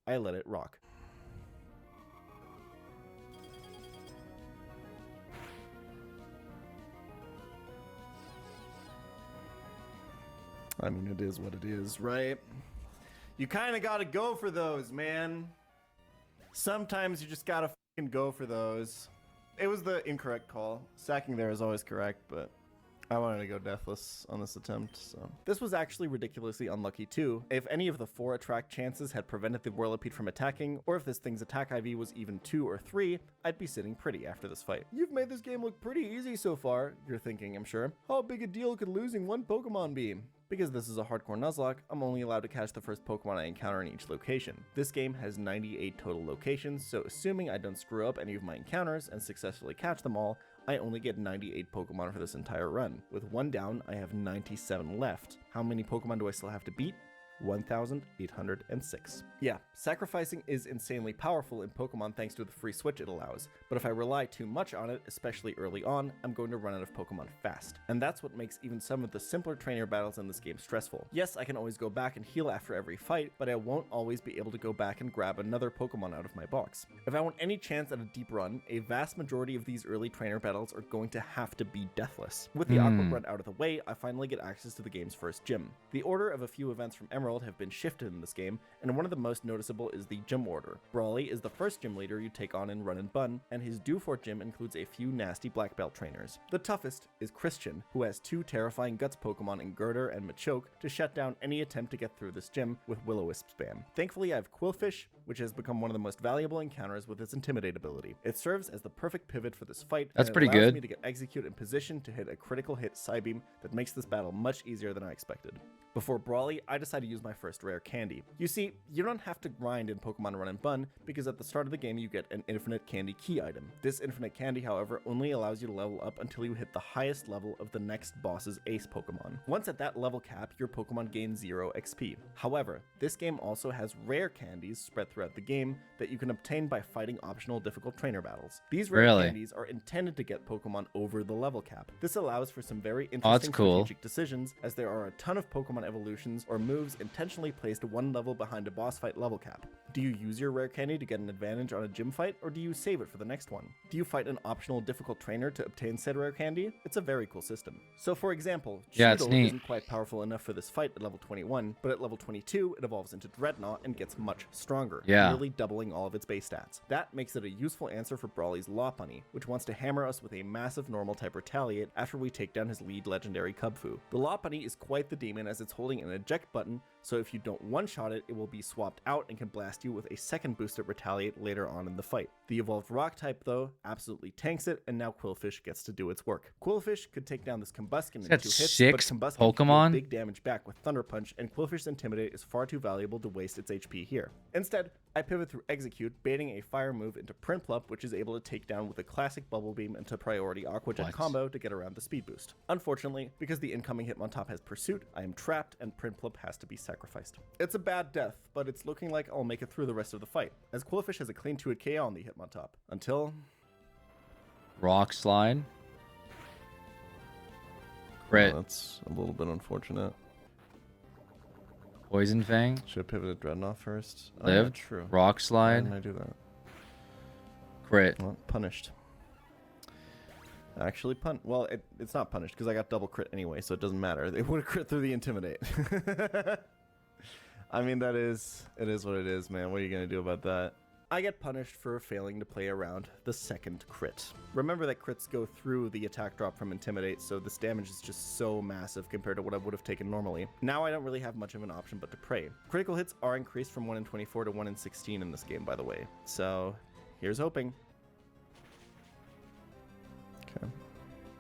I let it rock. I mean, it is what it is, right? You kind of got to go for those, man. Sometimes you just got to fucking go for those. It was the incorrect call. Sacking there is always correct, but I wanted to go deathless on this attempt, so. This was actually ridiculously unlucky too. If any of the 4 attract chances had prevented the Whirlipede from attacking, or if this thing's attack IV was even 2 or 3, I'd be sitting pretty after this fight. You've made this game look pretty easy so far, you're thinking, I'm sure. How big a deal could losing 1 Pokemon be? Because this is a hardcore Nuzlocke, I'm only allowed to catch the first Pokemon I encounter in each location. This game has 98 total locations, so assuming I don't screw up any of my encounters and successfully catch them all, I only get 98 Pokemon for this entire run. With 1 down, I have 97 left. How many Pokemon do I still have to beat? 1,806. Yeah, sacrificing is insanely powerful in Pokemon thanks to the free switch it allows, but if I rely too much on it, especially early on, I'm going to run out of Pokemon fast. And that's what makes even some of the simpler trainer battles in this game stressful. Yes, I can always go back and heal after every fight, but I won't always be able to go back and grab another Pokemon out of my box. If I want any chance at a deep run, a vast majority of these early trainer battles are going to have to be deathless. With the Aqua Grunt out of the way, I finally get access to the game's first gym. The order of a few events from Emerald have been shifted in this game, and one of the most noticeable is the gym order. Brawly is the first gym leader you take on in Run and Bun, and his due for gym includes a few nasty black belt trainers. The toughest is Christian, who has 2 terrifying guts Pokemon in Girder and Machoke to shut down any attempt to get through this gym with Will-O-Wisp spam. Thankfully, I have Quillfish, which has become one of the most valuable encounters with its Intimidate ability. It serves as the perfect pivot for this fight. That's pretty good. It allows good. me to get Execute in position to hit a critical hit Psybeam that makes this battle much easier than I expected. Before Brawly, I decided to use my first rare candy. You see, you don't have to grind in Pokemon Run and Bun, because at the start of the game you get an infinite candy key item. This infinite candy, however, only allows you to level up until you hit the highest level of the next boss's ace Pokemon. Once at that level cap, your Pokemon gain 0 XP. However, this game also has rare candies spread throughout the game that you can obtain by fighting optional difficult trainer battles. These rare candies are intended to get Pokemon over the level cap. This allows for some very interesting strategic decisions, as there are a ton of Pokemon evolutions or moves intentionally placed 1 level behind a boss fight level cap. Do you use your rare candy to get an advantage on a gym fight, or do you save it for the next one? Do you fight an optional difficult trainer to obtain said rare candy? It's a very cool system. So for example, Cheetle isn't quite powerful enough for this fight at level 21, but at level 22 it evolves into Dreadnought and gets much stronger, nearly doubling all of its base stats. That makes it a useful answer for Brawly's Lopunny, which wants to hammer us with a massive normal type Retaliate after we take down his lead legendary Kubfu. The Lopunny is quite the demon, as it's holding an eject button, so if you don't one-shot it, it will be swapped out and can blast you with a second boosted Retaliate later on in the fight. The evolved rock type, though, absolutely tanks it, and now Quillfish gets to do its work. Quillfish could take down this Combuskin in 2 hits, but Combuskin can do big damage back with Thunder Punch, and Quillfish's Intimidate is far too valuable to waste its HP here. Instead, I pivot through Execute, baiting a fire move into Prinplup, which is able to take down with a classic Bubble Beam into Priority Aqua Jet combo to get around the speed boost. Unfortunately, because the incoming Hitmontop has Pursuit, I am trapped and Prinplup has to be sacrificed. It's a bad death, but it's looking like I'll make it through the rest of the fight, as Quillfish has a clean 2-hit KO on the Hitmontop. Until... Rock Slide. Crit. That's a little bit unfortunate. Poison Fang. Should have pivoted Dreadnought first. Lived. Oh, yeah, true. Rock Why Slide. didn't I do that? Crit. Well, punished. Actually, well, it's not punished because I got double crit anyway, so it doesn't matter. They would have crit through the Intimidate. I mean, it is what it is, man. What are you going to do about that? I get punished for failing to play around the second crit. Remember that crits go through the attack drop from Intimidate, so this damage is just so massive compared to what I would have taken normally. Now I don't really have much of an option but to pray. Critical hits are increased from 1 in 24 to 1 in 16 in this game, by the way. So, here's hoping. Okay.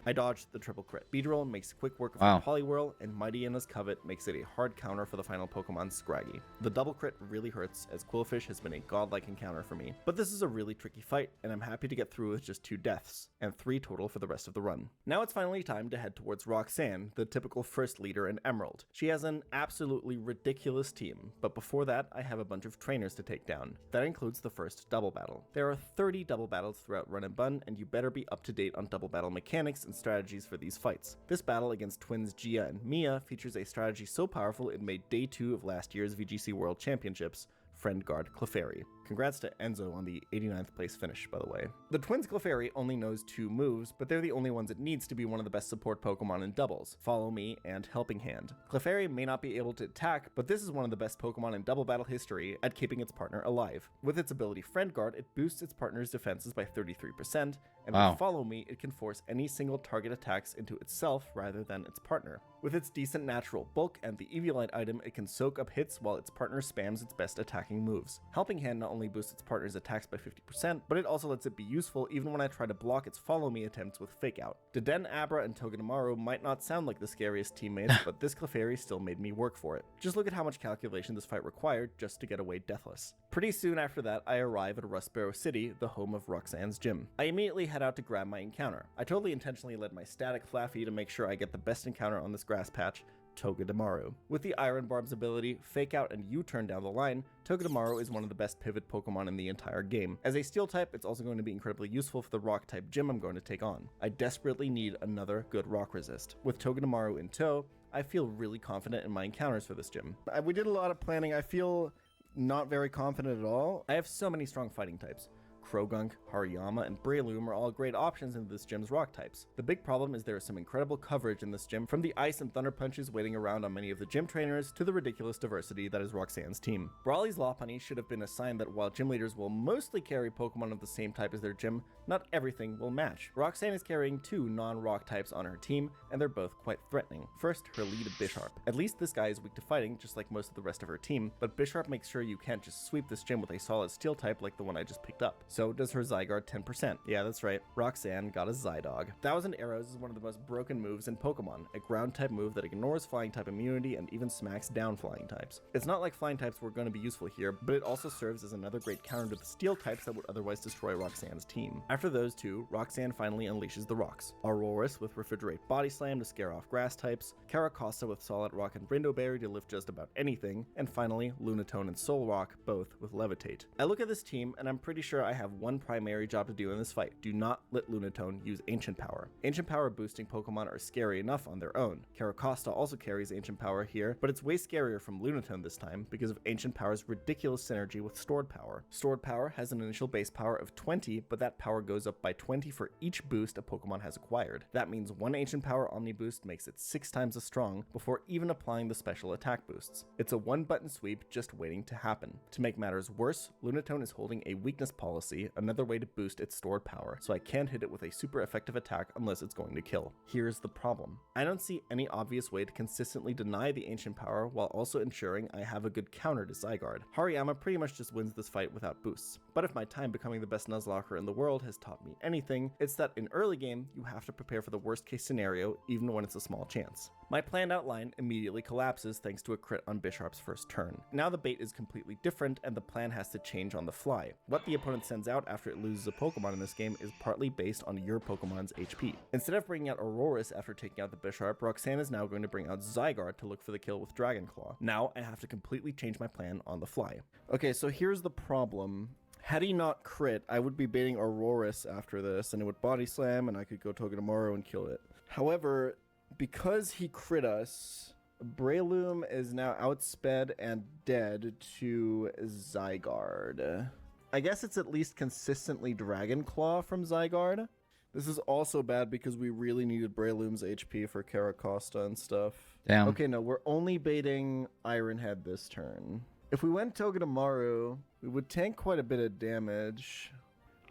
I dodged the triple crit. Beedrill makes quick work of the Poliwhirl, and Mighty Ina's Covet makes it a hard counter for the final Pokemon Scraggy. The double crit really hurts, as Quillfish has been a godlike encounter for me. But this is a really tricky fight, and I'm happy to get through with just 2 deaths, and 3 total for the rest of the run. Now it's finally time to head towards Roxanne, the typical first leader in Emerald. She has an absolutely ridiculous team, but before that, I have a bunch of trainers to take down. That includes the first double battle. There are 30 double battles throughout Run and Bun, and you better be up to date on double battle mechanics and strategies for these fights. This battle against twins Gia and Mia features a strategy so powerful it made day 2 of last year's VGC World Championships, Friend Guard Clefairy. Congrats to Enzo on the 89th place finish, by the way. The twins Clefairy only knows 2 moves, but they're the only ones it needs to be one of the best support Pokemon in doubles, Follow Me and Helping Hand. Clefairy may not be able to attack, but this is one of the best Pokemon in double battle history at keeping its partner alive. With its ability Friend Guard, it boosts its partner's defenses by 33%, and with Follow Me, it can force any single target attacks into itself rather than its partner. With its decent natural bulk and the Eviolite item, it can soak up hits while its partner spams its best attacking moves. Helping Hand not only boosts its partner's attacks by 50%, but it also lets it be useful even when I try to block its Follow Me attempts with Fake Out. Deden, Abra, and Togedemaru might not sound like the scariest teammates, but this Clefairy still made me work for it. Just look at how much calculation this fight required just to get away deathless. Pretty soon after that, I arrive at Rustboro City, the home of Roxanne's gym. I immediately head out to grab my encounter. I totally intentionally led my static Flaffy to make sure I get the best encounter on this grass patch, Togedemaru. With the Iron Barb's ability, Fake Out and U-Turn down the line, Togedemaru is one of the best pivot Pokemon in the entire game. As a Steel type, it's also going to be incredibly useful for the Rock type gym I'm going to take on. I desperately need another good Rock resist. With Togedemaru in tow, I feel really confident in my encounters for this gym. We did a lot of planning. I feel not very confident at all. I have so many strong fighting types. Krogunk, Hariyama, and Breloom are all great options in this gym's rock types. The big problem is there is some incredible coverage in this gym, from the ice and thunder punches waiting around on many of the gym trainers to the ridiculous diversity that is Roxanne's team. Brawly's Lopunny should have been a sign that while gym leaders will mostly carry Pokemon of the same type as their gym, not everything will match. Roxanne is carrying 2 non-rock types on her team, and they're both quite threatening. First, her lead Bisharp. At least this guy is weak to fighting, just like most of the rest of her team, but Bisharp makes sure you can't just sweep this gym with a solid steel type like the one I just picked up. So does her Zygarde 10%. Yeah, that's right. Roxanne got a Zydog. Thousand Arrows is one of the most broken moves in Pokemon, a ground type move that ignores flying type immunity and even smacks down flying types. It's not like flying types were going to be useful here, but it also serves as another great counter to the steel types that would otherwise destroy Roxanne's team. After those 2, Roxanne finally unleashes the rocks. Aurorus with Refrigerate Body Slam to scare off grass types, Caracosta with Solid Rock and Brindleberry to lift just about anything, and finally Lunatone and Soul Rock, both with Levitate. I look at this team and I'm pretty sure I have one primary job to do in this fight. Do not let Lunatone use Ancient Power. Ancient Power boosting Pokemon are scary enough on their own. Caracosta also carries Ancient Power here, but it's way scarier from Lunatone this time because of Ancient Power's ridiculous synergy with Stored Power. Stored Power has an initial base power of 20, but that power goes up by 20 for each boost a Pokemon has acquired. That means one Ancient Power Omni boost makes it 6 times as strong before even applying the special attack boosts. It's a one-button sweep just waiting to happen. To make matters worse, Lunatone is holding a weakness policy, another way to boost its stored power, so I can't hit it with a super effective attack unless it's going to kill. Here's the problem. I don't see any obvious way to consistently deny the Ancient Power while also ensuring I have a good counter to Zygarde. Hariyama pretty much just wins this fight without boosts. But if my time becoming the best Nuzlocker in the world has taught me anything, it's that in early game, you have to prepare for the worst case scenario even when it's a small chance. My planned outline immediately collapses thanks to a crit on Bisharp's first turn. Now the bait is completely different and the plan has to change on the fly. What the opponent sends out after it loses a Pokemon in this game is partly based on your Pokemon's HP. Instead of bringing out Aurorus after taking out the Bisharp, Roxanne is now going to bring out Zygarde to look for the kill with Dragon Claw. Now I have to completely change my plan on the fly. Okay, so here's the problem. Had he not crit, I would be baiting Aurorus after this, and it would Body Slam, and I could go Togedemaru and kill it. However, because he crit us, Breloom is now outsped and dead to Zygarde. I guess it's at least consistently Dragon Claw from Zygarde. This is also bad because we really needed Breloom's HP for Caracosta and stuff. Damn. Okay, no, we're only baiting Iron Head this turn. If we went Togedemaru, we would tank quite a bit of damage.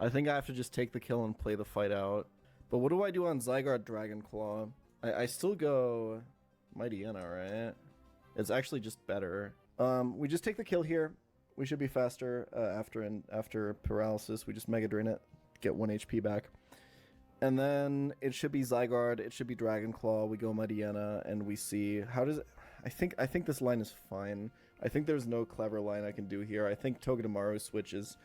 I think I have to just take the kill and play the fight out. But what do I do on Zygarde Dragon Claw? I still go Mightyena, right? It's actually just better. We just take the kill here. We should be faster after paralysis. We just Mega Drain it, get 1 HP back. And then it should be Zygarde, it should be Dragon Claw. We go Mightyena, and we see how does it... I think this line is fine. I think there's no clever line I can do here. I think Togedemaru switch is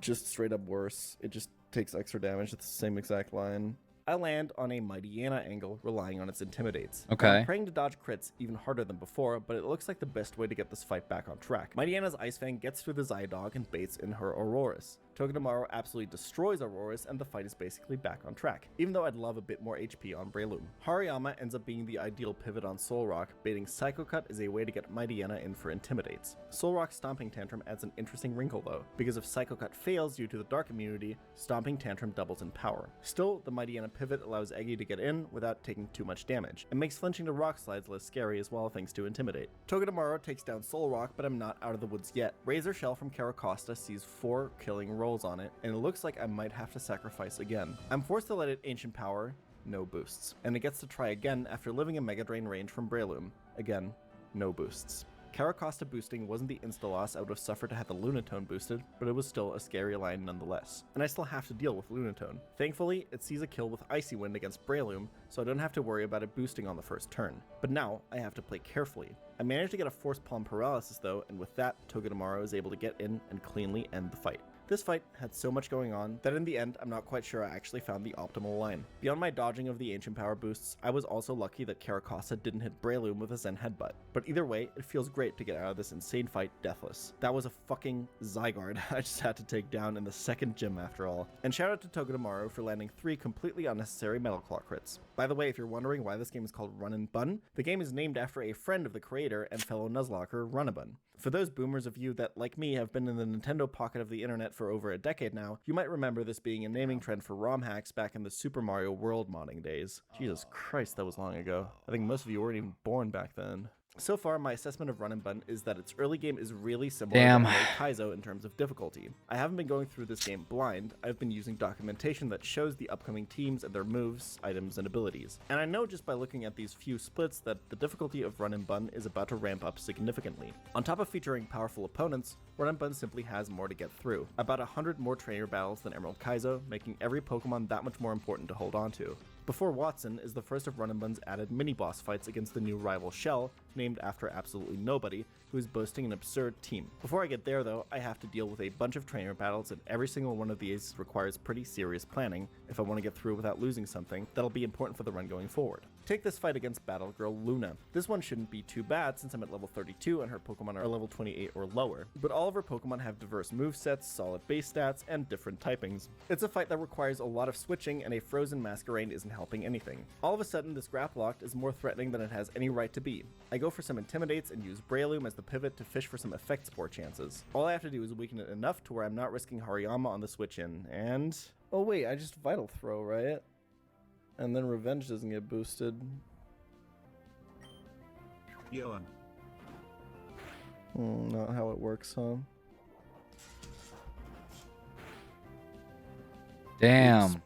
just straight up worse. It just takes extra damage. It's the same exact line. I land on a Mightyena angle, relying on its Intimidates. Okay. I'm praying to dodge crits even harder than before, but it looks like the best way to get this fight back on track. Mightyena's Ice Fang gets through the Zydog and baits in her Aurorus. Togedemaru absolutely destroys Aurorus, and the fight is basically back on track, even though I'd love a bit more HP on Breloom. Hariyama ends up being the ideal pivot on Solrock. Baiting Psycho Cut is a way to get Mightyena in for Intimidates. Solrock's Stomping Tantrum adds an interesting wrinkle though, because if Psycho Cut fails due to the Dark immunity, Stomping Tantrum doubles in power. Still, the Mightyena pivot allows Eggy to get in without taking too much damage. It makes flinching to Rock Slides less scary as well, thanks to Intimidate. Togedemaru takes down Solrock, but I'm not out of the woods yet. Razor Shell from Caracosta sees 4 killing rolls on it, and it looks like I might have to sacrifice again. I'm forced to let it Ancient Power, no boosts. And it gets to try again after living a Mega Drain range from Breloom. Again, no boosts. Caracosta boosting wasn't the insta-loss I would have suffered to have the Lunatone boosted, but it was still a scary line nonetheless. And I still have to deal with Lunatone. Thankfully, it sees a kill with Icy Wind against Breloom, so I don't have to worry about it boosting on the first turn. But now, I have to play carefully. I managed to get a Force Palm Paralysis though, and with that, Togedemaru is able to get in and cleanly end the fight. This fight had so much going on that in the end, I'm not quite sure I actually found the optimal line. Beyond my dodging of the Ancient Power boosts, I was also lucky that Caracosta didn't hit Breloom with a Zen Headbutt. But either way, it feels great to get out of this insane fight deathless. That was a fucking Zygarde I just had to take down in the second gym after all. And shout out to Togedemaru for landing 3 completely unnecessary Metal Claw crits. By the way, if you're wondering why this game is called Run and Bun, the game is named after a friend of the creator and fellow Nuzlocker, Runabun. For those boomers of you that, like me, have been in the Nintendo pocket of the internet for over a decade now, you might remember this being a naming trend for ROM hacks back in the Super Mario World modding days. Jesus Christ, that was long ago. I think most of you weren't even born back then. So far, my assessment of Run and Bun is that its early game is really similar to Emerald Kaizo in terms of difficulty. I haven't been going through this game blind, I've been using documentation that shows the upcoming teams and their moves, items, and abilities. And I know just by looking at these few splits that the difficulty of Run and Bun is about to ramp up significantly. On top of featuring powerful opponents, Run and Bun simply has more to get through. About 100 more trainer battles than Emerald Kaizo, making every Pokemon that much more important to hold on to. Before Watson is the first of Run and Bun's added mini-boss fights against the new rival Shell, named after absolutely nobody, who is boasting an absurd team. Before I get there though, I have to deal with a bunch of trainer battles, and every single one of these requires pretty serious planning if I want to get through without losing something that'll be important for the run going forward. Take this fight against Battle Girl Luna. This one shouldn't be too bad since I'm at level 32 and her Pokemon are level 28 or lower, but all of her Pokemon have diverse movesets, solid base stats, and different typings. It's a fight that requires a lot of switching, and a frozen Masquerain isn't helping anything. All of a sudden, this Grapploct is more threatening than it has any right to be. I go for some Intimidates and use Breloom as the pivot to fish for some Effect Spore chances. All I have to do is weaken it enough to where I'm not risking Hariyama on the switch in, and... Oh wait, I just Vital Throw, right? And then Revenge doesn't get boosted. Yoan. Not how it works, huh? Damn.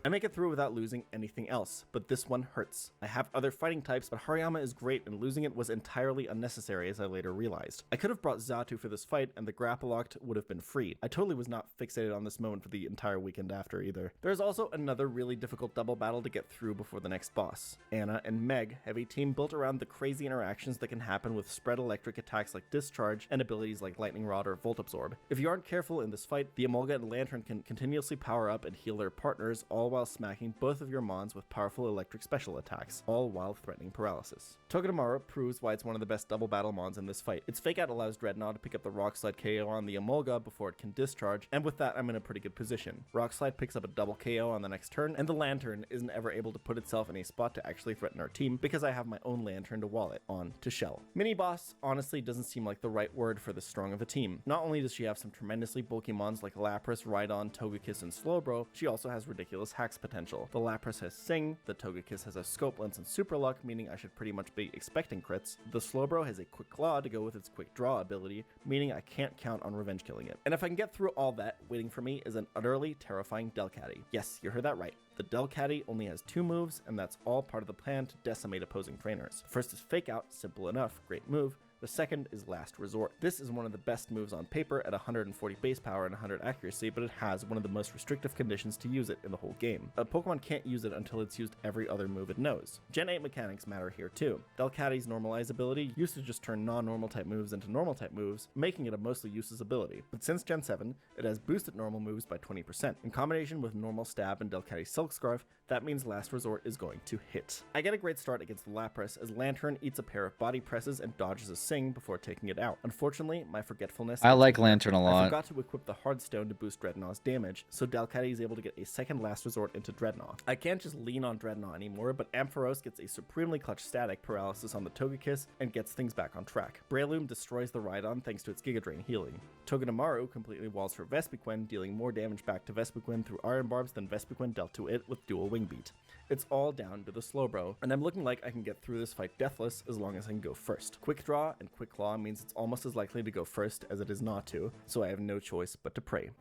I make it through without losing anything else, but this one hurts. I have other fighting types, but Hariyama is great, and losing it was entirely unnecessary as I later realized. I could have brought Xatu for this fight, and the Grapploct would have been freed. I totally was not fixated on this moment for the entire weekend after either. There's also another really difficult double battle to get through before the next boss. Anna and Meg have a team built around the crazy interactions that can happen with spread electric attacks like Discharge and abilities like Lightning Rod or Volt Absorb. If you aren't careful in this fight, the Emolga and Lantern can continuously power up and heal their partners, all while while smacking both of your mons with powerful electric special attacks, all while threatening paralysis. Togedemaru proves why it's one of the best double battle mons in this fight. Its Fake Out allows Dreadnought to pick up the Rock Slide KO on the Emolga before it can discharge, and with that I'm in a pretty good position. Rock Slide picks up a double KO on the next turn, and the Lantern isn't ever able to put itself in a spot to actually threaten our team because I have my own Lantern to wall it on to Shell. Mini-Boss honestly doesn't seem like the right word for this strong of a team. Not only does she have some tremendously bulky mons like Lapras, Rhydon, Togekiss, and Slowbro, she also has ridiculous hacks potential. The Lapras has Sing, the Togekiss has a Scope Lens and Super Luck, meaning I should pretty much be expecting crits. The Slowbro has a Quick Claw to go with its Quick Draw ability, meaning I can't count on revenge killing it. And if I can get through all that, waiting for me is an utterly terrifying Delcatty. Yes, you heard that right. The Delcatty only has 2 moves, and that's all part of the plan to decimate opposing trainers. First is Fake Out, simple enough, great move. The second is Last Resort. This is one of the best moves on paper at 140 base power and 100 accuracy, but it has one of the most restrictive conditions to use it in the whole game. A Pokemon can't use it until it's used every other move it knows. Gen 8 mechanics matter here too. Delcatty's Normalize ability used to just turn non-normal type moves into normal type moves, making it a mostly useless ability. But since Gen 7, it has boosted normal moves by 20%. In combination with Normal Stab and Delcatty's Silk Scarf, that means Last Resort is going to hit. I get a great start against the Lapras as Lantern eats a pair of body presses and dodges a Sing before taking it out. Unfortunately, my forgetfulness... I like Lantern a lot. I forgot to equip the Hard Stone to boost Dreadnaught's damage, so Delcatty is able to get a second Last Resort into Dreadnought. I can't just lean on Dreadnought anymore, but Ampharos gets a supremely clutch static paralysis on the Togekiss and gets things back on track. Breloom destroys the Rhydon thanks to its Giga Drain healing. Togedemaru completely walls for Vespiquen, dealing more damage back to Vespiquen through Iron Barbs than Vespiquen dealt to it with dual Wing Beat. It's all down to the Slowbro, and I'm looking like I can get through this fight deathless as long as I can go first. Quick Draw and Quick Claw means it's almost as likely to go first as it is not to, so I have no choice but to pray.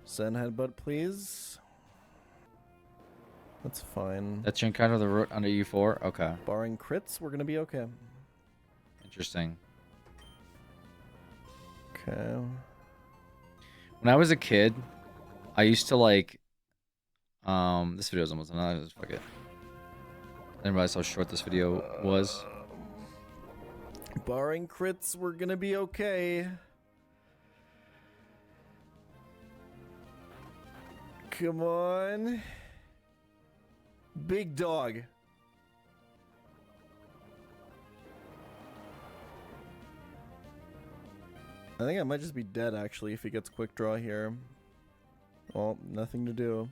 Send Headbutt, please. That's fine. That's your encounter the root under U4? Okay. Barring crits, we're gonna be okay. Interesting. Okay. When I was a kid, I used to like... this video's almost done. Fuck it. I didn't realize how short this video was. Barring crits, we're gonna be okay. Come on. Big dog. I think I might just be dead, actually, if he gets Quick Draw here. Well, nothing to do.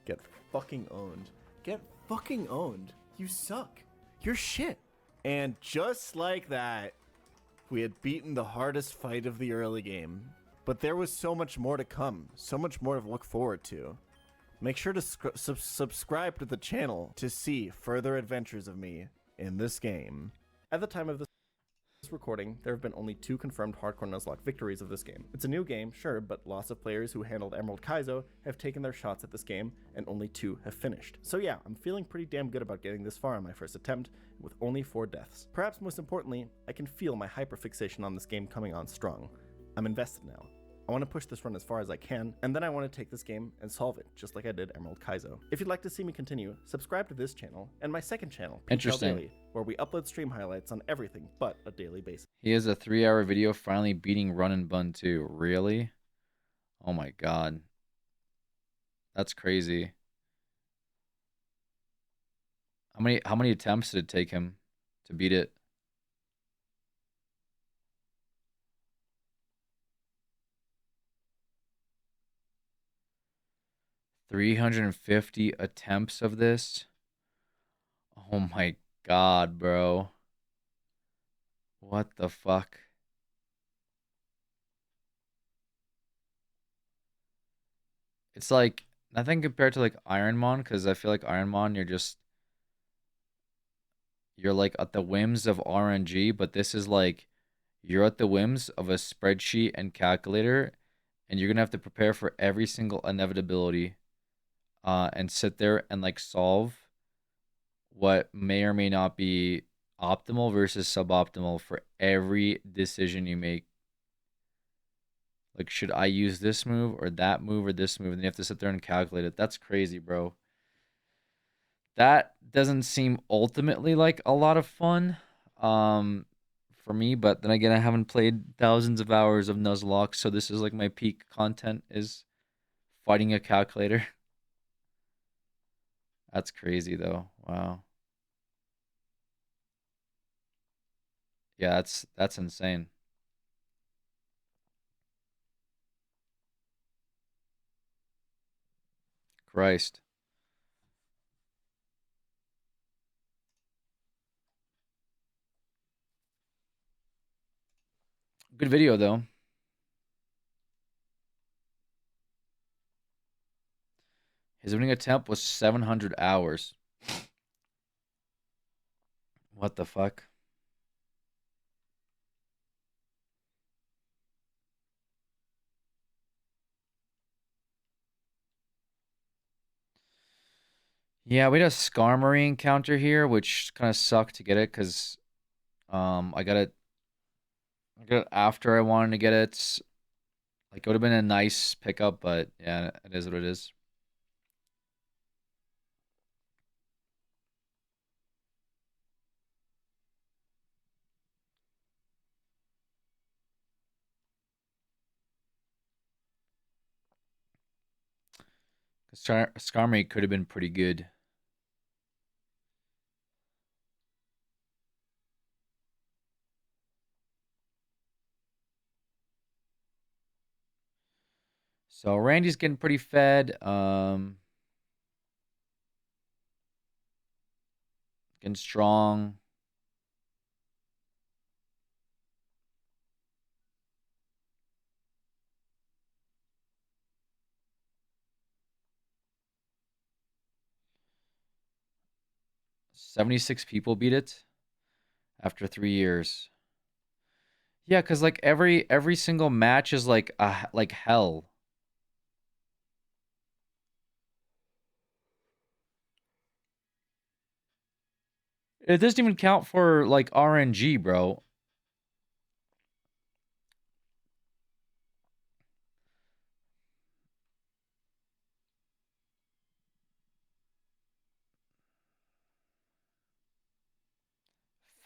Get fucking owned. Get fucking owned. You suck. You're shit. And just like that, we had beaten the hardest fight of the early game. But there was so much more to come, so much more to look forward to. Make sure to subscribe to the channel to see further adventures of me in this game. At the time of this recording, there have been only 2 confirmed Hardcore Nuzlocke victories of this game. It's a new game, sure, but lots of players who handled Emerald Kaizo have taken their shots at this game, and only 2 have finished. So yeah, I'm feeling pretty damn good about getting this far on my first attempt, with only 4 deaths. Perhaps most importantly, I can feel my hyperfixation on this game coming on strong. I'm invested now. I want to push this run as far as I can, and then I want to take this game and solve it, just like I did Emerald Kaizo. If you'd like to see me continue, subscribe to this channel and my second channel, Interesting. Daily, where we upload stream highlights on everything but a daily basis. He has a 3-hour video finally beating Run and Bun 2. Really? Oh my god. That's crazy. How many attempts did it take him to beat it? $350 attempts of this? Oh my god, bro. What the fuck? It's like nothing compared to like Ironmon, because I feel like Ironmon, you're like at the whims of RNG, but this is like you're at the whims of a spreadsheet and calculator, and you're gonna have to prepare for every single inevitability, and sit there and like solve what may or may not be optimal versus suboptimal for every decision you make. Like, should I use this move or that move or this move? And you have to sit there and calculate it. That's crazy, bro. That doesn't seem ultimately like a lot of fun for me. But then again, I haven't played thousands of hours of Nuzlocke. So this is like my peak content is fighting a calculator. That's crazy though. Wow. Yeah, that's insane. Christ. Good video though. His winning attempt was 700 hours. What the fuck? Yeah, we had a Skarmory encounter here, which kind of sucked to get it because I got it after I wanted to get it. Like it would have been a nice pickup, but yeah, it is what it is. Skarmory could have been pretty good. So Randy's getting pretty fed. Getting strong. $76 people beat it after 3 years. Yeah, because like every single match is like hell. It doesn't even count for like RNG, bro.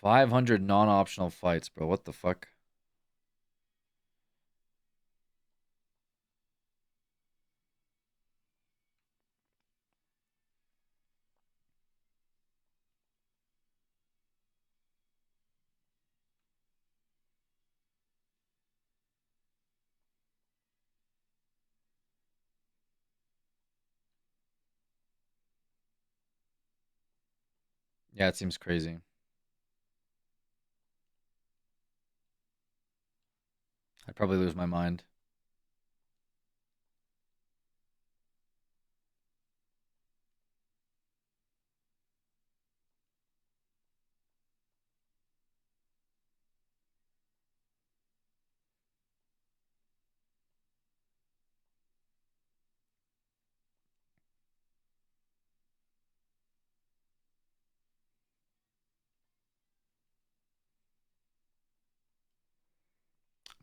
500 non-optional fights, bro. What the fuck? Yeah, it seems crazy. I'd probably lose my mind.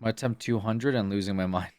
My attempt 200 and losing my mind.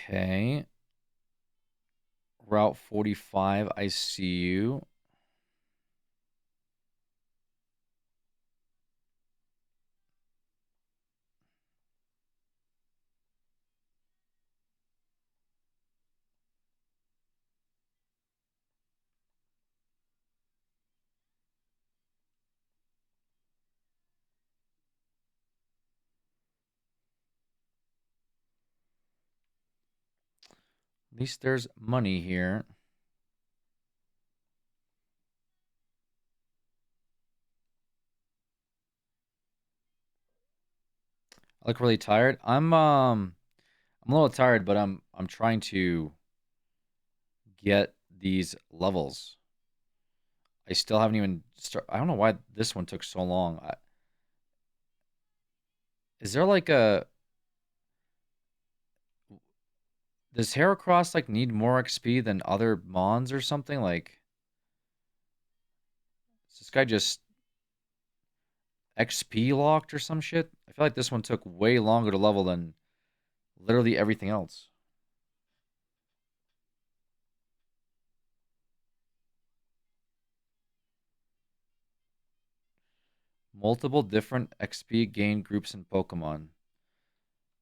Okay. Route 45, I see you. At least there's money here. I look really tired. I'm a little tired, but I'm trying to get these levels. I still haven't even start. I don't know why this one took so long. Is there like a does Heracross like need more XP than other Mons or something? Like is this guy just XP locked or some shit? I feel like this one took way longer to level than literally everything else. Multiple different XP gain groups in Pokemon.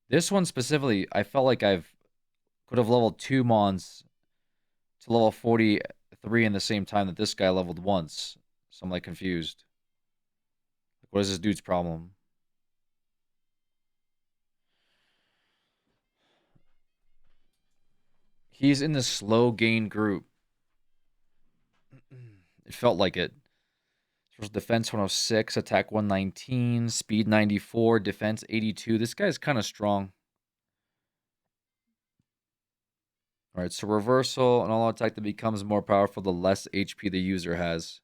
This one specifically, I felt like I've could have leveled two Mons to level 43 in the same time that this guy leveled once. So I'm like confused. What is this dude's problem? He's in the slow gain group. It felt like it. First defense 106, attack 119, speed 94, defense 82. This guy's kind of strong. All right, so reversal, an all attack that becomes more powerful the less HP the user has.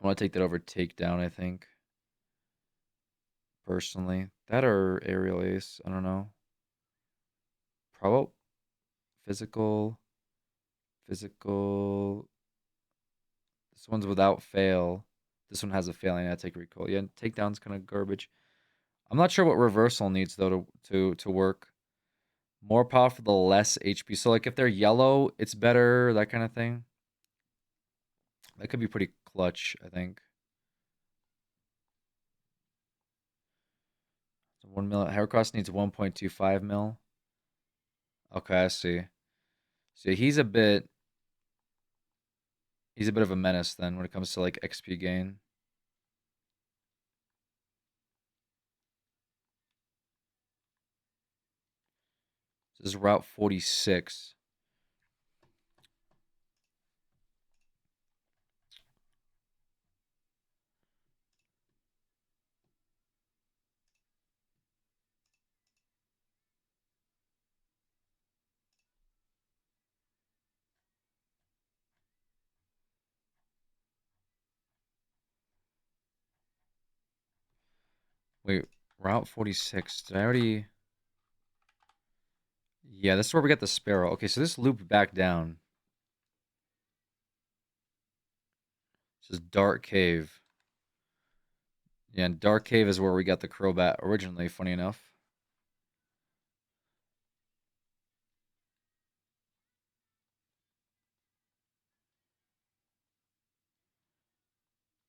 I want to take that over takedown, I think. Personally. That or aerial ace. I don't know. Probably physical. Physical. This one's without fail. This one has a failing. I take recall. Yeah, takedown's kind of garbage. I'm not sure what reversal needs though to work. More powerful the less HP. So like if they're yellow, it's better, that kind of thing. That could be pretty clutch, I think. 1 mil. Heracross needs 1.25 mil. Okay, I see. So he's a bit of a menace then when it comes to like XP gain. This is Route 46. Wait, Route 46. Did I already? Yeah, this is where we got the Sparrow. Okay, so this looped back down. This is Dark Cave. Yeah, and Dark Cave is where we got the Crobat originally, funny enough.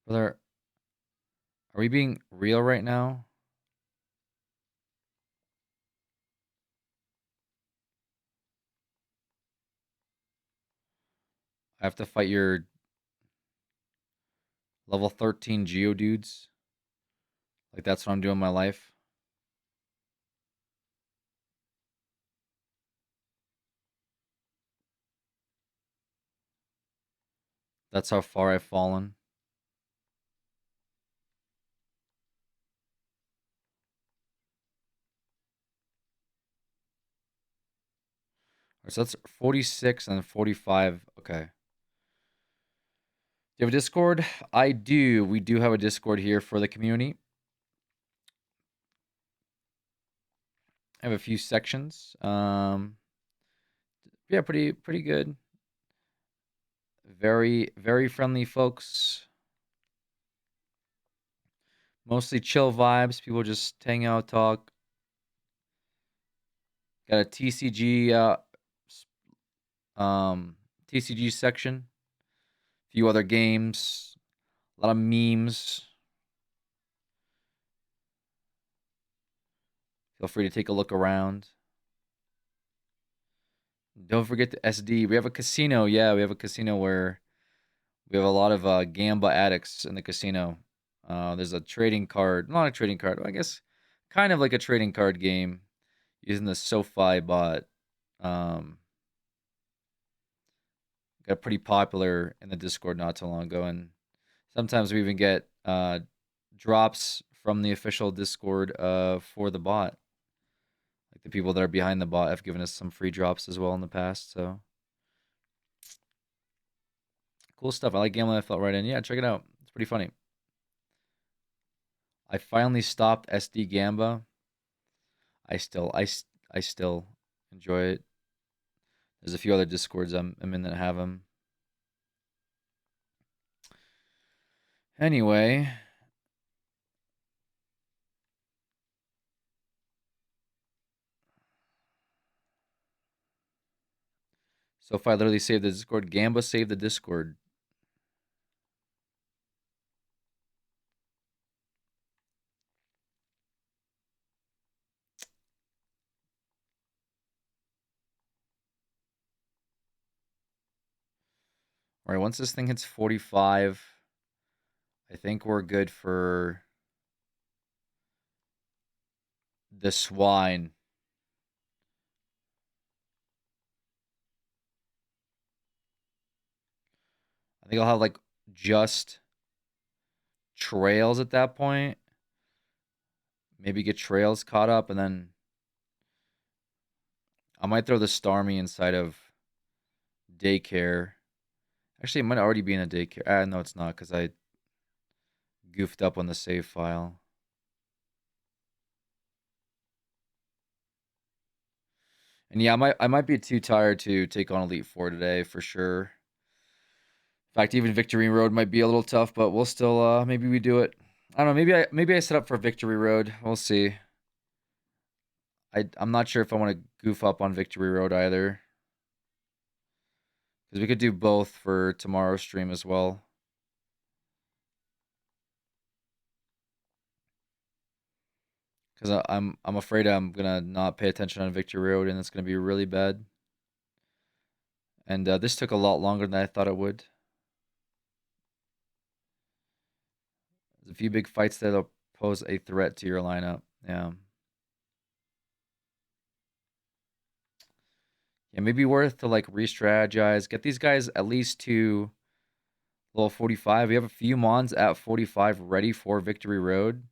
Brother, are we being real right now? I have to fight your level 13 Geodudes? Like that's what I'm doing in my life? That's how far I've fallen. Alright, so that's 46 and 45. Okay. Do you have a Discord? I do. We do have a Discord here for the community. I have a few sections. Yeah, pretty good. Very friendly folks. Mostly chill vibes. People just hang out, talk. Got a TCG section. A few other games. A lot of memes. Feel free to take a look around. Don't forget the SD. We have a casino. Yeah, we have a casino where we have a lot of Gamba addicts in the casino. There's a trading card, not a trading card, I guess kind of like a trading card game using the SoFi bot. got pretty popular in the Discord not too long ago, and sometimes we even get drops from the official Discord for the bot. Like the people that are behind the bot have given us some free drops as well in the past. So cool stuff. I like gambling. I felt right in. Yeah, check it out. It's pretty funny. I finally stopped SD Gamba. I still enjoy it. There's a few other Discords I'm in that have them. Anyway, so if I literally saved the Discord, Gamba saved the Discord. All right, once this thing hits 45, I think we're good for the swine. I think I'll have like just trails at that point. Maybe get trails caught up, and then I might throw the Starmie inside of daycare. Actually, it might already be in a daycare. No, it's not because I goofed up on the save file. And yeah, I might be too tired to take on Elite Four today for sure. In fact, even Victory Road might be a little tough, but we'll still maybe we do it. I don't know. Maybe I set up for Victory Road. We'll see. I'm not sure if I want to goof up on Victory Road either, because we could do both for tomorrow's stream as well. Because I'm afraid I'm gonna not pay attention on Victory Road, and it's gonna be really bad. And this took a lot longer than I thought it would. There's a few big fights that'll pose a threat to your lineup. Yeah. Yeah, maybe worth to like re-strategize. Get these guys at least to level 45. We have a few mons at 45 ready for Victory Road.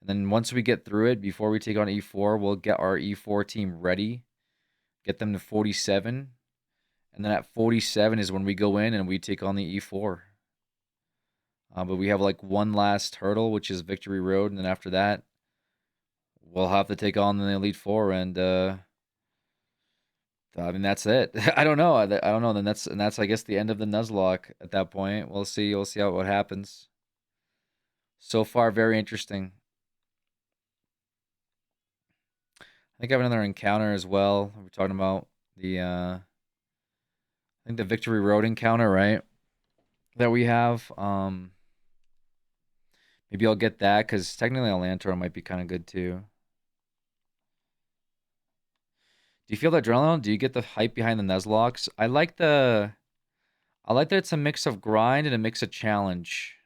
And then once we get through it, before we take on E4, we'll get our E4 team ready. Get them to 47. And then at 47 is when we go in and we take on the E4. But we have like one last hurdle, which is Victory Road. And then after that, we'll have to take on the Elite Four. And I mean, that's it. I don't know. I don't know. Then that's I guess the end of the Nuzlocke at that point. We'll see. We'll see what happens. So far, very interesting. I think I have another encounter as well. We're talking about the I think the Victory Road encounter, right? That we have. Maybe I'll get that because technically a Lantern might be kind of good too. Do you feel the adrenaline? Do you get the hype behind the Nuzlocks? I like that it's a mix of grind and a mix of challenge.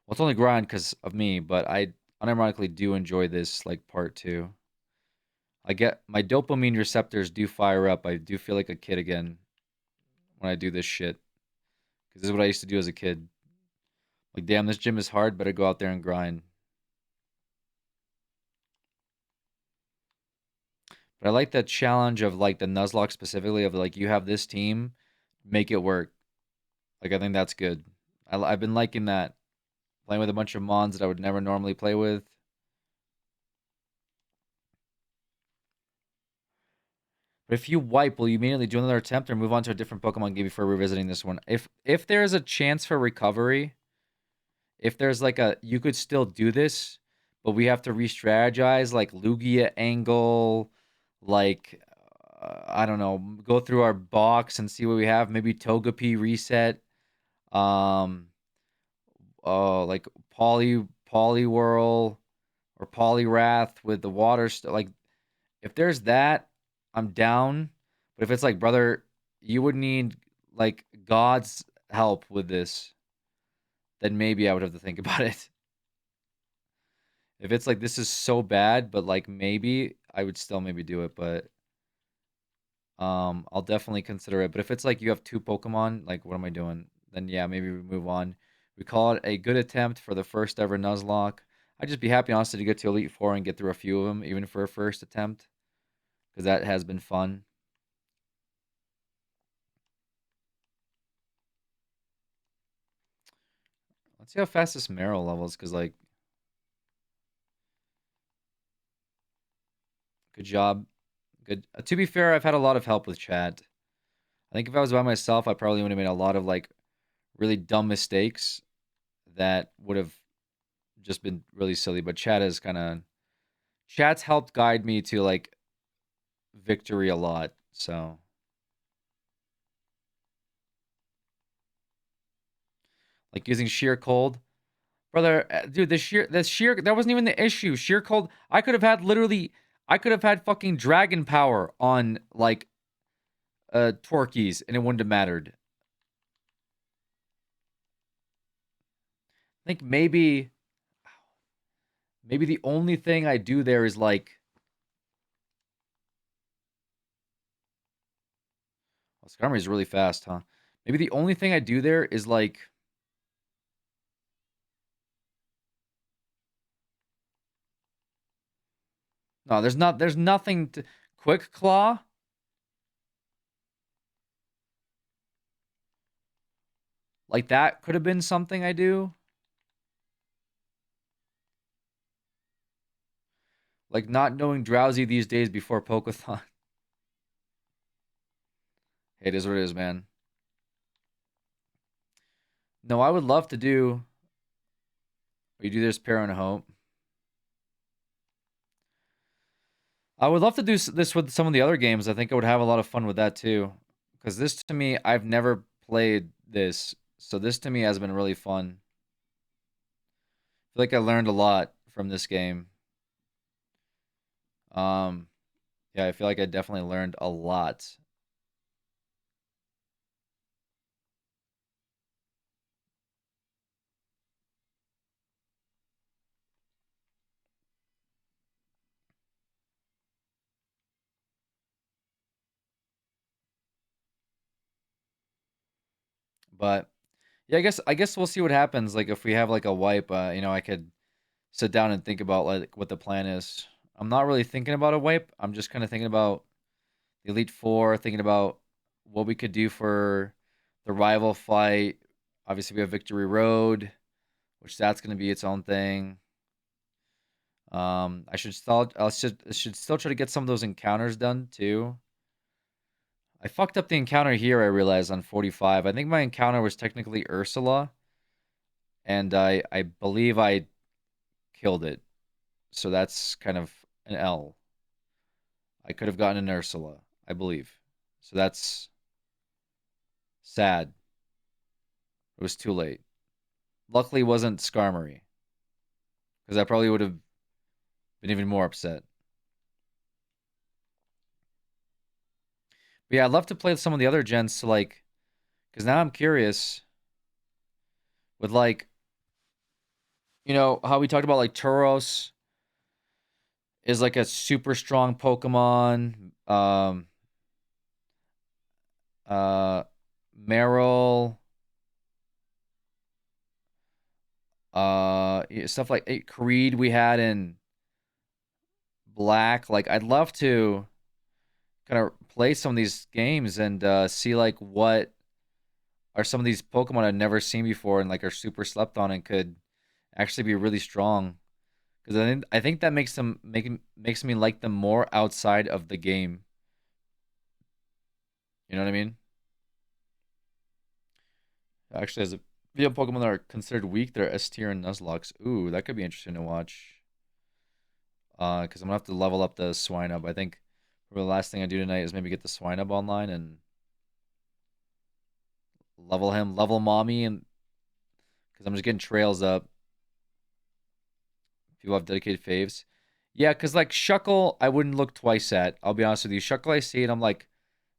Well, it's only grind because of me, but I unironically do enjoy this like part two. I get my dopamine receptors do fire up. I do feel like a kid again when I do this shit. Because this is what I used to do as a kid. Like, damn, this gym is hard, better go out there and grind. But I like the challenge of like the Nuzlocke specifically of like you have this team, make it work. Like I think that's good. I've been liking that. Playing with a bunch of mons that I would never normally play with. But if you wipe, will you immediately do another attempt or move on to a different Pokemon game before revisiting this one? If there is a chance for recovery, if there's like you could still do this, but we have to re-strategize like Lugia angle, like I don't know, go through our box and see what we have. Maybe Togepi reset. Um, like Poliwhirl or Poliwrath with the water. Like if there's that, I'm down. But if it's like, brother, you would need like God's help with this, then maybe I would have to think about it. If it's like this is so bad, but like maybe I would still maybe do it, but I'll definitely consider it. But if it's like you have two Pokemon, like what am I doing? Then yeah, maybe we move on. We call it a good attempt for the first ever Nuzlocke. I'd just be happy, honestly, to get to Elite Four and get through a few of them, even for a first attempt, because that has been fun. Let's see how fast this Meryl levels, because like, good job. Good. To be fair, I've had a lot of help with chat. I think if I was by myself, I probably would have made a lot of like really dumb mistakes that would have just been really silly. But chat's helped guide me to like victory a lot. So like using sheer cold, brother, dude, the sheer that wasn't even the issue. Sheer cold, I could have had fucking dragon power on like Torqueys and it wouldn't have mattered. I think maybe the only thing I do there is like, well, Skarmory is really fast, huh? Maybe the only thing I do there is like, no, there's nothing to quick claw. Like that could have been something I do. Like not knowing drowsy these days before Pokeathon. It is what it is, man. No, I would love to do. We do this pair and hope. I would love to do this with some of the other games. I think I would have a lot of fun with that too. Because this to me, I've never played this, so this to me has been really fun. I feel like I learned a lot from this game. Um, yeah, I feel like I definitely learned a lot. But yeah, I guess we'll see what happens. Like if we have like a wipe, I could sit down and think about like what the plan is. I'm not really thinking about a wipe. I'm just kind of thinking about the Elite Four, thinking about what we could do for the rival fight. Obviously, we have Victory Road, which that's going to be its own thing. I should still try to get some of those encounters done too. I fucked up the encounter here. I realized on 45. I think my encounter was technically Ursula, and I believe I killed it. So that's kind of an L. I could have gotten an Ursula, I believe. So that's sad. It was too late. Luckily, it wasn't Skarmory, because I probably would have been even more upset. But yeah, I'd love to play with some of the other gens to like, because now I'm curious with like, how we talked about like Tauros is like a super strong Pokemon. Uh, Meryl, stuff like Creed we had in Black. Like, I'd love to kind of play some of these games and see like what are some of these Pokemon I've never seen before and like are super slept on and could actually be really strong. Because I think that makes me like them more outside of the game. You know what I mean? Actually, as a we have Pokemon that are considered weak, they're S tier and Nuzlocke. Ooh, that could be interesting to watch. Because I'm gonna have to level up the Swinub. I think the last thing I do tonight is maybe get the Swinub online and level mommy, and because I'm just getting trails up. People have dedicated faves. Yeah, because like Shuckle, I wouldn't look twice at. I'll be honest with you. Shuckle, I see it, I'm like,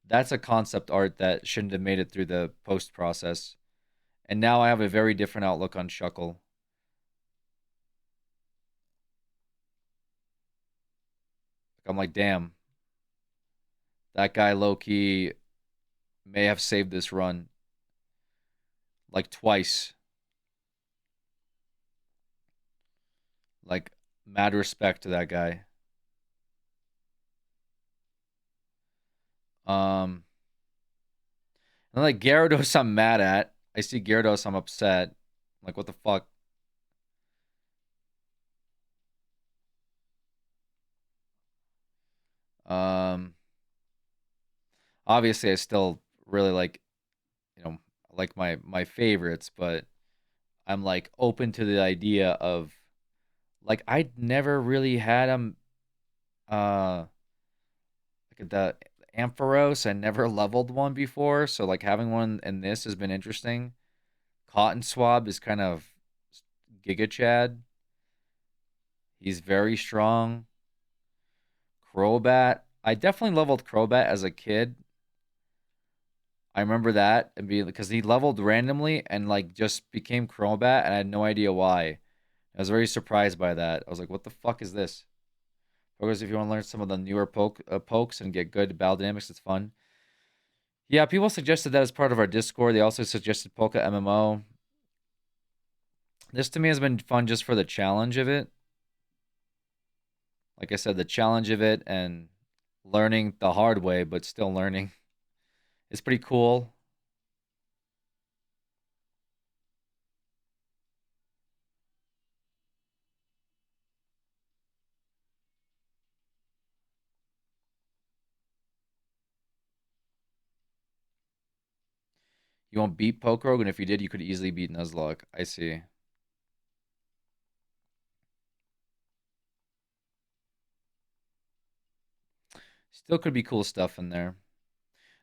that's a concept art that shouldn't have made it through the post process. And now I have a very different outlook on Shuckle. I'm like, damn, That guy low-key may have saved this run like twice. Like, mad respect to that guy. Um, and like Gyarados, I'm mad at. I see Gyarados, I'm upset. Like, what the fuck? Um, Obviously, I still really like, like my favorites, but I'm like open to the idea of like I'd never really had them like the Ampharos. I never leveled one before, so like having one in this has been interesting. Cotton Swab is kind of Giga Chad. He's very strong. Crobat. I definitely leveled Crobat as a kid. I remember that and being because he leveled randomly and like just became Crobat and I had no idea why. I was very surprised by that. I was like, what the fuck is this? Because if you want to learn some of the newer pokes and get good battle dynamics, it's fun. Yeah, people suggested that as part of our Discord. They also suggested Polka MMO. This to me has been fun just for the challenge of it. Like I said, the challenge of it and learning the hard way, but still learning. It's pretty cool. You won't beat Pokerogue, and if you did, you could easily beat Nuzlocke. I see. Still could be cool stuff in there.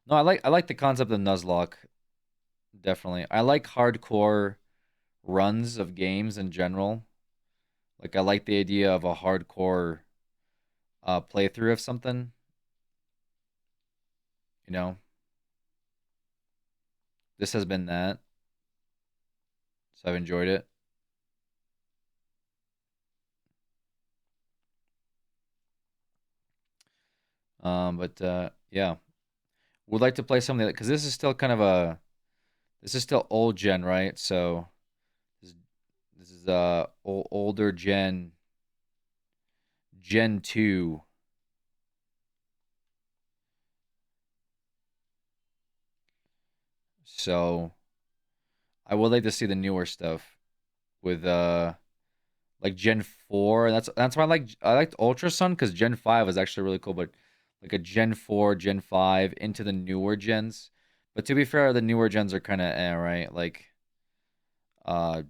No, I like the concept of Nuzlocke. Definitely. I like hardcore runs of games in general. Like I like the idea of a hardcore playthrough of something, you know. This has been that. So I've enjoyed it. But yeah. Would like to play something because this is still kind of a this is still old gen, right? So this, this is older Gen 2. So I would like to see the newer stuff with like Gen 4. That's why I liked Ultra Sun because Gen 5 was actually really cool, but like a Gen 4, Gen 5 into the newer gens. But to be fair, the newer gens are kind of right? Like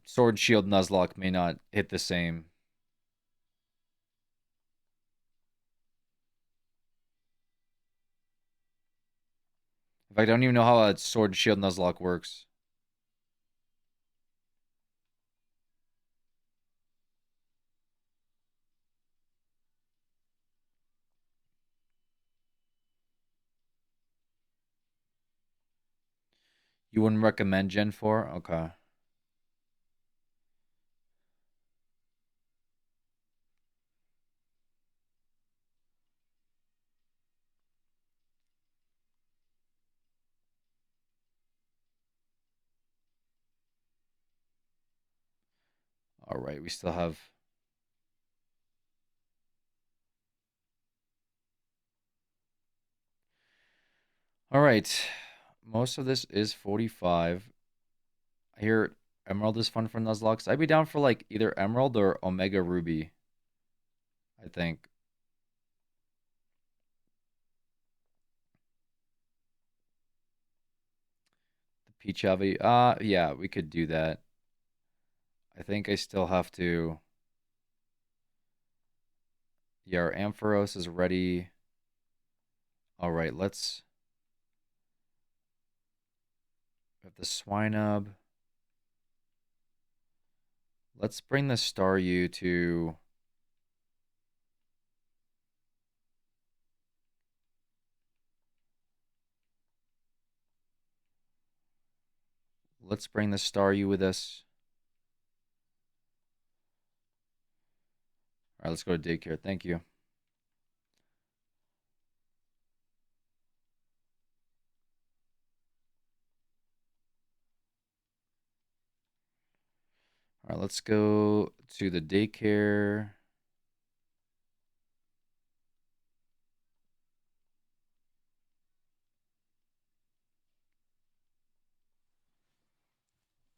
Sword Shield Nuzlocke may not hit the same. In fact, I don't even know how a Sword Shield Nuzlocke works. You wouldn't recommend Gen 4? Okay. All right, we still have. All right. Most of this is 45. I hear Emerald is fun for Nuzlocke. I'd be down for like either Emerald or Omega Ruby, I think. The Peach Avi. Yeah, we could do that. I think I still have to. Yeah, our Ampharos is ready. All right, let's have the Swinub. Let's bring the Staryu to. Let's bring the Staryu with us. All right, let's go to daycare. Thank you. All right, let's go to the daycare.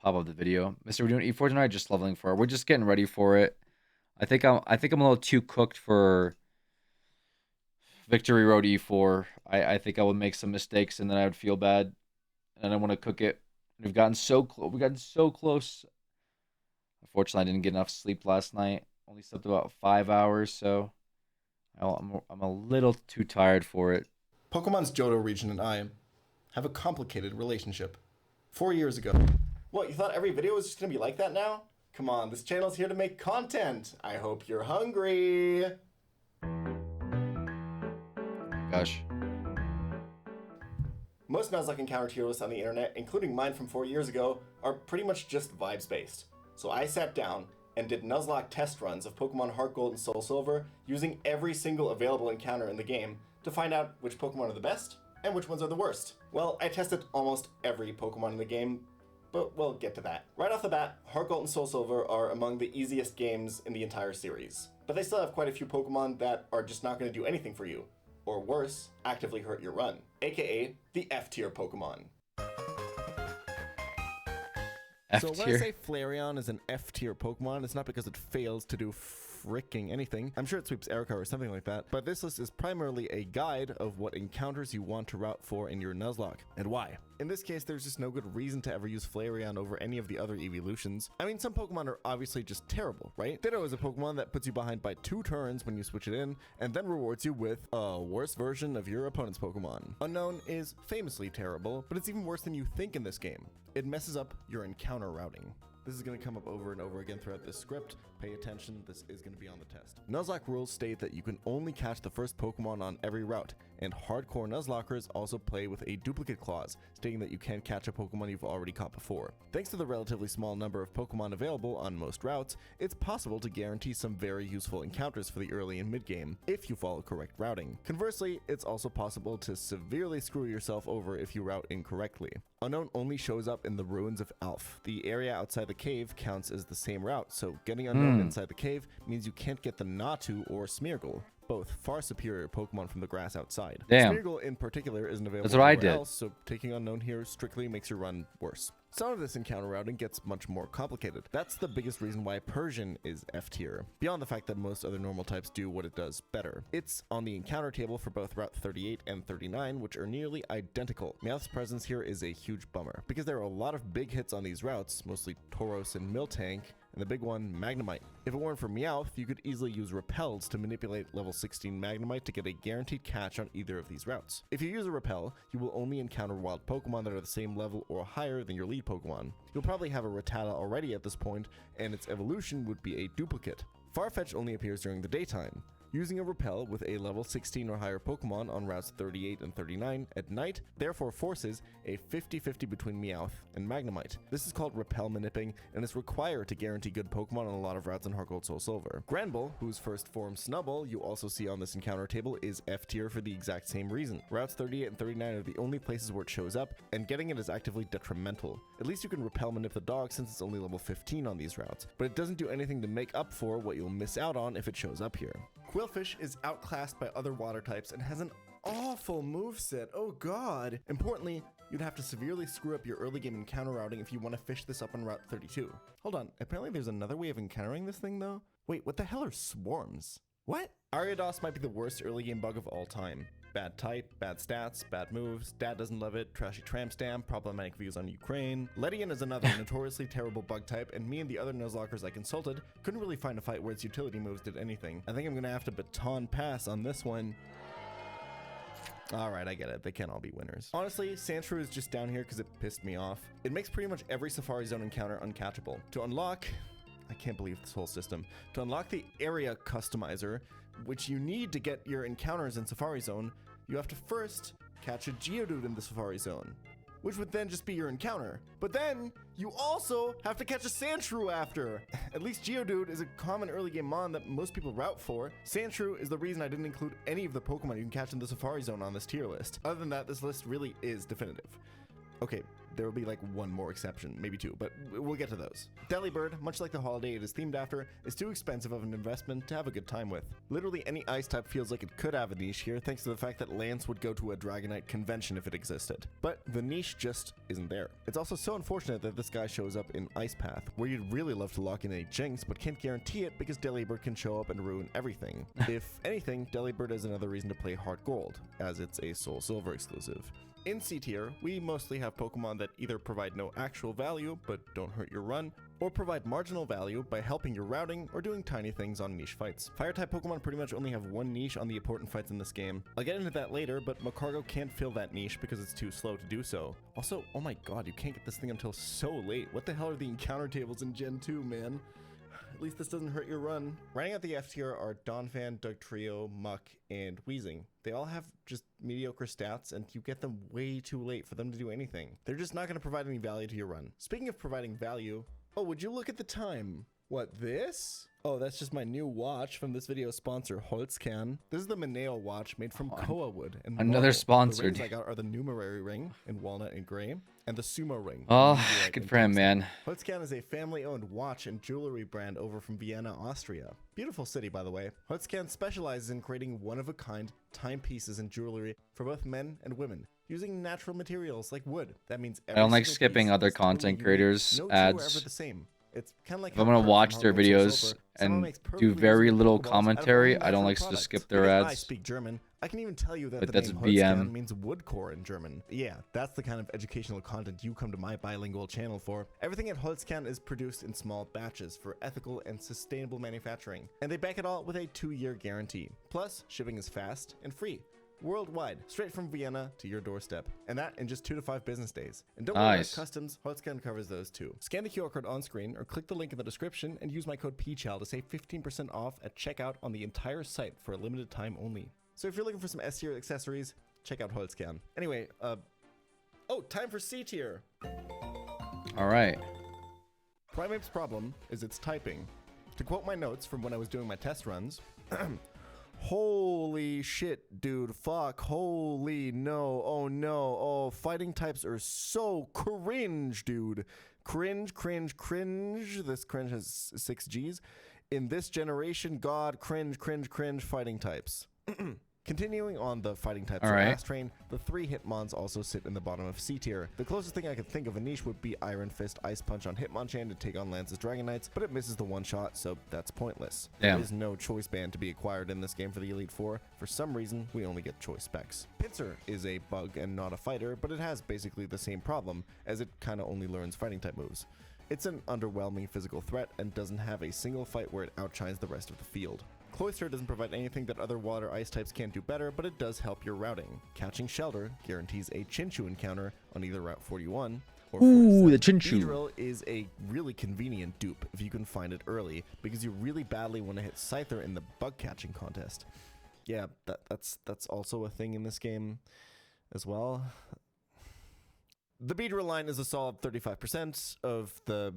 Pop up the video. Mister, we're doing E4 tonight, just leveling for it. We're just getting ready for it. I think I'm a little too cooked for Victory Road E4. I think I would make some mistakes and then I would feel bad. And I want to cook it. We've gotten so close. We've gotten so close. Unfortunately, I didn't get enough sleep last night. Only slept about 5 hours, so I'm a little too tired for it. Pokemon's Johto region and I have a complicated relationship. 4 years ago. What, you thought every video was just gonna be like that now? Come on, this channel's here to make content. I hope you're hungry. Gosh. Most Nuzlocke encounter tier lists on the internet, including mine from 4 years ago, are pretty much just vibes based. So I sat down and did Nuzlocke test runs of Pokemon Heart Gold and Soul Silver using every single available encounter in the game to find out which Pokemon are the best and which ones are the worst. Well, I tested almost every Pokemon in the game, but we'll get to that. Right off the bat, Heart Gold and Soul Silver are among the easiest games in the entire series. But they still have quite a few Pokemon that are just not going to do anything for you, or worse, actively hurt your run, aka the F-tier Pokemon. So when I say Flareon is an F-tier Pokemon, it's not because it fails to do fricking anything. I'm sure it sweeps Erica or something like that, but this list is primarily a guide of what encounters you want to route for in your Nuzlocke, and why. In this case, there's just no good reason to ever use Flareon over any of the other evolutions. I mean, some Pokemon are obviously just terrible, right? Ditto is a Pokemon that puts you behind by 2 turns when you switch it in, and then rewards you with a worse version of your opponent's Pokemon. Unknown is famously terrible, but it's even worse than you think in this game. It messes up your encounter routing. This is going to come up over and over again throughout this script. Pay attention, this is going to be on the test. Nuzlocke rules state that you can only catch the first Pokemon on every route, and hardcore Nuzlockers also play with a duplicate clause, stating that you can't catch a Pokemon you've already caught before. Thanks to the relatively small number of Pokemon available on most routes, it's possible to guarantee some very useful encounters for the early and mid-game, if you follow correct routing. Conversely, it's also possible to severely screw yourself over if you route incorrectly. Unknown only shows up in the ruins of Alph. The area outside the cave counts as the same route, so getting Unknown inside the cave means you can't get the Natu or Smeargle, both far superior Pokemon from the grass outside. Damn. Smeargle in particular isn't available That's what I anywhere did. else, so taking Unknown here strictly makes your run worse. Some of this encounter routing gets much more complicated. That's the biggest reason why Persian is F tier, beyond the fact that most other normal types do what it does better. It's on the encounter table for both Route 38 and 39, which are nearly identical. Meowth's presence here is a huge bummer, because there are a lot of big hits on these routes, mostly Tauros and Miltank, and the big one, Magnemite. If it weren't for Meowth, you could easily use Repels to manipulate level 16 Magnemite to get a guaranteed catch on either of these routes. If you use a Repel, you will only encounter wild Pokemon that are the same level or higher than your lead Pokemon. You'll probably have a Rattata already at this point, and its evolution would be a duplicate. Farfetch only appears during the daytime. Using a Repel with a level 16 or higher Pokemon on routes 38 and 39 at night therefore forces a 50-50 between Meowth and Magnemite. This is called Repel Manipping and is required to guarantee good Pokemon on a lot of routes in Heart Gold Soul Silver. Granbull, whose first form Snubbull you also see on this encounter table, is F tier for the exact same reason. Routes 38 and 39 are the only places where it shows up, and getting it is actively detrimental. At least you can Repel Manip the dog since it's only level 15 on these routes, but it doesn't do anything to make up for what you'll miss out on if it shows up here. Quillfish is outclassed by other water types and has an awful moveset, oh god. Importantly, you'd have to severely screw up your early game encounter routing if you want to fish this up on Route 32. Hold on, apparently there's another way of encountering this thing though? Wait, what the hell are swarms? What? Ariados might be the worst early game bug of all time. Bad type, bad stats, bad moves, dad doesn't love it, trashy tramp stamp, problematic views on Ukraine. Ledian is another notoriously terrible bug type, and me and the other Nuzlockers I consulted couldn't really find a fight where its utility moves did anything. I think I'm gonna have to baton pass on this one. Alright, I get it. They can't all be winners. Honestly, Sandshrew is just down here because it pissed me off. It makes pretty much every Safari Zone encounter uncatchable. To unlock... I can't believe this whole system. To unlock the area customizer, which you need to get your encounters in Safari Zone, you have to first catch a Geodude in the Safari Zone, which would then just be your encounter. But then, you also have to catch a Sandshrew after. At least Geodude is a common early game mon that most people route for. Sandshrew is the reason I didn't include any of the Pokemon you can catch in the Safari Zone on this tier list. Other than that, this list really is definitive. Okay, there will be like one more exception, maybe two, but we'll get to those. Delibird, much like the holiday it is themed after, is too expensive of an investment to have a good time with. Literally any ice type feels like it could have a niche here thanks to the fact that Lance would go to a Dragonite convention if it existed. But the niche just isn't there. It's also so unfortunate that this guy shows up in Ice Path, where you'd really love to lock in a Jinx, but can't guarantee it because Delibird can show up and ruin everything. If anything, Delibird is another reason to play Heart Gold, as it's a Soul Silver exclusive. In C tier, we mostly have Pokemon that either provide no actual value, but don't hurt your run, or provide marginal value by helping your routing or doing tiny things on niche fights. Fire-type Pokemon pretty much only have one niche on the important fights in this game. I'll get into that later, but Magcargo can't fill that niche because it's too slow to do so. Also, oh my god, you can't get this thing until so late. What the hell are the encounter tables in Gen 2, man? At least this doesn't hurt your run. Rounding out the F tier are Donphan, Dugtrio, Muck, and Weezing. They all have just mediocre stats, and you get them way too late for them to do anything. They're just not going to provide any value to your run. Speaking of providing value, oh, would you look at the time? What, this? Oh, that's just my new watch from this video sponsor, Holzkern. This is the Mineo watch made from koa wood. And Another marble. sponsor. The rings I got are the Numerary ring in walnut and gray, and the Sumo ring. Oh, good for him, man. Holzkern is a family-owned watch and jewelry brand over from Vienna, Austria. Beautiful city, by the way. Holzkern specializes in creating one-of-a-kind timepieces and jewelry for both men and women, using natural materials like wood. That means I don't like single skipping piece other is totally content unique. creators No two are ever ads. the same. It's kind of like If I'm gonna watch their videos and do very little commentary, I don't like to skip their I ads. speak German. I can even tell you that But the that's name BM. Holzkern means wood core in German. Yeah, that's the kind of educational content you come to my bilingual channel for. Everything at Holzkern is produced in small batches for ethical and sustainable manufacturing, and they back it all with a 2-year guarantee. Plus, shipping is fast and free. Worldwide, straight from Vienna to your doorstep. And that in just 2 to 5 business days. And don't worry about Nice. customs, Holzkern covers those too. Scan the QR code on screen or click the link in the description and use my code PCHAL to save 15% off at checkout on the entire site for a limited time only. So if you're looking for some S tier accessories, check out Holzkern. Anyway, oh, time for C tier. All right. Primeape's problem is its typing. To quote my notes from when I was doing my test runs, holy shit, dude, fuck, holy no, oh no, oh, fighting types are so cringe, dude. Cringe, cringe, cringe. This cringe has 6 G's. In this generation, God, cringe, cringe, cringe, fighting types. Continuing on the fighting types All right. last train, the 3 Hitmons also sit in the bottom of C tier. The closest thing I could think of a niche would be Iron Fist Ice Punch on Hitmonchan to take on Lance's Dragonites, but it misses the one shot, so that's pointless. Damn. There is no choice band to be acquired in this game for the Elite Four. For some reason, we only get choice specs. Pinsir is a bug and not a fighter, but it has basically the same problem, as it kinda only learns fighting type moves. It's an underwhelming physical threat and doesn't have a single fight where it outshines the rest of the field. Cloyster doesn't provide anything that other water ice types can't do better, but it does help your routing. Catching Shelter guarantees a Chinchou encounter on either Route 41 or 47. Ooh, the Chinchou. Beedrill is a really convenient dupe if you can find it early, because you really badly want to hit Scyther in the bug catching contest. Yeah, that's also a thing in this game as well. The Beedrill line is a solid 35% of the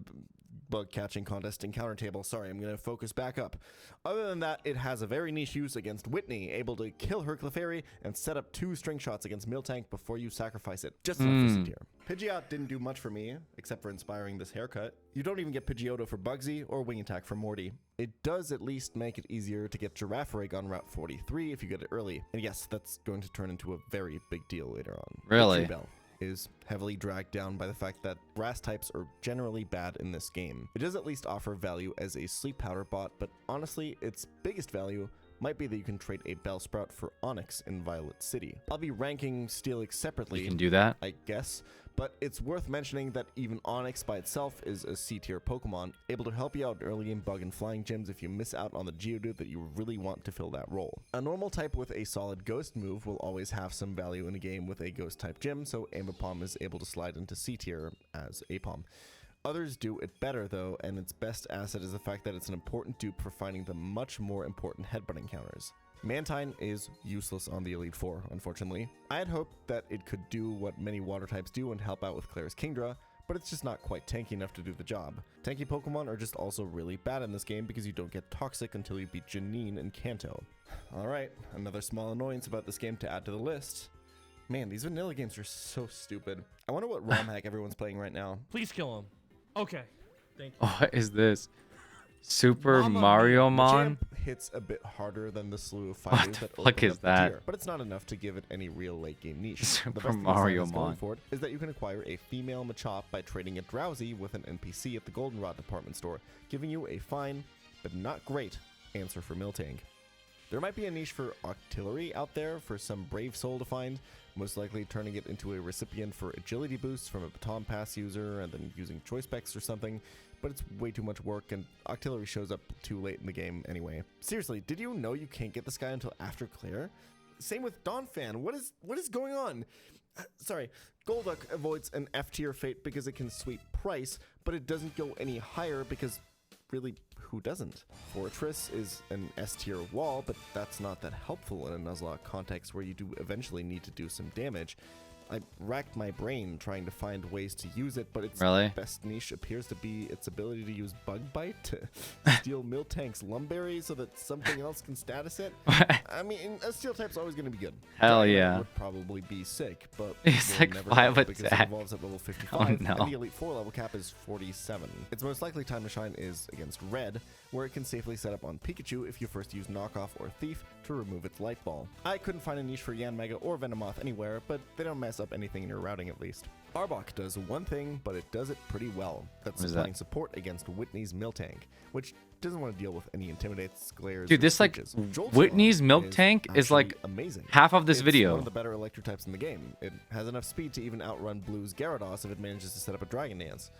bug catching contest encounter table. Sorry, I'm going to focus back up. Other than that, it has a very niche use against Whitney, able to kill her Clefairy and set up 2 string shots against Miltank before you sacrifice it. Just enough for C tier. Pidgeot didn't do much for me, except for inspiring this haircut. You don't even get Pidgeotto for Bugsy or Wing Attack for Morty. It does at least make it easier to get Girafarig on Route 43 if you get it early. And yes, that's going to turn into a very big deal later on. Really? The Tree-Bell is heavily dragged down by the fact that grass types are generally bad in this game. It does at least offer value as a sleep powder bot, but honestly, its biggest value might be that you can trade a Bellsprout for Onyx in Violet City. I'll be ranking Steelix separately, You can do that. I guess, but it's worth mentioning that even Onyx by itself is a C-tier Pokemon, able to help you out in early game bug and flying gyms if you miss out on the Geodude that you really want to fill that role. A normal type with a solid Ghost move will always have some value in a game with a Ghost type gym, so Ambipom is able to slide into C-tier as Apom. Others do it better though, and its best asset is the fact that it's an important dupe for finding the much more important headbutt encounters. Mantine is useless on the Elite Four, unfortunately. I had hoped that it could do what many water types do and help out with Claire's Kingdra, but it's just not quite tanky enough to do the job. Tanky Pokemon are just also really bad in this game because you don't get Toxic until you beat Janine and Kanto. Alright, another small annoyance about this game to add to the list. Man, these vanilla games are so stupid. I wonder what ROM hack everyone's playing right now. Please kill him. Okay. Thank you. What is this? Super Mamma Mario mia. Mon? Machamp hits a bit harder than the slew of What fighters the that fuck open is up the that? tier, but it's not enough to give it any real late game niche. Super The best thing Mario this has going Mon. for it is that you can acquire a female Machop by trading a Drowsy with an NPC at the Goldenrod department store, giving you a fine, but not great, answer for Miltank. There might be a niche for Octillery out there for some brave soul to find, most likely turning it into a recipient for agility boosts from a baton pass user and then using choice specs or something, but it's way too much work and Octillery shows up too late in the game anyway. Seriously, did you know you can't get this guy until after Claire? Same with Donphan. What is going on? Sorry, Golduck avoids an F tier fate because it can sweep price, but it doesn't go any higher because really, who doesn't? Fortress is an S tier wall, but that's not that helpful in a Nuzlocke context where you do eventually need to do some damage. I racked my brain trying to find ways to use it, but its Really? best niche appears to be its ability to use Bug Bite to steal Miltank's Lumberry so that something else can status it. I mean, a steel type's always going to be good. Hell Dragonite yeah. would probably be sick, but It's we'll like never 5 know because it attack. evolves at level 55, Oh, no. and the Elite 4 level cap is 47. Its most likely time to shine is against Red, where it can safely set up on Pikachu if you first use Knockoff or Thief to remove its Light Ball. I couldn't find a niche for Yanmega or Venomoth anywhere, but they don't mess up anything in your routing at least. Arbok does one thing, but it does it pretty well. That's What is supplying that? support against Whitney's Miltank, which doesn't want to deal with any Intimidates, Glares, Dude, or this like Screeches. Jolteon Whitney's milk tank is actually like amazing. half of this It's video. one of the better electric types in the game. It has enough speed to even outrun Blue's Gyarados if it manages to set up a Dragon Dance.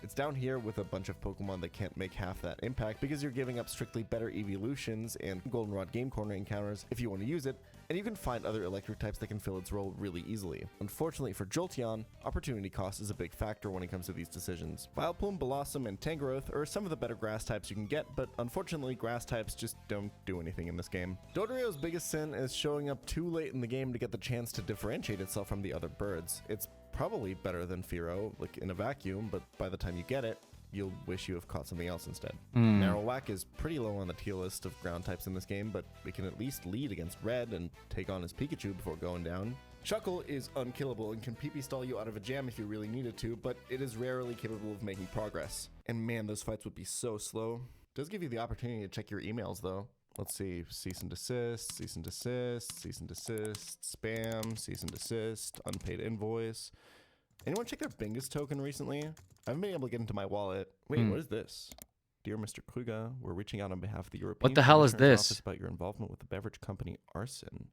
It's down here with a bunch of Pokemon that can't make half that impact because you're giving up strictly better evolutions and Goldenrod Game Corner encounters if you want to use it, and you can find other electric types that can fill its role really easily. Unfortunately for Jolteon, opportunity cost is a big factor when it comes to these decisions. Vileplume, Blossom, and Tangrowth are some of the better grass types you can get, but unfortunately grass types just don't do anything in this game. Dodorio's biggest sin is showing up too late in the game to get the chance to differentiate itself from the other birds. It's probably better than Fearow, like in a vacuum, but by the time you get it, you'll wish you have caught something else instead. Marowak is pretty low on the tier list of ground types in this game, but it can at least lead against Red and take on his Pikachu before going down. Shuckle is unkillable and can PP stall you out of a jam if you really needed to, but it is rarely capable of making progress. And man, those fights would be so slow. Does give you the opportunity to check your emails though. Let's see, cease and desist, cease and desist, cease and desist, spam, cease and desist, unpaid invoice. Anyone check their Bingus token recently? I haven't been able to get into my wallet. Wait, what is this? Dear Mr. Kruger, we're reaching out on behalf of the European What the hell is Commissioner's this? Office about your involvement with the beverage company Arson.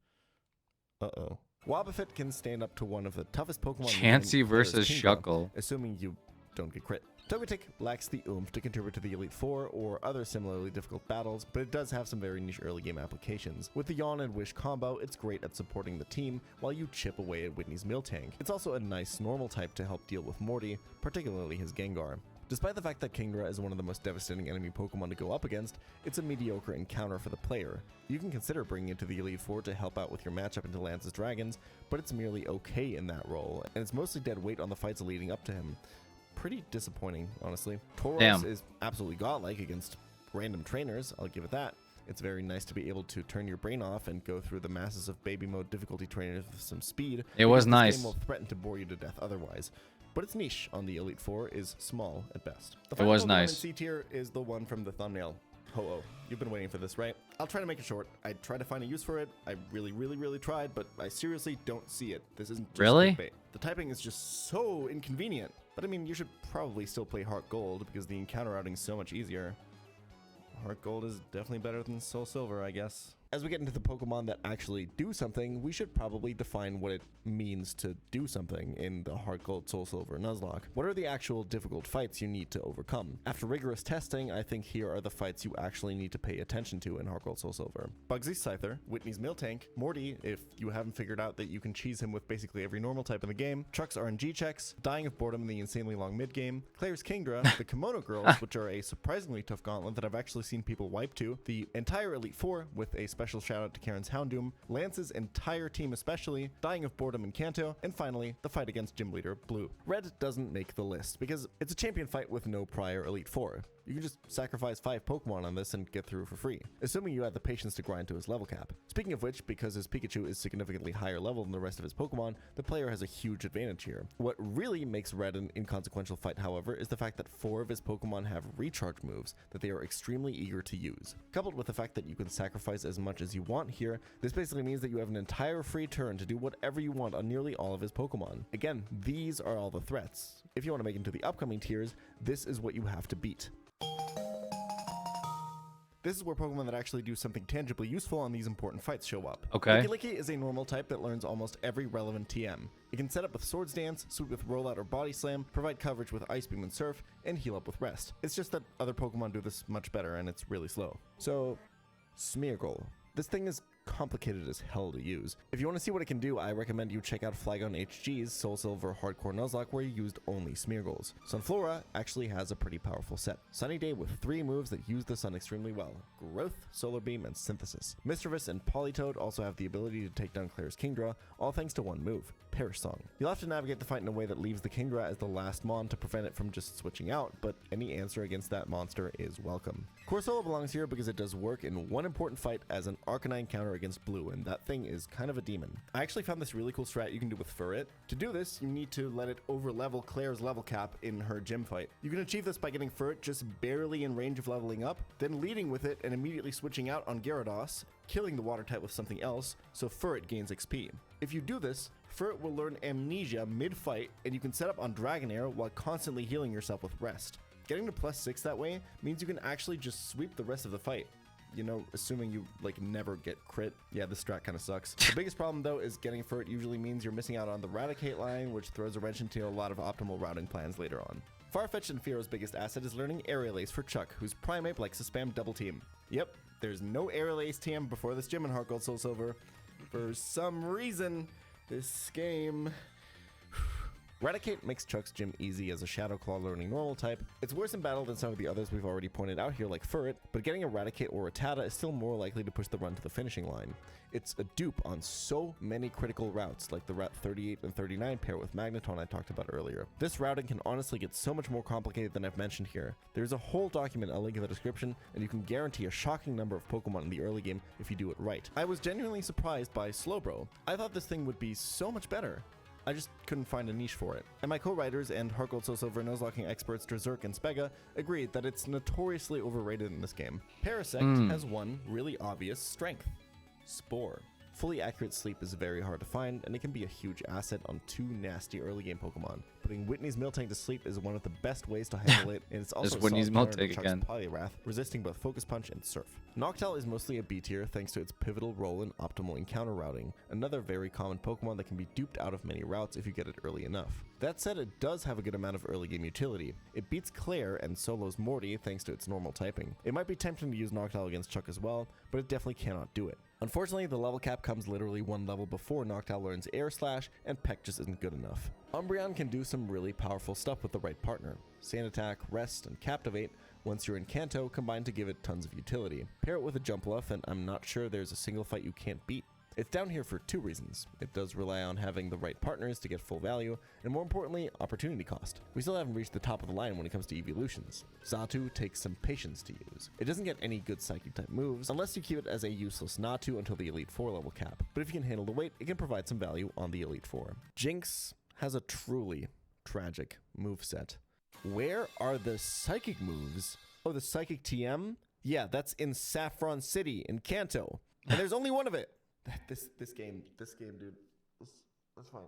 Uh-oh. Wobbuffet can stand up to one of the toughest Pokemon in Chansey Claire's versus Kingdom, Shuckle. assuming you don't get crit. Togetic lacks the oomph to contribute to the Elite Four or other similarly difficult battles, but it does have some very niche early game applications. With the Yawn and Wish combo, it's great at supporting the team while you chip away at Whitney's Miltank. It's also a nice normal type to help deal with Morty, particularly his Gengar. Despite the fact that Kingdra is one of the most devastating enemy Pokemon to go up against, it's a mediocre encounter for the player. You can consider bringing it to the Elite Four to help out with your matchup into Lance's Dragons, but it's merely okay in that role, and it's mostly dead weight on the fights leading up to him. Pretty disappointing, honestly. Tauros Damn. is absolutely godlike against random trainers, I'll give it that. It's very nice to be able to turn your brain off and go through the masses of baby mode difficulty trainers with some speed. It was because nice. This game will threaten to bore you to death otherwise. But its niche on the Elite Four is small at best. The It was Pokemon nice. in C tier is the one from the thumbnail. Ho-Oh. You've been waiting for this, right? I'll try to make it short. I tried to find a use for it. I really tried, but I seriously don't see it. This isn't just Really? clickbait. The typing is just so inconvenient. But I mean, you should probably still play Heart Gold because the encounter routing is so much easier. Heart Gold is definitely better than Soul Silver, I guess. As we get into the Pokemon that actually do something, we should probably define what it means to do something in the Heart Gold, Soul Silver Nuzlocke. What are the actual difficult fights you need to overcome? After rigorous testing, I think here are the fights you actually need to pay attention to in Heart Gold, Soul Silver. Bugsy's Scyther, Whitney's Miltank, Morty, if you haven't figured out that you can cheese him with basically every normal type in the game, Chuck's RNG checks, Dying of Boredom in the insanely long mid-game, Claire's Kingdra, the Kimono Girls, which are a surprisingly tough gauntlet that I've actually seen people wipe to, the entire Elite Four, with a special shout out to Karen's Houndoom, Lance's entire team especially, Dying of Boredom in Kanto, and finally, the fight against Gym Leader Blue. Red doesn't make the list because it's a champion fight with no prior Elite Four. You can just sacrifice 5 Pokemon on this and get through for free, assuming you have the patience to grind to his level cap. Speaking of which, because his Pikachu is significantly higher level than the rest of his Pokemon, the player has a huge advantage here. What really makes Red an inconsequential fight, however, is the fact that 4 of his Pokemon have recharge moves that they are extremely eager to use. Coupled with the fact that you can sacrifice as much as you want here, this basically means that you have an entire free turn to do whatever you want on nearly all of his Pokemon. Again, these are all the threats. If you want to make it into the upcoming tiers, this is what you have to beat. This is where Pokemon that actually do something tangibly useful on these important fights show up. Okay. Licky is a normal type that learns almost every relevant TM. It can set up with Swords Dance, sweep with Rollout or Body Slam, provide coverage with Ice Beam and Surf, and heal up with Rest. It's just that other Pokemon do this much better and it's really slow. So, Smeargle. This thing is complicated as hell to use. If you want to see what it can do, I recommend you check out Flygon HG's Soul Silver Hardcore Nuzlocke where he used only Smeargles. Sunflora actually has a pretty powerful set. Sunny Day with 3 moves that use the sun extremely well: Growth, Solar Beam, and Synthesis. Mischievous and Politoed also have the ability to take down Claire's Kingdra, all thanks to one move: Perish Song. You'll have to navigate the fight in a way that leaves the Kingdra as the last mon to prevent it from just switching out, but any answer against that monster is welcome. Corsola belongs here because it does work in one important fight as an Arcanine counter against Blue, and that thing is kind of a demon. I actually found this really cool strat you can do with Furret. To do this, you need to let it over-level Claire's level cap in her gym fight. You can achieve this by getting Furret just barely in range of leveling up, then leading with it and immediately switching out on Gyarados, killing the water type with something else, so Furret gains XP. If you do this, Furret will learn Amnesia mid-fight, and you can set up on Dragonair while constantly healing yourself with Rest. Getting to +6 that way means you can actually just sweep the rest of the fight. You know, assuming you never get crit. Yeah, this strat kind of sucks. The biggest problem though is getting Furret usually means you're missing out on the Raticate line, which throws a wrench into a lot of optimal routing plans later on. Farfetch'd and Fearo's biggest asset is learning Aerial Ace for Chuck, whose Primeape likes to spam double team. Yep, there's no Aerial Ace TM before this gym in Heart Gold Soul Silver. For some reason, this game... Raticate makes Chuck's gym easy as a Shadow Claw learning normal type. It's worse in battle than some of the others we've already pointed out here like Furret, but getting a Raticate or a Tata is still more likely to push the run to the finishing line. It's a dupe on so many critical routes like the Route 38 and 39 pair with Magneton I talked about earlier. This routing can honestly get so much more complicated than I've mentioned here. There's a whole document I'll link in the description, and you can guarantee a shocking number of Pokemon in the early game if you do it right. I was genuinely surprised by Slowbro. I thought this thing would be so much better. I just couldn't find a niche for it. And my co-writers and Heart Gold Soul Silver Nuzlocking experts Drazurk and Spega agreed that it's notoriously overrated in this game. Parasect has one really obvious strength: Spore. Fully accurate sleep is very hard to find, and it can be a huge asset on 2 nasty early game Pokemon. Putting Whitney's Miltank to sleep is one of the best ways to handle it, and it's also Whitney's solid counter to Miltank Chuck's again. Poliwrath, resisting both Focus Punch and Surf. Noctowl is mostly a B tier thanks to its pivotal role in optimal encounter routing, another very common Pokemon that can be duped out of many routes if you get it early enough. That said, it does have a good amount of early game utility. It beats Claire and solos Morty thanks to its normal typing. It might be tempting to use Noctowl against Chuck as well, but it definitely cannot do it. Unfortunately, the level cap comes literally 1 level before Noctowl learns Air Slash, and Peck just isn't good enough. Umbreon can do some really powerful stuff with the right partner. Sand Attack, Rest, and Captivate, once you're in Kanto, combine to give it tons of utility. Pair it with a Jumpluff, and I'm not sure there's a single fight you can't beat. It's down here for 2 reasons. It does rely on having the right partners to get full value, and more importantly, opportunity cost. We still haven't reached the top of the line when it comes to evolutions. Xatu takes some patience to use. It doesn't get any good Psychic type moves, unless you keep it as a useless Natu until the Elite 4 level cap, but if you can handle the weight, it can provide some value on the Elite 4. Jinx has a truly tragic moveset. Where are the Psychic moves? Oh, the Psychic TM? Yeah, that's in Saffron City in Kanto, and there's only one of it. This game, dude. That's fine.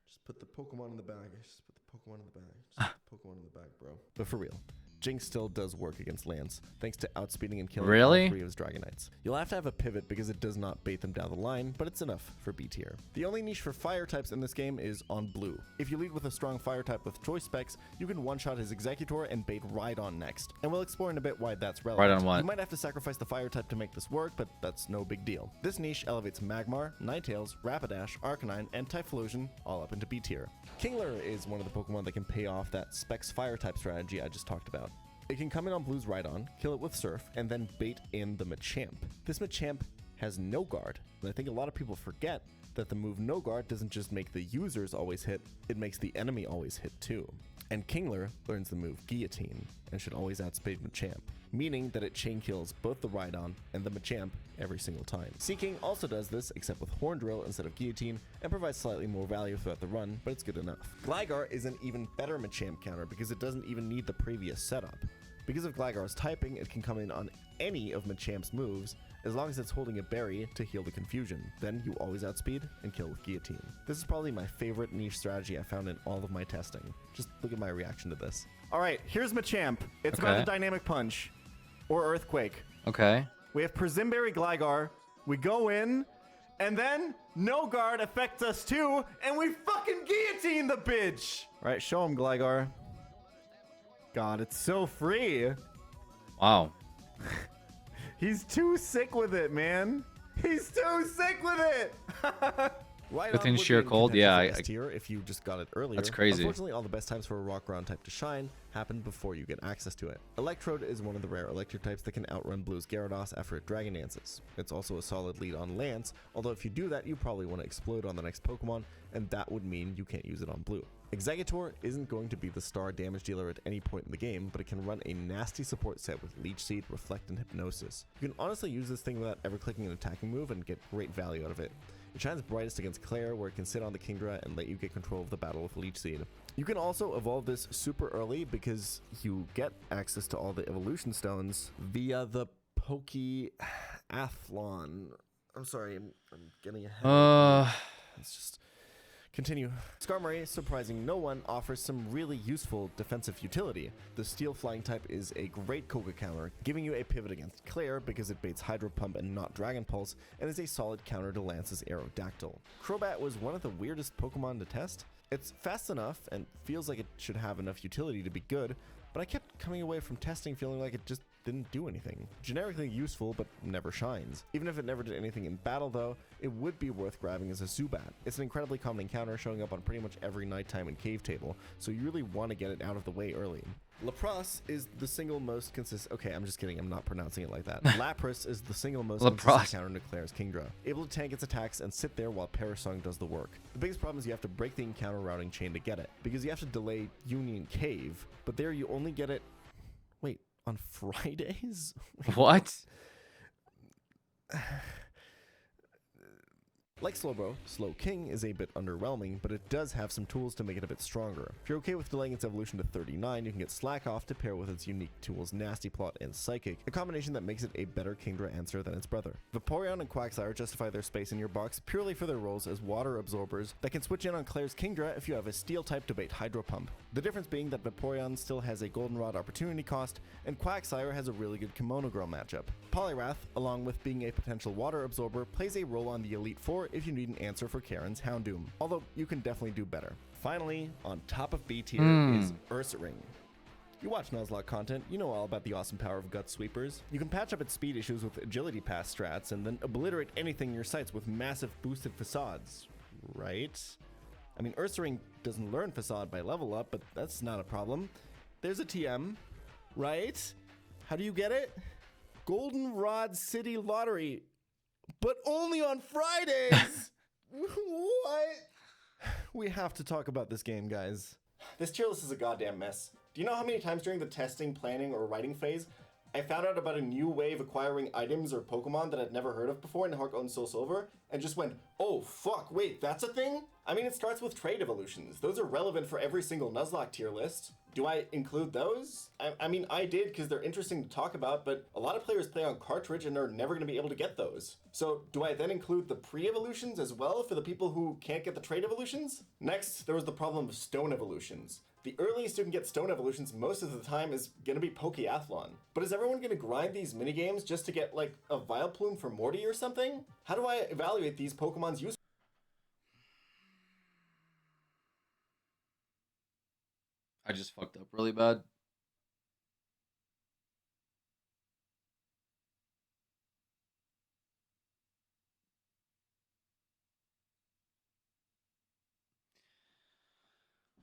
Just put the Pokemon in the bag. Just put the Pokemon in the bag. Just put the Pokemon in the bag, bro. But for real, Jinx still does work against Lance, thanks to outspeeding and killing all 3 of his Dragonites. You'll have to have a pivot because it does not bait them down the line, but it's enough for B tier. The only niche for fire types in this game is on Blue. If you lead with a strong fire type with choice specs, you can one-shot his Executor and bait Rhydon next. And we'll explore in a bit why that's relevant. Rhydon what? You might have to sacrifice the fire type to make this work, but that's no big deal. This niche elevates Magmar, Ninetales, Rapidash, Arcanine, and Typhlosion all up into B tier. Kingler is one of the Pokemon that can pay off that specs fire type strategy I just talked about. It can come in on Blue's Rhydon, kill it with Surf, and then bait in the Machamp. This Machamp has no guard, and I think a lot of people forget that the move no guard doesn't just make the users always hit, it makes the enemy always hit too. And Kingler learns the move Guillotine and should always outspeed Machamp, meaning that it chain kills both the Rhydon and the Machamp every single time. Seaking also does this, except with Horn Drill instead of Guillotine, and provides slightly more value throughout the run, but it's good enough. Gligar is an even better Machamp counter because it doesn't even need the previous setup. Because of Gligar's typing, it can come in on any of Machamp's moves, as long as it's holding a berry to heal the confusion. Then you always outspeed and kill with Guillotine. This is probably my favorite niche strategy I found in all of my testing. Just look at my reaction to this. All right, here's Machamp. It's Okay. about a Dynamic Punch or Earthquake. Okay. We have Prismberry Gligar. We go in, and then No Guard affects us too, and we fucking guillotine the bitch. All right, show him Gligar. God, it's so free. Wow. He's too sick with it, man. He's too sick with it. Right Good on thing would sheer be in cold, contention yeah, for I- S tier if you just got it earlier. That's crazy. Unfortunately, all the best times for a rock ground type to shine happen before you get access to it. Electrode is one of the rare electric types that can outrun Blue's Gyarados after it Dragon Dances. It's also a solid lead on Lance, although if you do that, you probably want to explode on the next Pokemon, and that would mean you can't use it on Blue. Exeggutor isn't going to be the star damage dealer at any point in the game, but it can run a nasty support set with Leech Seed, Reflect, and Hypnosis. You can honestly use this thing without ever clicking an attacking move and get great value out of it. It shines brightest against Claire, where it can sit on the Kingdra and let you get control of the battle with Leech Seed. You can also evolve this super early because you get access to all the evolution stones via the POKE-A-THON. I'm sorry, I'm getting ahead. Let's just continue. Skarmory, surprising no one, offers some really useful defensive utility. The Steel Flying type is a great Koga counter, giving you a pivot against Claire because it baits Hydro Pump and not Dragon Pulse, and is a solid counter to Lance's Aerodactyl. Crobat was one of the weirdest Pokemon to test. It's fast enough and feels like it should have enough utility to be good, but I kept coming away from testing feeling like it just didn't do anything. Generically useful, but never shines. Even if it never did anything in battle though, it would be worth grabbing as a Zubat. It's an incredibly common encounter showing up on pretty much every nighttime and cave table, so you really want to get it out of the way early. Lapras is the single most consistent. Okay, I'm just kidding. I'm not pronouncing it like that. Lapras is the single most consistent counter to Claire's Kingdra, able to tank its attacks and sit there while Parasong does the work. The biggest problem is you have to break the encounter routing chain to get it, because you have to delay Union Cave, but there you only get it. Wait, on Fridays? What? Like Slowbro, Slow King is a bit underwhelming, but it does have some tools to make it a bit stronger. If you're okay with delaying its evolution to 39, you can get Slack Off to pair with its unique tools Nasty Plot and Psychic, a combination that makes it a better Kingdra answer than its brother. Vaporeon and Quagsire justify their space in your box purely for their roles as water absorbers that can switch in on Claire's Kingdra if you have a Steel type to bait Hydro Pump. The difference being that Vaporeon still has a Goldenrod opportunity cost, and Quagsire has a really good Kimono Girl matchup. Poliwrath, along with being a potential water absorber, plays a role on the Elite Four if you need an answer for Karen's Houndoom, although you can definitely do better. Finally, on top of B tier is Ursaring. You watch Nuzlocke content, you know all about the awesome power of Gut Sweepers. You can patch up its speed issues with Agility Pass strats and then obliterate anything in your sights with massive boosted facades, right? I mean, Ursaring doesn't learn facade by level up, but that's not a problem. There's a TM, right? How do you get it? Goldenrod City Lottery, but only on Fridays! What? We have to talk about this game, guys. This tier list is a goddamn mess. Do you know how many times during the testing, planning, or writing phase I found out about a new way of acquiring items or Pokemon that I'd never heard of before in Heart Gold and Soul Silver, and just went, oh fuck, wait, that's a thing? I mean, it starts with trade evolutions. Those are relevant for every single Nuzlocke tier list. Do I include those? I mean, I did because they're interesting to talk about, but a lot of players play on cartridge and are never going to be able to get those. So do I then include the pre-evolutions as well for the people who can't get the trade evolutions? Next, there was the problem of stone evolutions. The earliest you can get stone evolutions most of the time is going to be POKE-A-THON. But is everyone going to grind these minigames just to get like a Vileplume for Morty or something? How do I evaluate these Pokemon's use? I just fucked up really bad.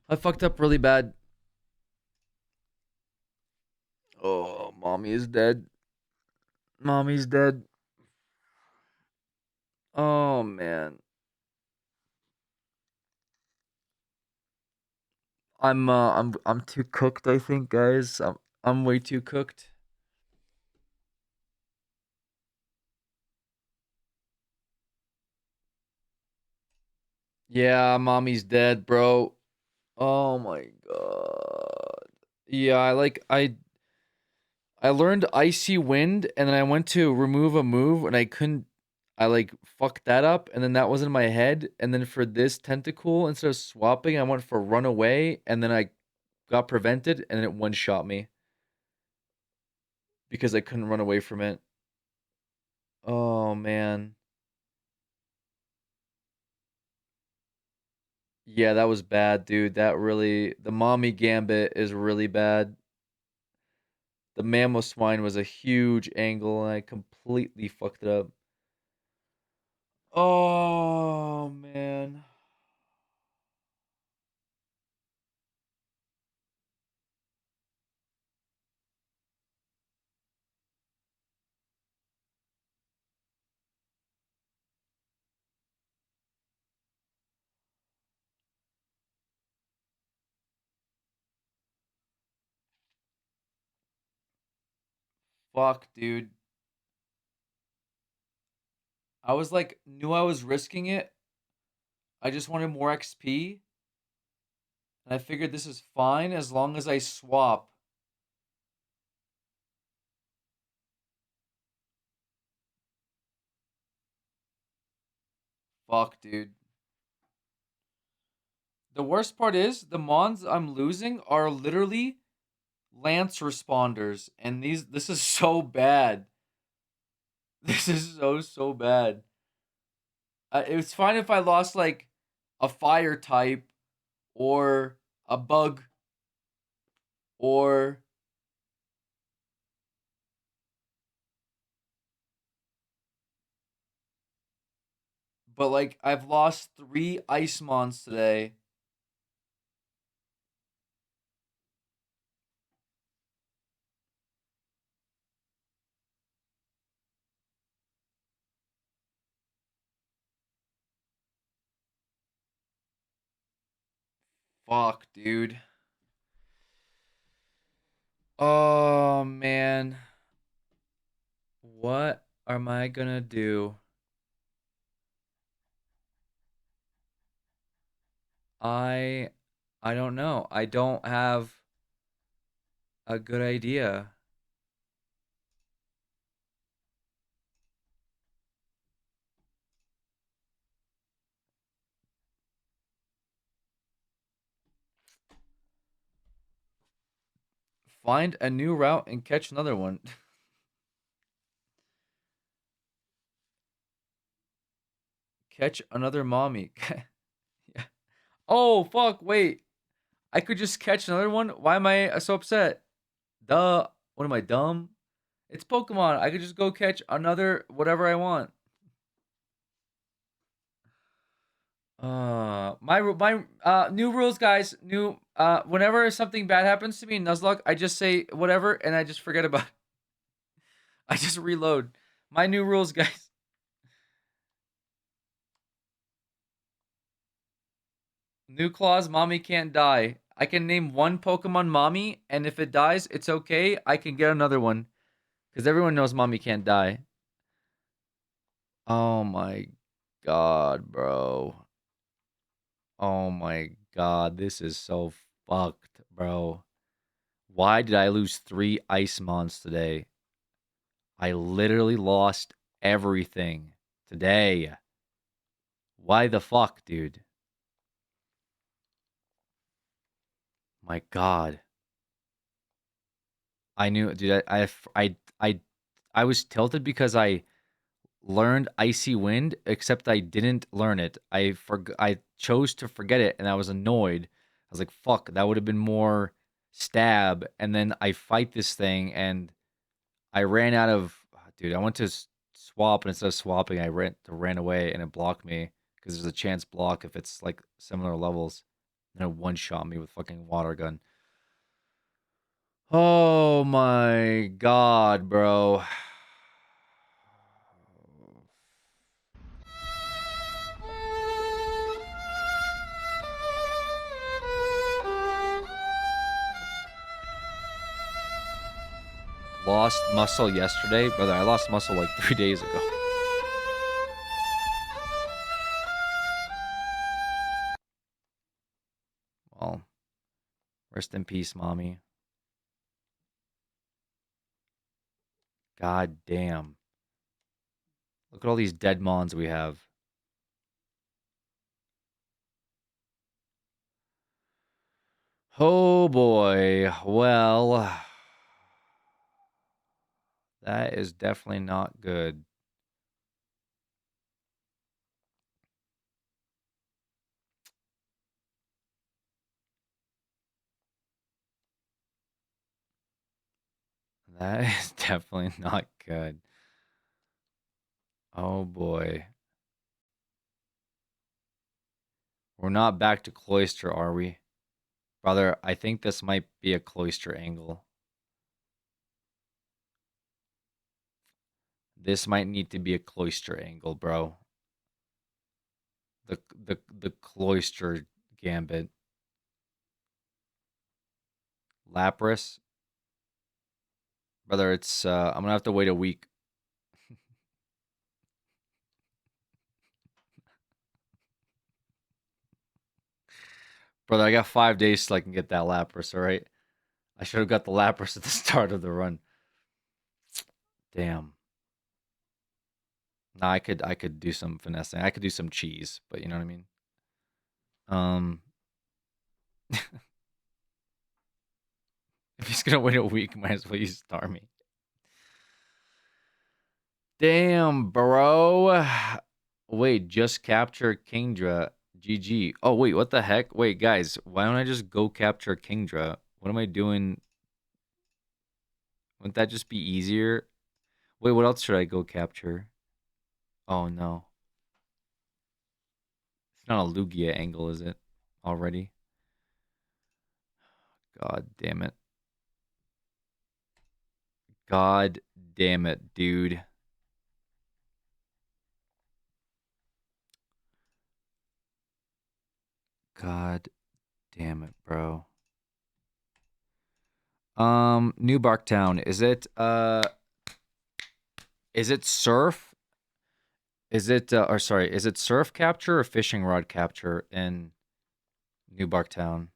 I fucked up really bad. Oh, mommy is dead. Mommy's dead. Oh, man. I'm too cooked, I think, guys. I'm way too cooked. Yeah, mommy's dead, bro. Oh my god. Yeah, I learned icy wind and then I went to remove a move and I couldn't. I like fucked that up and then that was in my head and then for this tentacle instead of swapping I went for run away and then I got prevented and then it one shot me because I couldn't run away from it. Oh man. Yeah, that was bad, dude. The mommy gambit is really bad. The mammoth swine was a huge angle and I completely fucked it up. Oh man. Fuck, dude. I was like, knew I was risking it. I just wanted more XP. And I figured this is fine as long as I swap. Fuck, dude. The worst part is the mons I'm losing are literally lance responders. And this is so bad. This is so bad. It's fine if I lost like a fire type or a bug or but like I've lost 3 ice mons today. Fuck, dude. Oh man. What am I gonna do? I I don't know. I don't have a good idea. Find a new route and catch another one. Catch another mommy. Yeah. Oh fuck, wait. I could just catch another one? Why am I so upset? Duh. What am I, dumb? It's Pokemon. I could just go catch another whatever I want. My new rules, guys. New whenever something bad happens to me in Nuzlocke, I just say whatever and I just forget about it. I just reload. My new rules, guys. New clause, mommy can't die. I can name one Pokemon mommy, and if it dies, it's okay. I can get another one. Because everyone knows mommy can't die. Oh my god, bro. Oh my god, this is so fucked, bro. Why did I lose 3 Ice Mons today? I literally lost everything today. Why the fuck, dude? My god. I knew, dude. I was tilted because I learned Icy Wind, except I didn't learn it. I chose to forget it, and I was annoyed. I was like, "Fuck, that would have been more stab." And then I fight this thing, and I ran out of. Dude, I went to swap, and instead of swapping, I ran away, and it blocked me because there's a chance block if it's like similar levels. And it one shot me with fucking water gun. Oh my god, bro. lost muscle yesterday. Brother, I lost muscle like 3 days ago. Well, rest in peace, mommy. God damn. Look at all these dead mons we have. Oh boy. Well, that is definitely not good. That is definitely not good. Oh boy. We're not back to cloister, are we? Brother, I think this might be a cloister angle. This might need to be a cloister angle, bro. The cloister gambit. Lapras. Brother, it's I'm gonna have to wait a week. Brother, I got 5 days till I can get that Lapras, alright? I should have got the Lapras at the start of the run. Damn. Nah, I could do some finessing. I could do some cheese, but you know what I mean? If he's gonna wait a week, might as well use Starmie. Damn, bro. Wait, just capture Kingdra. GG. Oh, wait, what the heck? Wait, guys, why don't I just go capture Kingdra? What am I doing? Wouldn't that just be easier? Wait, what else should I go capture? Oh, no. It's not a Lugia angle, is it? Already? God damn it. God damn it, dude. God damn it, bro. New Barktown. Is it surf? Is it surf capture or fishing rod capture in New Barktown?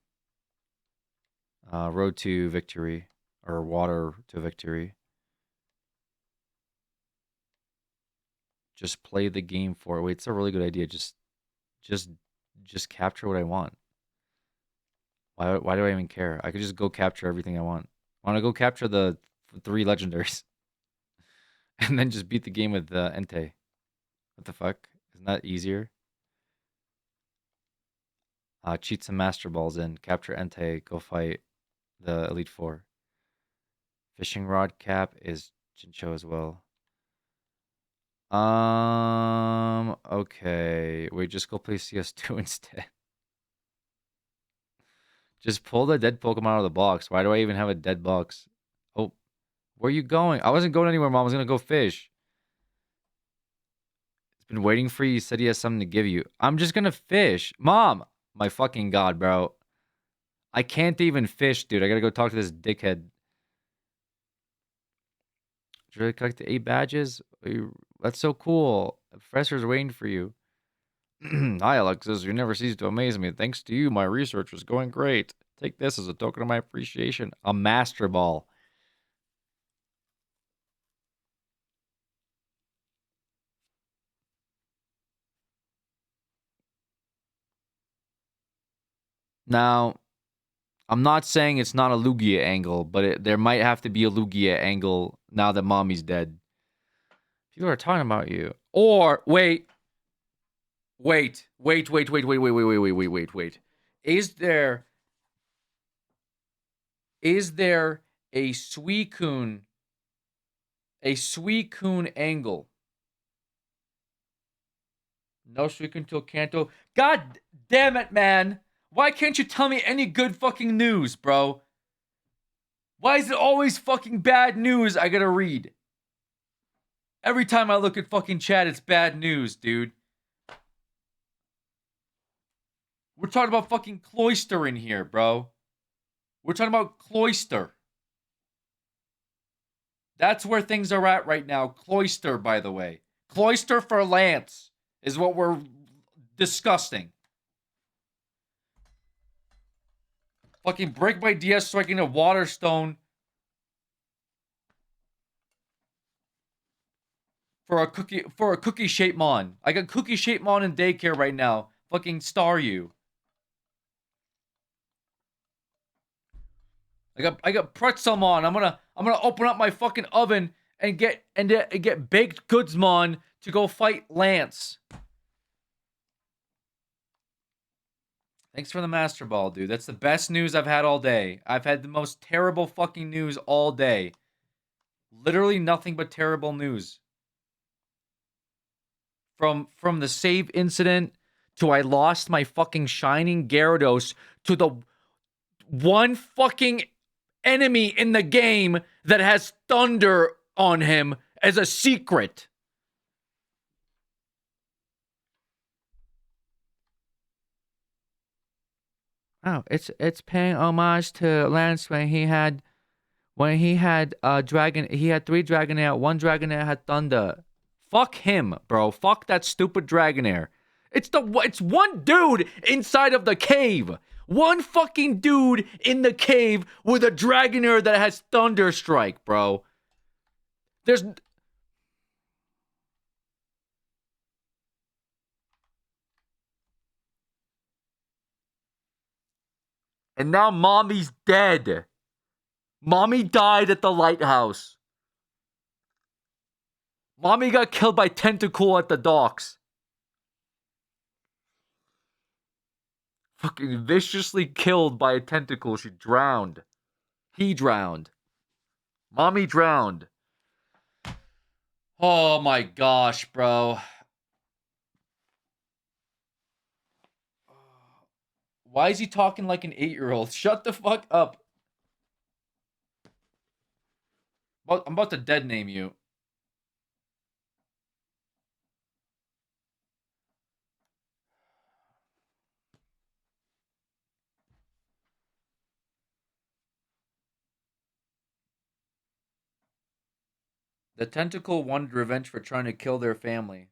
Road to victory or water to victory. Just play the game for it. Wait, it's a really good idea. Just capture what I want. Why do I even care? I could just go capture everything I want. I want to go capture the 3 legendaries and then just beat the game with Entei. What the fuck? Isn't that easier? Cheat some Master Balls in. Capture Entei. Go fight the Elite Four. Fishing Rod Cap is Jincho as well. Okay. Wait, just go play CS2 instead. Just pull the dead Pokemon out of the box. Why do I even have a dead box? Oh, where are you going? I wasn't going anywhere, Mom. I was gonna go fish. It's been waiting for you. He said he has something to give you. I'm just gonna fish. Mom! My fucking god, bro. I can't even fish, dude. I gotta go talk to this dickhead. Did you really collect the 8 badges? That's so cool. The professor's waiting for you. Hi, Alexis. You never cease to amaze me. Thanks to you, my research is going great. Take this as a token of my appreciation. A Master Ball. Now, I'm not saying it's not a Lugia angle, but there might have to be a Lugia angle now that Mommy's dead. People are talking about you. Or, wait. Is there a Suicune angle? No Suicune till Kanto. God damn it, man. Why can't you tell me any good fucking news, bro? Why is it always fucking bad news I gotta read? Every time I look at fucking chat, it's bad news, dude. We're talking about fucking Cloyster in here, bro. We're talking about Cloyster. That's where things are at right now. Cloister, by the way. Cloister for Lance is what we're discussing. Fucking break my DS so I can get a water stone for a cookie shaped mon. I got cookie shaped mon in daycare right now. Fucking star you. I got pretzelmon. I'm gonna open up my fucking oven and get baked goodsmon to go fight Lance. Thanks for the Master Ball, dude. That's the best news I've had all day. I've had the most terrible fucking news all day. Literally nothing but terrible news. From the save incident to I lost my fucking shining Gyarados to the one fucking enemy in the game that has thunder on him as a secret. Oh, it's paying homage to Lance when he had dragon. He had 3 Dragonair. 1 Dragonair had thunder. Fuck him, bro. Fuck that stupid Dragonair. It's one dude inside of the cave. One fucking dude in the cave with a Dragonair that has Thunder Strike, bro. There's... And now Mommy's dead. Mommy died at the lighthouse. Mommy got killed by Tentacool at the docks. Fucking viciously killed by a tentacle. She drowned. He drowned. Mommy drowned. Oh my gosh, bro. Why is he talking like an 8-year-old? Shut the fuck up. I'm about to dead name you. The tentacle wanted revenge for trying to kill their family.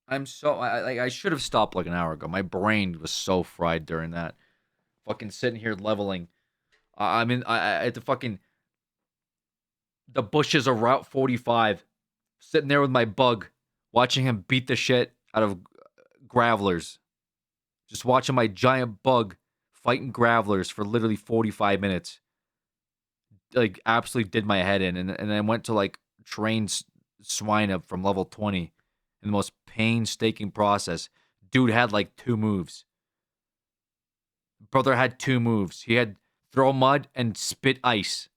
I should have stopped like an hour ago. My brain was so fried during that. Fucking sitting here leveling. I at the fucking the bushes of Route 45, sitting there with my bug, watching him beat the shit out of gravelers. Just watching my giant bug fighting gravelers for literally 45 minutes. Like, absolutely did my head in. And I went to, like, train swine up from level 20 in the most painstaking process. Dude had, like, 2 moves. Brother had 2 moves. He had throw mud and spit ice.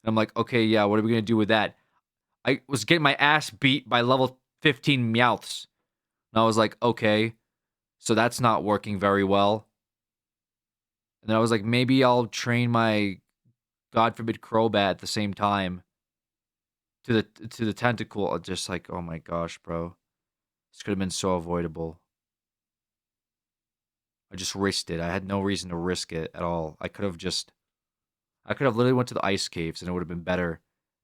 And I'm like, okay, yeah, what are we going to do with that? I was getting my ass beat by level 15 Meowths. And I was like, okay, so that's not working very well. And then I was like, maybe I'll train my, God forbid, Crobat at the same time to the tentacle. Just like, oh my gosh, bro. This could have been so avoidable. I just risked it. I had no reason to risk it at all. I could have literally went to the ice caves and it would have been better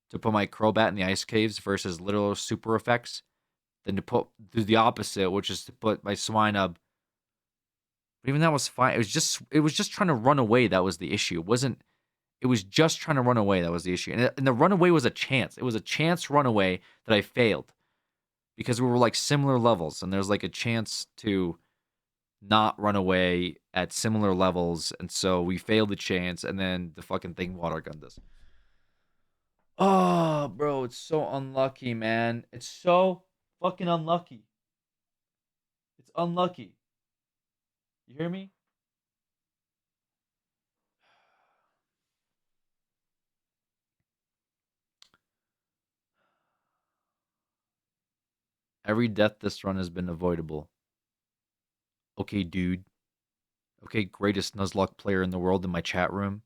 to put my Crobat in the ice caves versus literal super effects than to do the opposite, which is to put my Swinub. But even that was fine. It was just trying to run away. That was the issue. It was just trying to run away. That was the issue. And the runaway was a chance. It was a chance runaway that I failed because we were like similar levels, and there's like a chance to not run away at similar levels, and so we failed the chance, and then the fucking thing water gunned us. Oh, bro, it's so unlucky, man. It's so fucking unlucky. It's unlucky. You hear me? Every death this run has been avoidable. Okay, dude. Okay, greatest Nuzlocke player in the world in my chat room.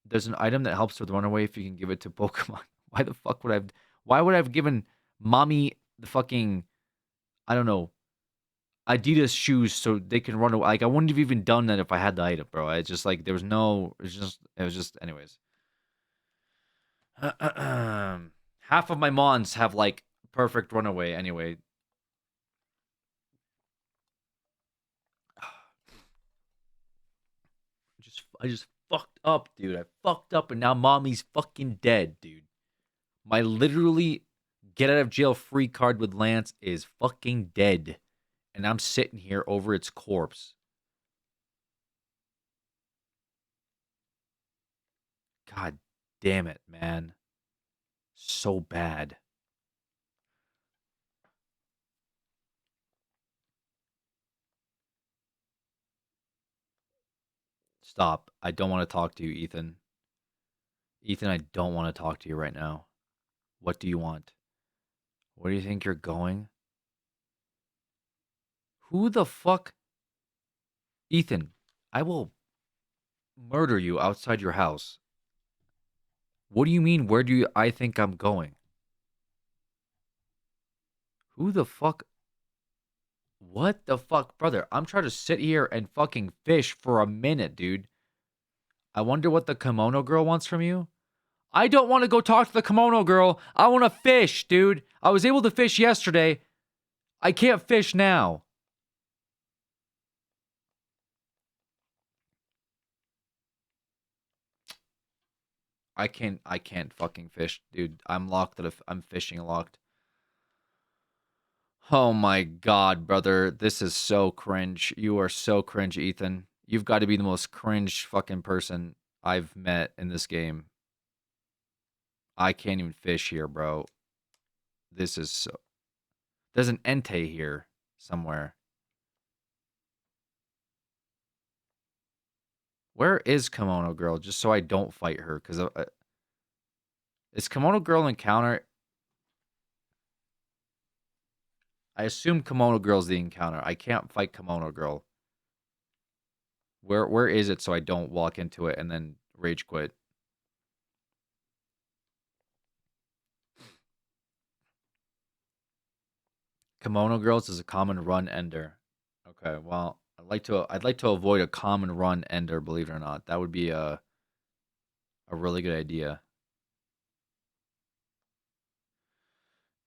there's an item that helps with runaway if you can give it to Pokemon. Why the fuck would I have? Why would I have given mommy the fucking, I don't know, Adidas shoes so they can run away? Like, I wouldn't have even done that if I had the item, bro. It's just like there was no. It was just. Anyways, half of my mons have like perfect runaway. Anyway, I just fucked up, dude. I fucked up, and now mommy's fucking dead, dude. My literally get out of jail free card with Lance is fucking dead, and I'm sitting here over its corpse. God damn it, man. So bad. Stop. I don't want to talk to you, Ethan. Ethan, I don't want to talk to you right now. What do you want? Where do you think you're going? Who the fuck? Ethan, I will murder you outside your house. What do you mean, where do I think I'm going? Who the fuck? What the fuck, brother? I'm trying to sit here and fucking fish for a minute, dude. I wonder what the kimono girl wants from you. I don't want to go talk to the kimono girl. I want to fish, dude. I was able to fish yesterday. I can't fish now. I can't fucking fish, dude. I'm locked. I'm fishing locked. Oh my god, brother. This is so cringe. You are so cringe, Ethan. You've got to be the most cringe fucking person I've met in this game. I can't even fish here, bro. This is so... There's an Entei here somewhere. Where is Kimono Girl? Just so I don't fight her, because is Kimono Girl encounter? I assume Kimono Girl's the encounter. I can't fight Kimono Girl. Where is it so I don't walk into it and then rage quit? Kimono Girls is a common run ender. Okay, well, I'd like to avoid a common run ender, believe it or not. That would be a really good idea.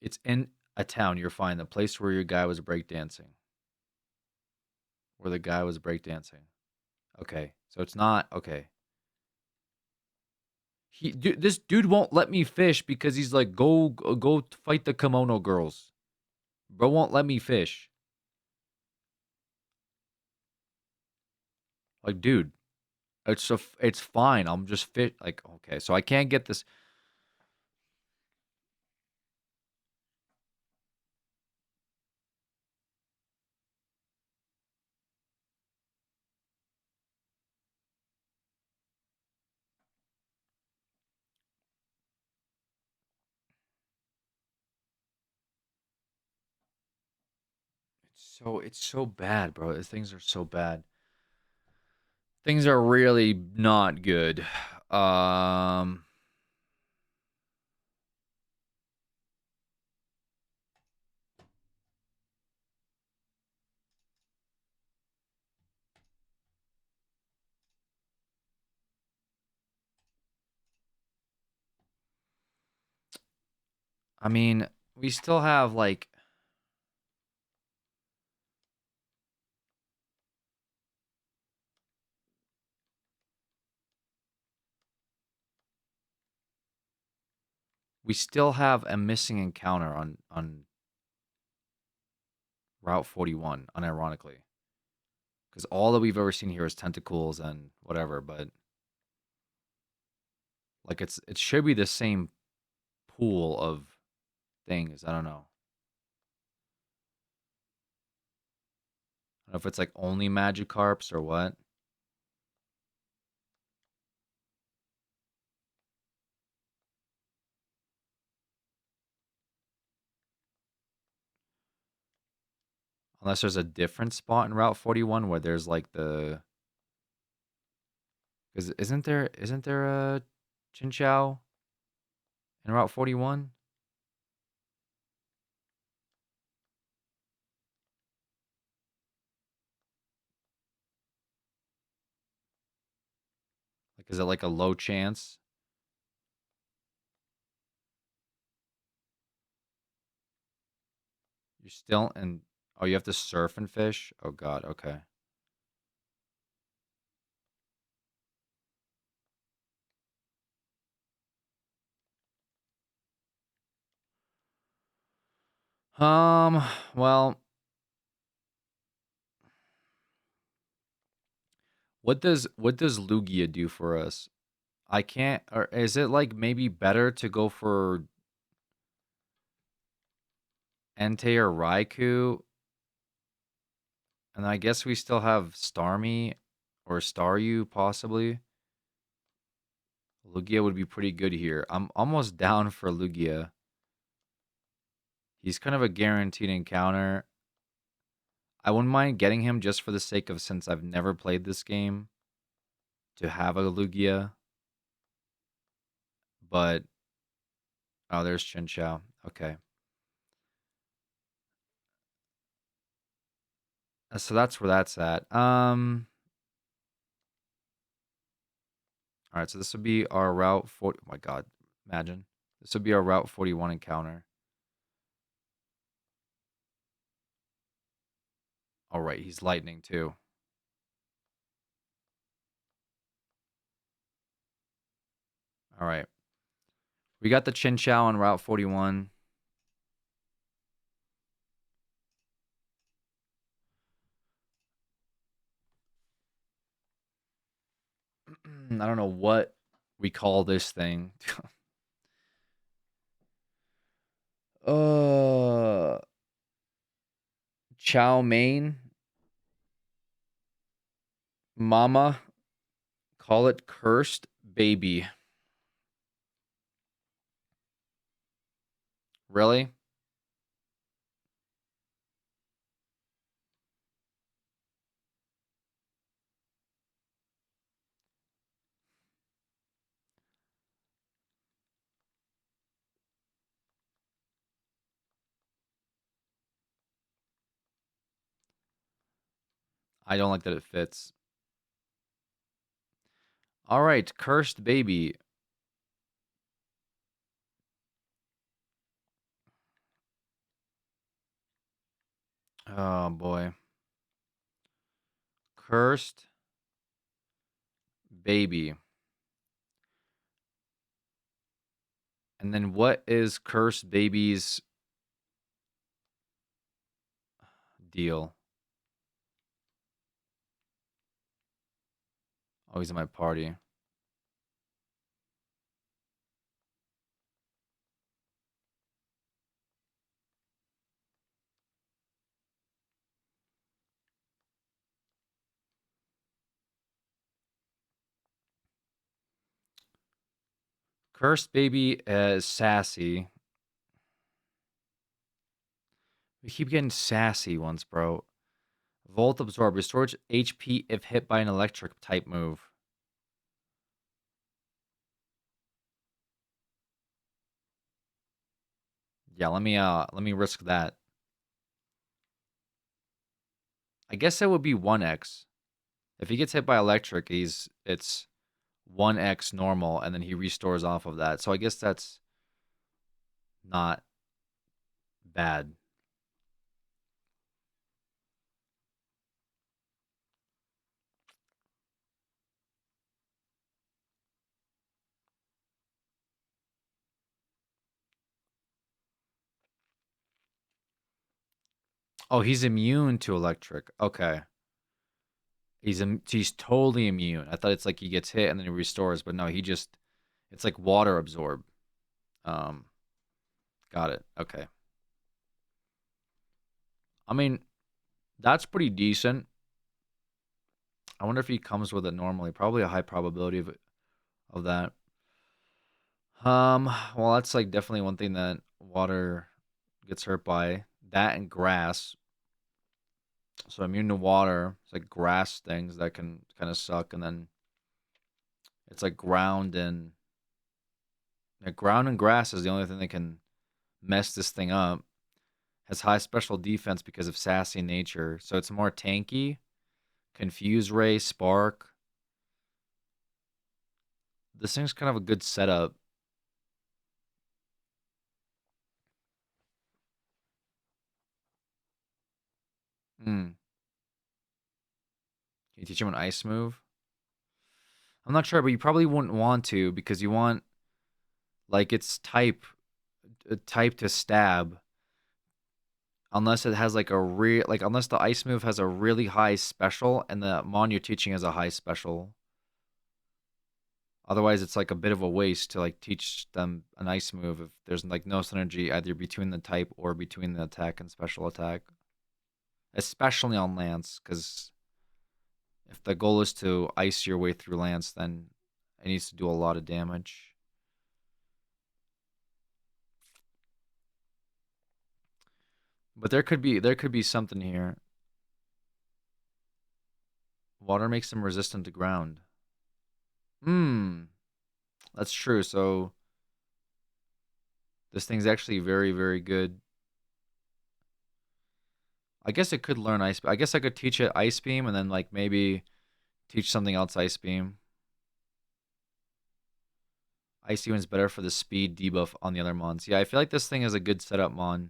It's in a town, you're fine. The place where your guy was breakdancing. Where the guy was breakdancing. Okay, so it's not okay. This dude won't let me fish because he's like, go fight the kimono girls. Bro won't let me fish. Like, dude, it's fine. I'm just fit. Like, okay, so I can't get this. It's so bad, bro. Things are so bad. Things are really not good. Um, I mean, we still have like we still have a missing encounter on Route 41, unironically. Because all that we've ever seen here is tentacles and whatever, but like it should be the same pool of things. I don't know. I don't know if it's like only Magikarps or what. Unless there's a different spot in Route 41 where there's like the Because isn't there a Chinchou in Route 41? Like, is it like a low chance? You're still in. Oh, you have to surf and fish? Oh, God. Okay. Well, what does Lugia do for us? I can't. Or is it like maybe better to go for Entei or Raikou? And I guess we still have Starmie or Staryu possibly. Lugia would be pretty good here. I'm almost down for Lugia. He's kind of a guaranteed encounter. I wouldn't mind getting him just for the sake of, since I've never played this game, to have a Lugia. But oh, there's Chinchou. Okay. So that's where that's at. All right, so this would be our Route 40. Oh my God, imagine. This would be our Route 41 encounter. All right, he's lightning too. All right. We got the Chinchou on Route 41. I don't know what we call this thing. uh Chow mein, mama, call it cursed baby. Really? I don't like that it fits. All right, cursed baby. Oh boy. Cursed baby. And then what is cursed baby's deal? Oh, he's in my party. Cursed baby is sassy. We keep getting sassy ones, bro. Volt absorb. Restores HP if hit by an electric type move. Yeah, let me risk that. I guess that would be 1x. If he gets hit by electric, it's 1x normal and then he restores off of that. So I guess that's not bad. Oh, he's immune to electric. Okay. He's totally immune. I thought it's like he gets hit and then he restores, but no, it's like water absorb. Um got it. Okay. I mean, that's pretty decent. I wonder if he comes with it normally. Probably a high probability of that. Well, that's like definitely one thing that water gets hurt by. That and grass. So immune to water. It's like grass things that can kind of suck, and then It's like ground and grass is the only thing that can mess this thing up. Has high special defense because of sassy nature, so it's more tanky. Confuse Ray, Spark. This thing's kind of a good setup. Hmm. Can you teach him an ice move? I'm not sure, but you probably wouldn't want to because you want like its type to stab, unless it has like a real like unless the ice move has a really high special and the mon you're teaching has a high special. Otherwise, it's like a bit of a waste to like teach them an ice move if there's like no synergy either between the type or between the attack and special attack, especially on Lance, because if the goal is to ice your way through Lance, then it needs to do a lot of damage. But there could be something here. Water makes them resistant to ground. Hmm, that's true. So this thing's actually very, very good. I guess it could learn ice. I guess I could teach it ice beam and then like maybe teach something else ice beam. Ice beam is better for the speed debuff on the other mons. Yeah, I feel like this thing is a good setup mon.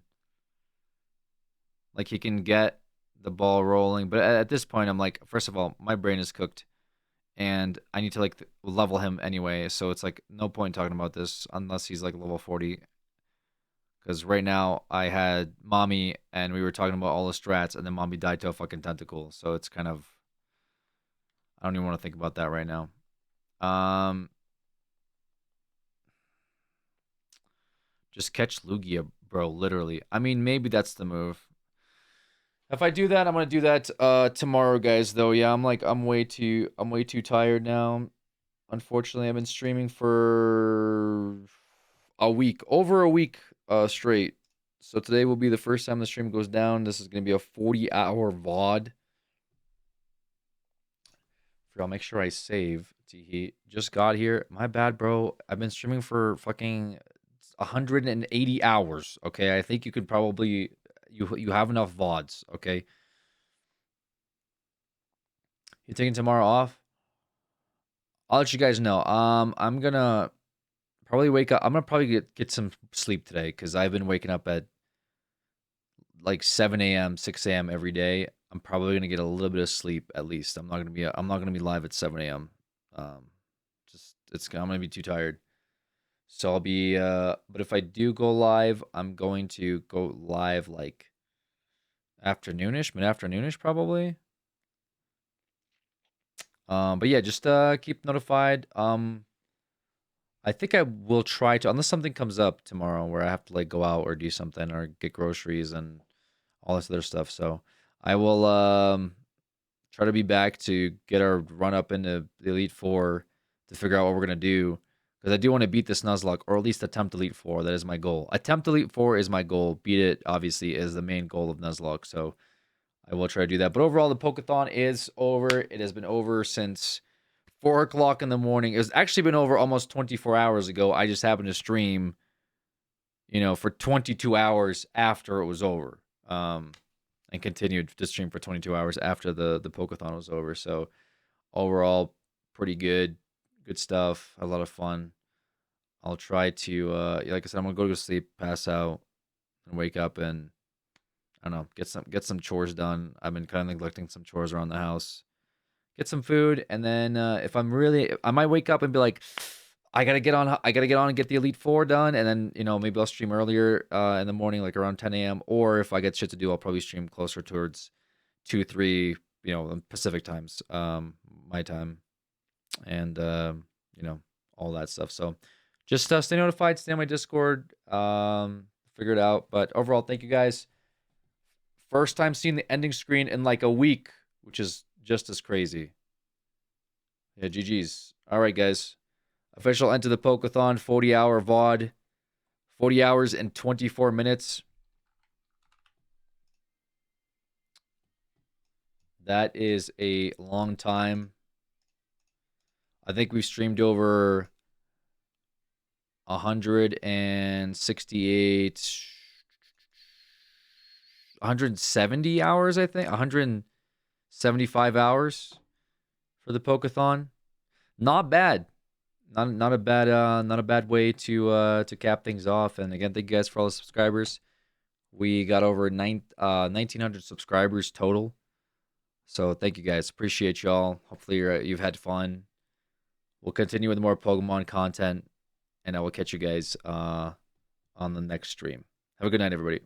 Like he can get the ball rolling, but at this point, I'm like, first of all, my brain is cooked, and I need to like level him anyway. So it's like no point talking about this unless he's like level 40. Because right now I had mommy and we were talking about all the strats, and then mommy died to a fucking tentacle. So it's kind of I don't even want to think about that right now. Um, just catch Lugia, bro. Literally. I mean, maybe that's the move. If I do that, I'm gonna do that tomorrow, guys. Though, yeah, I'm way too tired now. Unfortunately, I've been streaming for a week, over a week straight. So today will be the first time the stream goes down. This is gonna be a 40-hour VOD. I'll make sure I save. He just got here. My bad, bro. I've been streaming for fucking 180 hours. Okay, I think you could probably you have enough VODs. Okay, you taking tomorrow off? I'll let you guys know. I'm gonna probably wake up. I'm gonna probably get some sleep today because I've been waking up at like 7 a.m., 6 a.m. every day. I'm probably gonna get a little bit of sleep at least. I'm not gonna be live at 7 a.m. Um, I'm gonna be too tired. So I'll be but if I do go live, I'm going to go live like afternoonish, mid-afternoonish probably. But yeah, just keep notified. I think I will try to, unless something comes up tomorrow where I have to like go out or do something or get groceries and all this other stuff. So I will try to be back to get our run up into the Elite Four to figure out what we're gonna do. Because I do want to beat this Nuzlocke, or at least attempt Elite Four. That is my goal. Attempt Elite Four is my goal. Beat it, obviously, is the main goal of Nuzlocke. So I will try to do that. But overall, the POKE-A-THON is over. It has been over since 4 o'clock in the morning. It's actually been over almost 24 hours ago. I just happened to stream, for 22 hours after it was over. And continued to stream for 22 hours after the POKE-A-THON was over. So overall, pretty good. Good stuff. A lot of fun. I'll try to, like I said, I'm gonna go to sleep, pass out, and wake up and I don't know, get some chores done. I've been kind of neglecting some chores around the house. Get some food, and then if I might wake up and be like, I gotta get on and get the Elite Four done, and then maybe I'll stream earlier in the morning, like around 10 a.m. Or if I get shit to do, I'll probably stream closer towards 2, 3, Pacific times, my time, and all that stuff. So just stay notified, stay on my Discord, figure it out. But overall, thank you guys. First time seeing the ending screen in like a week, which is just as crazy. Yeah, GG's. All right, guys. Official end to the POKE-A-THON, 40-hour VOD, 40 hours and 24 minutes. That is a long time. I think we've streamed over 168, 170 hours, I think. 175 hours for the Poke-A-thon. Not bad. Not a bad way to cap things off. And again, thank you guys for all the subscribers. We got over 1,900 subscribers total. So thank you guys. Appreciate y'all. Hopefully you've had fun. We'll continue with more Pokemon content, and I will catch you guys on the next stream. Have a good night, everybody.